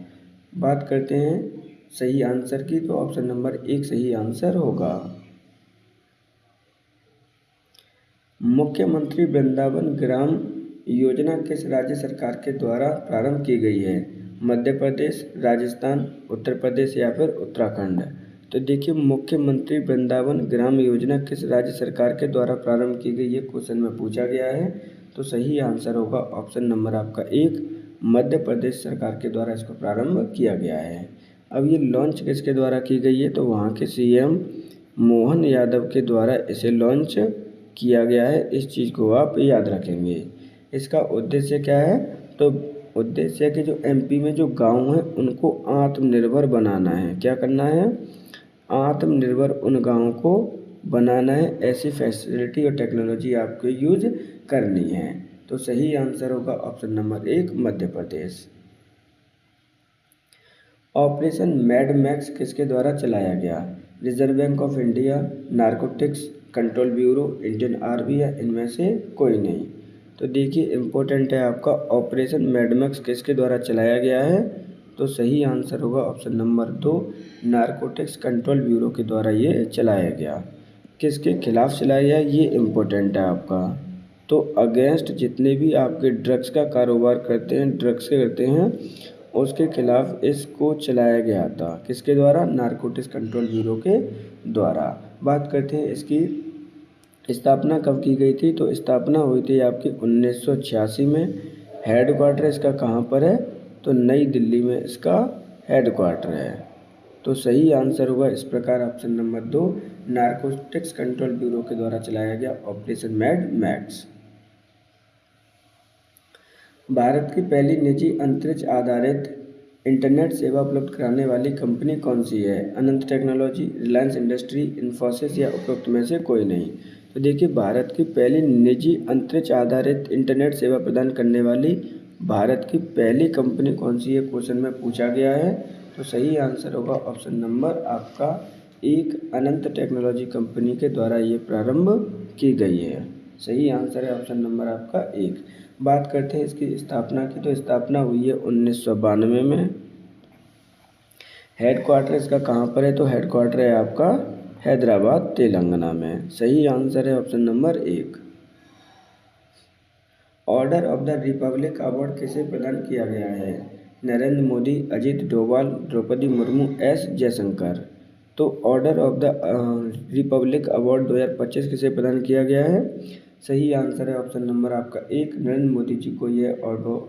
[SPEAKER 1] बात करते हैं सही आंसर की, तो ऑप्शन नंबर 1 सही आंसर होगा। मुख्यमंत्री वृंदावन ग्राम योजना किस राज्य सरकार के द्वारा प्रारंभ की गई है? मध्य प्रदेश, राजस्थान, उत्तर प्रदेश या फिर उत्तराखंड। तो देखिए मुख्यमंत्री वृंदावन ग्राम योजना किस राज्य सरकार के द्वारा प्रारंभ की गई है, क्वेश्चन में पूछा गया है। तो सही आंसर होगा ऑप्शन नंबर आपका 1, मध्य प्रदेश सरकार के द्वारा इसको प्रारंभ किया गया है। अब ये लॉन्च किसके द्वारा की गई है? तो वहाँ के सीएम मोहन यादव के द्वारा इसे लॉन्च किया गया है। इस चीज़ को आप याद रखेंगे। इसका उद्देश्य क्या है? तो उद्देश्य है कि जो एमपी में जो गांव हैं उनको आत्मनिर्भर बनाना है। क्या करना है? आत्मनिर्भर उन गाँवों को बनाना है। ऐसी फैसिलिटी और टेक्नोलॉजी आपको यूज करनी है। तो सही आंसर होगा option number 1 Madhya Pradesh. Operation mad max किसके द्वारा चलाया गया? Reserve bank of India, narcotics control bureau, Indian army या इनमें से कोई नहीं। तो देखिए इम्पोर्टेंट है आपका, ऑपरेशन मैड मैक्स किसके द्वारा चलाया गया है? तो सही आंसर होगा option number 2 narcotics control bureau के द्वारा ये चलाया गया। किसके खिलाफ चलाया गया ये इम्पोर्टेंट है आपका। तो अगेंस्ट जितने भी आपके ड्रग्स का कारोबार करते हैं, ड्रग्स के करते हैं, उसके खिलाफ इसको चलाया गया था। किसके द्वारा? नारकोटिक्स कंट्रोल ब्यूरो के द्वारा। बात करते हैं इसकी स्थापना कब की गई थी? तो स्थापना हुई थी आपकी 1986 में। हेडक्वार्टर इसका कहाँ पर है? तो नई दिल्ली में इसका हेडक्वार्टर है। तो सही आंसर होगा इस प्रकार option number 2 narcotics control bureau के द्वारा चलाया गया ऑपरेशन मैड मैक्स। भारत की पहली निजी अंतरिक्ष आधारित इंटरनेट सेवा उपलब्ध कराने वाली कंपनी कौन सी है? अनंत टेक्नोलॉजी, रिलायंस इंडस्ट्री, इन्फोसिस या उपरोक्त में से कोई नहीं। तो देखिए भारत की पहली निजी अंतरिक्ष आधारित इंटरनेट सेवा प्रदान करने वाली भारत की पहली कंपनी कौन सी है, क्वेश्चन में पूछा गया है। तो सही आंसर होगा ऑप्शन नंबर आपका 1 अनंत टेक्नोलॉजी कंपनी के द्वारा ये प्रारंभ की गई है। सही आंसर है ऑप्शन नंबर आपका 1। बात करते हैं इसकी स्थापना की, तो स्थापना हुई है 1992 में। हेडक्वार्टर इसका कहाँ पर है? तो हेडक्वार्टर है आपका हैदराबाद तेलंगाना में। सही आंसर है option number 1। Order of the Republic award किसे प्रदान किया गया है? नरेंद्र मोदी, अजित डोभाल, द्रौपदी मुर्मू, एस जयशंकर। तो order of the Republic award 2025 किसे प्रदान किया गया है? सही आंसर है ऑप्शन नंबर आपका 1 नरेंद्र मोदी जी को यह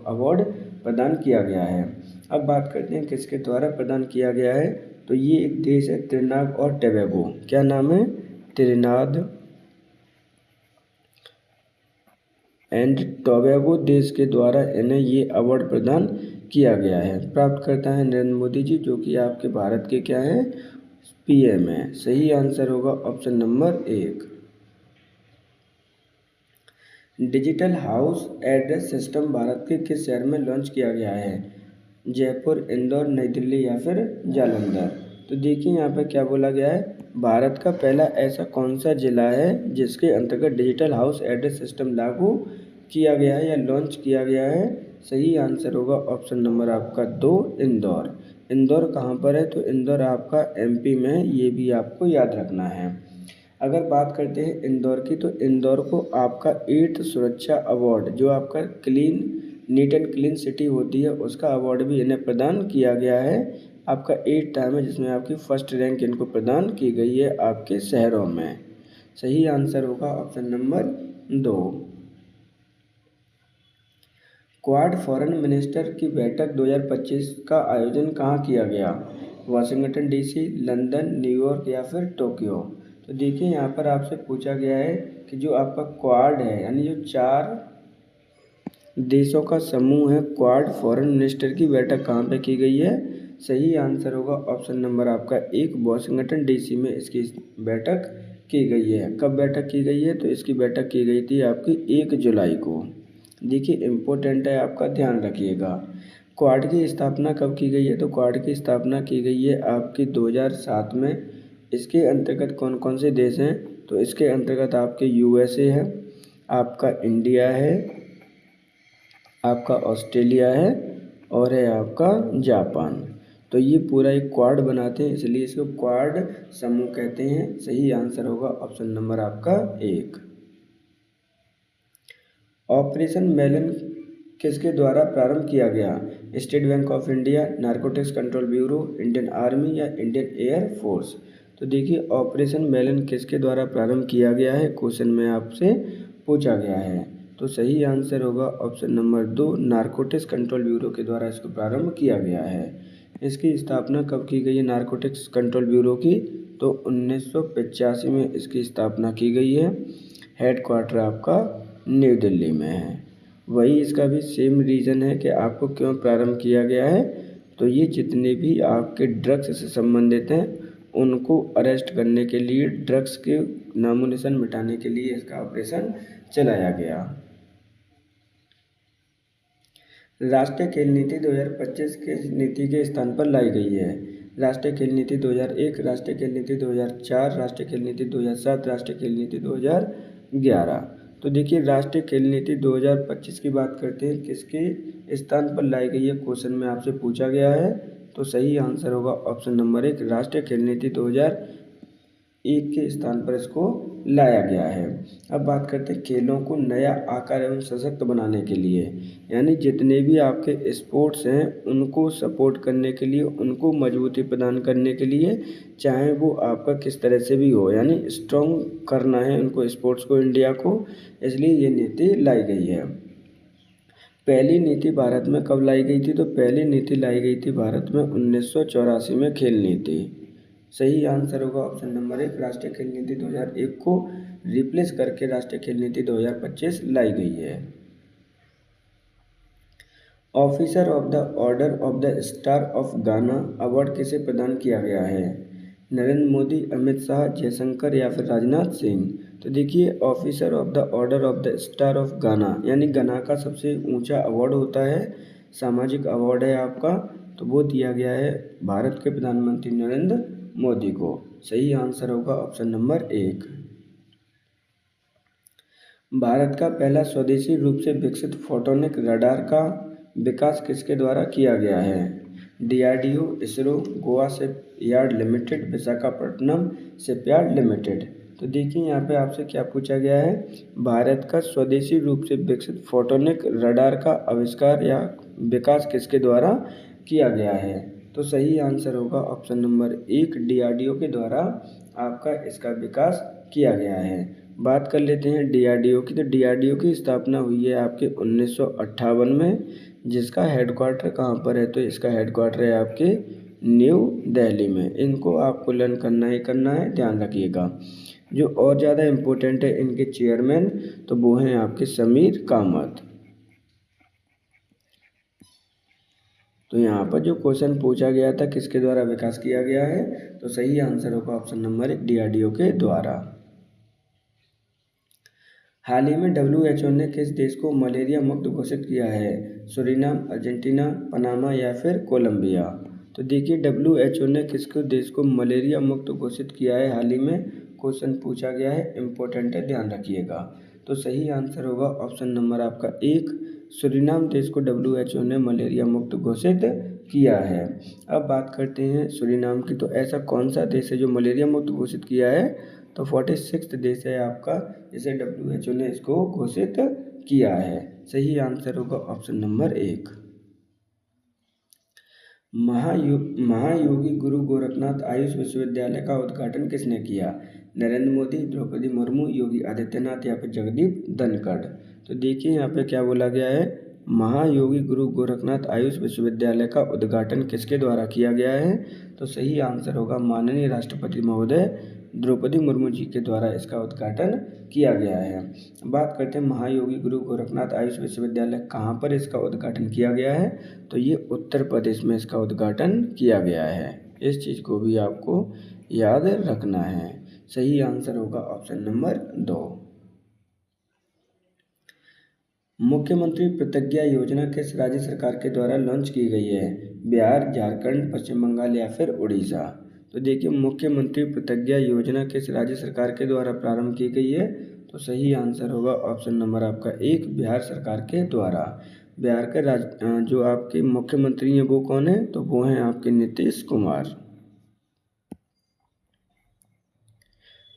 [SPEAKER 1] अवार्ड प्रदान किया गया है। अब बात करते हैं किसके द्वारा प्रदान किया गया है। तो ये एक देश है त्रिनाद और टोबैगो। क्या नाम है? त्रिनाद एंड टोबैगो देश के द्वारा इन्हें ये अवार्ड प्रदान किया गया है। प्राप्त करता है नरेंद्र मोदी जी, जो कि आपके भारत के क्या हैं? पीएम है। सही आंसर होगा option number 1। Digital house address system Bharat के किस शहर में लॉन्च किया गया है? जयपुर, इंदौर, नई दिल्ली या फिर जालंधर। तो देखिए यहाँ पर क्या बोला गया है, भारत का पहला ऐसा कौन सा जिला है जिसके अंतर्गत डिजिटल हाउस एड्रेस सिस्टम लागू किया गया है या लॉन्च किया गया है? सही आंसर होगा ऑप्शन नंबर आपका 2 इंदौर। इंदौर कहाँ पर है? तो इंदौर आपका एमपी में है, ये भी आपको याद रखना है। अगर बात करते हैं इंदौर की, तो इंदौर को आपका 8th सुरक्षा अवार्ड, जो आपका नीट एंड क्लीन सिटी होती है, उसका अवार्ड भी इन्हें प्रदान किया गया है। आपका 8 टाइम है जिसमें आपकी फर्स्ट रैंक इनको प्रदान की गई है आपके शहरों में। सही आंसर होगा option number 2। Quad foreign minister की बैठक 2025 का आयोजन कहाँ किया गया? वाशिंगटन डीसी, लंदन, न्यूयॉर्क या फिर टोक्यो। तो देखिए यहाँ पर आपसे पूछा गया है कि जो आपका क्वाड है, यानी जो 4 देशों का समूह है, क्वाड फॉरेन मिनिस्टर की बैठक कहाँ पे की गई है? सही आंसर होगा ऑप्शन नंबर आपका 1 वाशिंगटन डीसी में इसकी बैठक की गई है। कब बैठक की गई है? तो इसकी बैठक की गई थी आपकी 1 जुलाई को। देखिए इम्पोर्टेंट है आपका, ध्यान रखिएगा। क्वाड की स्थापना कब की गई है? तो क्वाड की स्थापना की गई है आपकी 2007 में। इसके अंतर्गत कौन कौन से देश हैं? तो इसके अंतर्गत आपके यूएसए है, आपका इंडिया है, आपका ऑस्ट्रेलिया है और है आपका जापान। तो ये पूरा एक क्वाड बनाते हैं, इसलिए इसको क्वाड समूह कहते हैं। सही आंसर होगा ऑप्शन नंबर आपका 1। ऑपरेशन मेलन किसके द्वारा प्रारंभ किया गया? State bank of India, narcotics control bureau, Indian army या इंडियन एयर फोर्स। तो देखिए ऑपरेशन मेलन किसके द्वारा प्रारंभ किया गया है, क्वेश्चन में आपसे पूछा गया है। तो सही आंसर होगा option number 2 narcotics control bureau के द्वारा इसको प्रारंभ किया गया है। इसकी स्थापना कब की गई है नारकोटिक्स कंट्रोल ब्यूरो की? तो 1985 में इसकी स्थापना की गई है। हेडक्वार्टर आपका न्यू दिल्ली में है। वही इसका भी सेम रीज़न है कि आपको क्यों प्रारंभ किया गया है। तो ये जितने भी आपके ड्रग्स से संबंधित हैं उनको अरेस्ट करने के लिए, ड्रग्स के नामो निशान मिटाने के लिए इसका ऑपरेशन चलाया गया। राष्ट्रीय खेल नीति 2025 के नीति के स्थान पर लाई गई है। राष्ट्रीय खेल नीति 2001, राष्ट्रीय खेल नीति 2004, राष्ट्रीय खेल नीति 2007, राष्ट्रीय खेल नीति 2011। तो देखिए राष्ट्रीय खेल नीति 2025 की बात करते हैं, किसके स्थान पर लाई गई है, क्वेश्चन में आपसे पूछा गया है। तो सही आंसर होगा ऑप्शन नंबर 1, राष्ट्रीय खेल नीति 2001 के स्थान पर इसको लाया गया है। अब बात करते हैं खेलों को नया आकार एवं सशक्त बनाने के लिए, यानी जितने भी आपके स्पोर्ट्स हैं उनको सपोर्ट करने के लिए, उनको मजबूती प्रदान करने के लिए, चाहे वो आपका किस तरह से भी हो, यानी स्ट्रॉन्ग करना है उनको, स्पोर्ट्स को, इंडिया को, इसलिए ये नीति लाई गई है। पहली नीति भारत में कब लाई गई थी? तो पहली नीति लाई गई थी भारत में 1984 में खेल नीति। सही आंसर होगा ऑप्शन नंबर 1, राष्ट्रीय खेल नीति 2001 को रिप्लेस करके राष्ट्रीय खेल नीति 2025 लाई गई है। Officer of the order of the star of गाना अवार्ड किसे प्रदान किया गया है? नरेंद्र मोदी, अमित शाह, जयशंकर या फिर राजनाथ सिंह? तो देखिए officer of the order of the star of गाना, यानी गाना का सबसे ऊंचा अवार्ड होता है, सामाजिक अवार्ड है आपका, तो वो दिया गया है भारत के प्रधानमंत्री नरेंद्र मोदी को। सही आंसर होगा ऑप्शन नंबर 1। भारत का पहला स्वदेशी रूप से विकसित फोटोनिक रडार का विकास किसके द्वारा किया गया है? DRDO, ISRO, Goa shipyard limited, Visakhapatnam shipyard limited? तो देखिए यहाँ पे आपसे क्या पूछा गया है, भारत का स्वदेशी रूप से विकसित फोटोनिक रडार का आविष्कार या विकास किसके द्वारा किया गया है? तो सही आंसर होगा ऑप्शन नंबर 1, डीआरडीओ के द्वारा आपका इसका विकास किया गया है। बात कर लेते हैं डीआरडीओ की। तो डीआरडीओ की स्थापना हुई है आपके 1958 में, जिसका हेडक्वार्टर कहाँ पर है? तो इसका हेडक्वार्टर है आपके न्यू दिल्ली में। इनको आपको लर्न करना ही करना है, ध्यान रखिएगा। जो और ज़्यादा इम्पोर्टेंट है इनके चेयरमैन, तो वो हैं आपके समीर कामत। तो यहाँ पर जो क्वेश्चन पूछा गया था किसके द्वारा विकास किया गया है, तो सही आंसर होगा ऑप्शन नंबर 1, डीआरडीओ के द्वारा। हाल ही में WHO ने किस देश को मलेरिया मुक्त घोषित किया है? सूरीनाम, अर्जेंटीना, पनामा या फिर कोलंबिया? तो देखिए WHO ने किसको देश को मलेरिया मुक्त घोषित किया है हाल ही में, क्वेश्चन पूछा गया है, इम्पोर्टेंट है, ध्यान रखिएगा। तो सही आंसर होगा ऑप्शन नंबर आपका 1, सूरीनाम देश को WHO ने मलेरिया मुक्त घोषित किया है। अब बात करते हैं सूरीनाम की। तो ऐसा कौन सा देश है जो मलेरिया मुक्त घोषित किया है? तो 46वां देश है आपका जिसे WHO ने इसको घोषित किया है। सही आंसर होगा ऑप्शन नंबर 1। महायोगी गुरु गोरखनाथ आयुष विश्वविद्यालय का उद्घाटन किसने किया? नरेंद्र मोदी, द्रौपदी मुर्मू, योगी आदित्यनाथ या फिर जगदीप धनखड़? तो देखिए यहाँ पे क्या बोला गया है, महायोगी गुरु गोरखनाथ आयुष विश्वविद्यालय का उद्घाटन किसके द्वारा किया गया है? तो सही आंसर होगा माननीय राष्ट्रपति महोदय द्रौपदी मुर्मू जी के द्वारा इसका उद्घाटन किया गया है। बात करते हैं महायोगी गुरु गोरखनाथ आयुष विश्वविद्यालय कहाँ पर इसका उद्घाटन किया गया है? तो ये उत्तर प्रदेश में इसका उद्घाटन किया गया है। इस चीज़ को भी आपको याद रखना है। सही आंसर होगा ऑप्शन नंबर 2। मुख्यमंत्री प्रतिज्ञा योजना किस राज्य सरकार के द्वारा लॉन्च की गई है? बिहार, झारखंड, पश्चिम बंगाल या फिर उड़ीसा? तो देखिए मुख्यमंत्री प्रतिज्ञा योजना किस राज्य सरकार के द्वारा प्रारंभ की गई है? तो सही आंसर होगा ऑप्शन नंबर आपका 1, बिहार सरकार के द्वारा। बिहार के जो आपके मुख्यमंत्री हैं वो कौन है? तो वो हैं आपके नीतीश कुमार।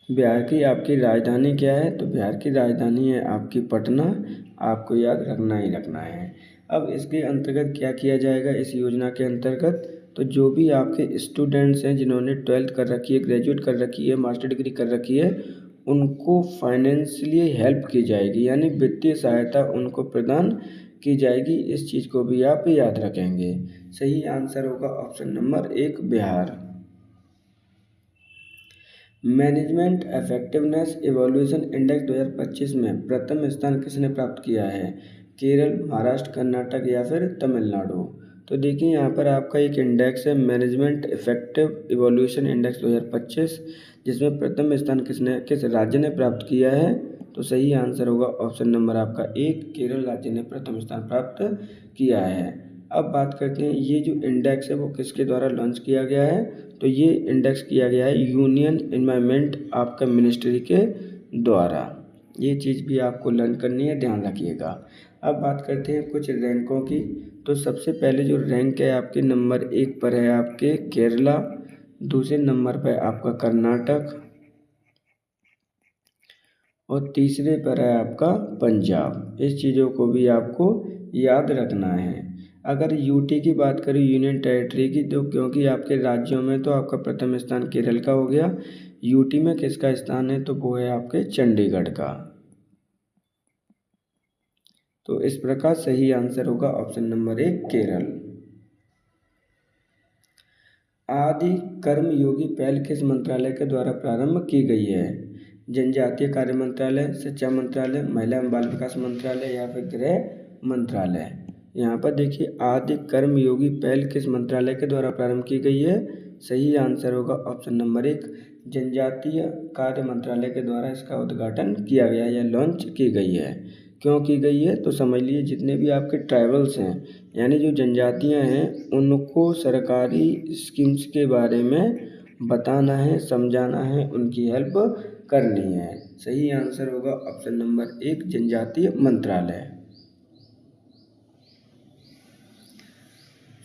[SPEAKER 1] बिहार की आपकी राजधानी क्या है? तो बिहार की राजधानी है आपकी पटना, आपको याद रखना ही रखना है। अब इसके अंतर्गत क्या किया जाएगा इस योजना के अंतर्गत? तो जो भी आपके स्टूडेंट्स हैं जिन्होंने 12th कर रखी है, ग्रेजुएट कर रखी है, मास्टर डिग्री कर रखी है, उनको फाइनेंशियली हेल्प की जाएगी, यानी वित्तीय सहायता उनको प्रदान की जाएगी। इस चीज़ को भी आप याद रखेंगे। सही आंसर होगा option number 1, Bihar. Management effectiveness evolution index 2025 में प्रथम स्थान किसने प्राप्त किया है? केरल, महाराष्ट्र, कर्नाटक या फिर तमिलनाडु। तो देखिए यहाँ पर आपका एक इंडेक्स है मैनेजमेंट इफेक्टिव इवोल्यूशन इंडेक्स 2025, जिसमें प्रथम स्थान किस राज्य ने प्राप्त किया है। तो सही आंसर होगा ऑप्शन नंबर आपका 1, केरल राज्य ने प्रथम स्थान प्राप्त किया है। अब बात करते हैं ये जो इंडेक्स है वो किसके द्वारा लॉन्च किया गया है। तो ये इंडेक्स किया गया है यूनियन एनवायरनमेंट आपका मिनिस्ट्री के द्वारा। ये चीज़ भी आपको लर्न करनी है, ध्यान रखिएगा। अब बात करते हैं कुछ रैंकों की। तो सबसे पहले जो रैंक है आपके नंबर 1 पर है आपके केरला, दूसरे नंबर पर आपका कर्नाटक और तीसरे पर है आपका पंजाब। इस चीज़ों को भी आपको याद रखना है। अगर यूटी की बात करें, यूनियन टेरिटरी की, तो क्योंकि आपके राज्यों में तो आपका प्रथम स्थान केरल का हो गया, यूटी में किसका स्थान है तो वो है आपके चंडीगढ़ का। तो इस प्रकार सही आंसर होगा ऑप्शन नंबर 1 केरल। आदि कर्मयोगी पहल किस मंत्रालय के द्वारा प्रारंभ की गई है। जनजातीय कार्य मंत्रालय, शिक्षा मंत्रालय, महिला एवं बाल विकास मंत्रालय या फिर गृह मंत्रालय। यहाँ पर देखिए आदि कर्मयोगी पहल किस मंत्रालय के द्वारा प्रारंभ की गई है। सही आंसर होगा ऑप्शन नंबर 1 जनजातीय कार्य मंत्रालय के द्वारा इसका उद्घाटन किया गया या लॉन्च की गई है। क्यों की गई है तो समझ लीजिए जितने भी आपके ट्राइबल्स हैं यानी जो जनजातियां हैं उनको सरकारी स्कीम्स के बारे में बताना है, समझाना है, उनकी हेल्प करनी है। सही आंसर होगा ऑप्शन नंबर 1 जनजातीय मंत्रालय।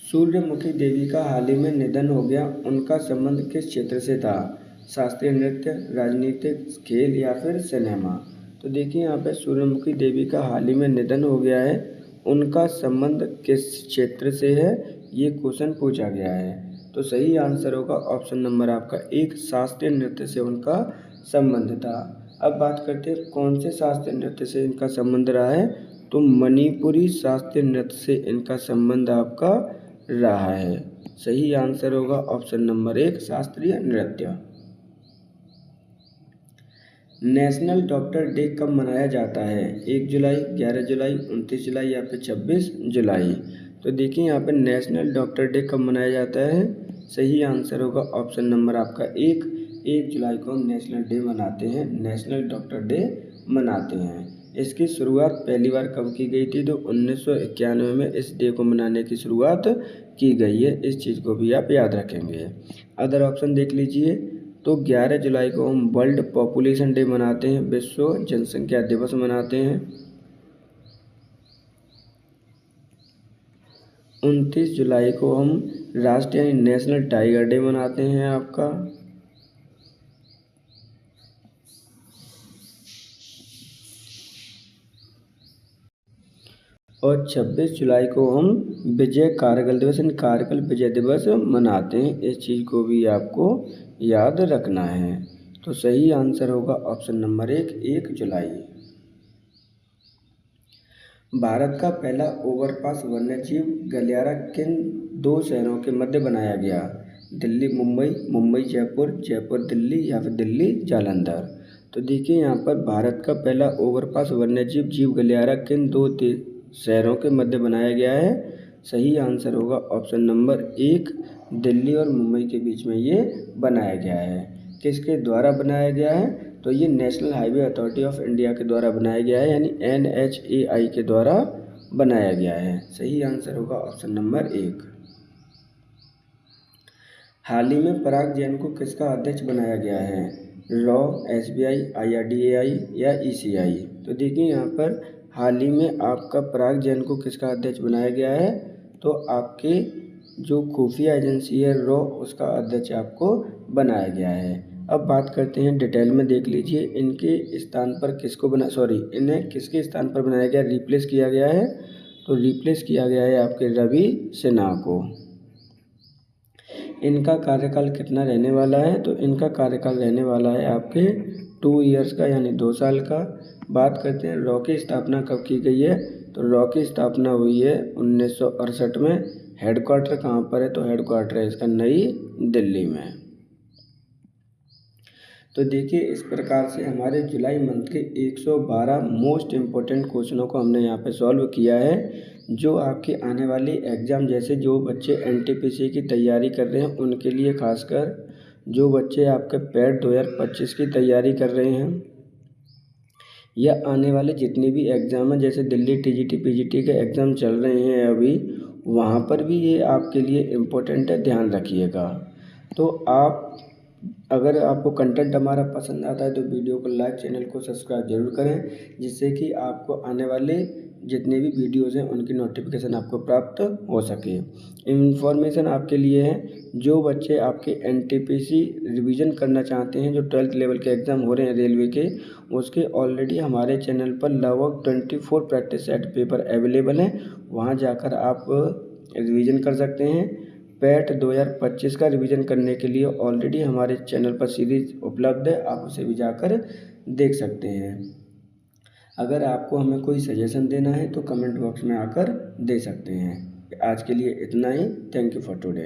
[SPEAKER 1] सूर्यमुखी देवी का हाल ही में निधन हो गया, उनका संबंध किस क्षेत्र से था। शास्त्रीय नृत्य, राजनीतिक, खेल या फिर सिनेमा। तो देखिए यहाँ पे सूर्यमुखी देवी का हाल ही में निधन हो गया है, उनका संबंध किस क्षेत्र से है ये क्वेश्चन पूछा गया है। तो सही आंसर होगा ऑप्शन नंबर आपका 1 शास्त्रीय नृत्य से उनका संबंध था। अब बात करते हैं कौन से शास्त्रीय नृत्य से इनका संबंध रहा है। तो मणिपुरी शास्त्रीय नृत्य से इनका संबंध आपका रहा है। सही आंसर होगा ऑप्शन नंबर 1 शास्त्रीय नृत्य। नेशनल डॉक्टर डे कब मनाया जाता है। 1 जुलाई, 11 जुलाई, 29 जुलाई या फिर 26 जुलाई। तो देखिए यहाँ पर नेशनल डॉक्टर डे कब मनाया जाता है। सही आंसर होगा ऑप्शन नंबर आपका 1 जुलाई को हम नेशनल डे मनाते हैं, नेशनल डॉक्टर डे मनाते हैं। इसकी शुरुआत पहली बार कब की गई थी तो 1991 में इस डे को मनाने की शुरुआत की गई है। इस चीज़ को भी आप याद रखेंगे। अदर ऑप्शन देख लीजिए। तो 11 जुलाई को हम वर्ल्ड पॉपुलेशन डे मनाते हैं, विश्व जनसंख्या दिवस मनाते हैं। 29 जुलाई को हम राष्ट्रीय नेशनल टाइगर डे मनाते हैं आपका। और 26 जुलाई को हम विजय कारगिल दिवस यानी कारगिल विजय दिवस मनाते हैं। इस चीज़ को भी आपको याद रखना है। तो सही आंसर होगा ऑप्शन नंबर 1 जुलाई। भारत का पहला ओवरपास वन्यजीव गलियारा किन 2 शहरों के मध्य बनाया गया। दिल्ली मुंबई, मुंबई जयपुर, जयपुर दिल्ली या फिर दिल्ली जालंधर। तो देखिए यहाँ पर भारत का पहला ओवरपास वन्यजीव गलियारा किन 2 शहरों के मध्य बनाया गया है। सही आंसर होगा ऑप्शन नंबर 1 दिल्ली और मुंबई के बीच में ये बनाया गया है। किसके द्वारा बनाया गया है तो ये national highway authority of India के द्वारा बनाया गया है यानी NHAI के द्वारा बनाया गया है। सही आंसर होगा ऑप्शन नंबर 1। हाल ही में पराग जैन को किसका अध्यक्ष बनाया गया है। रॉ, SBI, IRDAI या ECI। तो देखिए यहाँ पर हाल ही में आपका पराग जैन को किसका अध्यक्ष बनाया गया है तो आपके जो खुफिया एजेंसी है रॉ उसका अध्यक्ष आपको बनाया गया है। अब बात करते हैं डिटेल में, देख लीजिए इनके स्थान पर इन्हें किसके स्थान पर बनाया गया, रिप्लेस किया गया है। तो रिप्लेस किया गया है आपके रवि सिन्हा को। इनका कार्यकाल कितना रहने वाला है तो इनका कार्यकाल रहने वाला है आपके 2 ईयर्स का यानी 2 साल का। बात करते हैं रॉ की स्थापना कब की गई है तो रॉ की स्थापना हुई है 1968 में। हेडक्वार्टर कहाँ पर है तो हेडक्वार्टर है इसका नई दिल्ली में। तो देखिए इस प्रकार से हमारे जुलाई मंथ के 112 मोस्ट इम्पोर्टेंट क्वेश्चनों को हमने यहाँ पे सॉल्व किया है, जो आपके आने वाली एग्ज़ाम, जैसे जो बच्चे एनटीपीसी की तैयारी कर रहे हैं उनके लिए, खासकर जो बच्चे आपके पैट 2025 की तैयारी कर रहे हैं, या आने वाले जितने भी एग्ज़ाम हैं, जैसे दिल्ली टीजीटी पीजीटी के एग्ज़ाम चल रहे हैं अभी, वहाँ पर भी ये आपके लिए इम्पोर्टेंट है, ध्यान रखिएगा। तो आप, अगर आपको कंटेंट हमारा पसंद आता है तो वीडियो को लाइक, चैनल को सब्सक्राइब जरूर करें, जिससे कि आपको आने वाले जितने भी वीडियोज़ हैं उनकी नोटिफिकेशन आपको प्राप्त हो सके। इन्फॉर्मेशन आपके लिए है, जो बच्चे आपके एनटीपीसी रिवीजन करना चाहते हैं, जो 12th लेवल के एग्ज़ाम हो रहे हैं रेलवे के, उसके ऑलरेडी हमारे चैनल पर लगभग 24 प्रैक्टिस सेट पेपर अवेलेबल हैं। वहाँ जाकर आप रिवीजन कर सकते हैं। पैट 2025 का रिवीजन करने के लिए ऑलरेडी हमारे चैनल पर सीरीज उपलब्ध है, आप उसे भी जाकर देख सकते हैं। अगर आपको हमें कोई सजेशन देना है तो कमेंट बॉक्स में आकर दे सकते हैं। आज के लिए इतना ही। Thank you for today.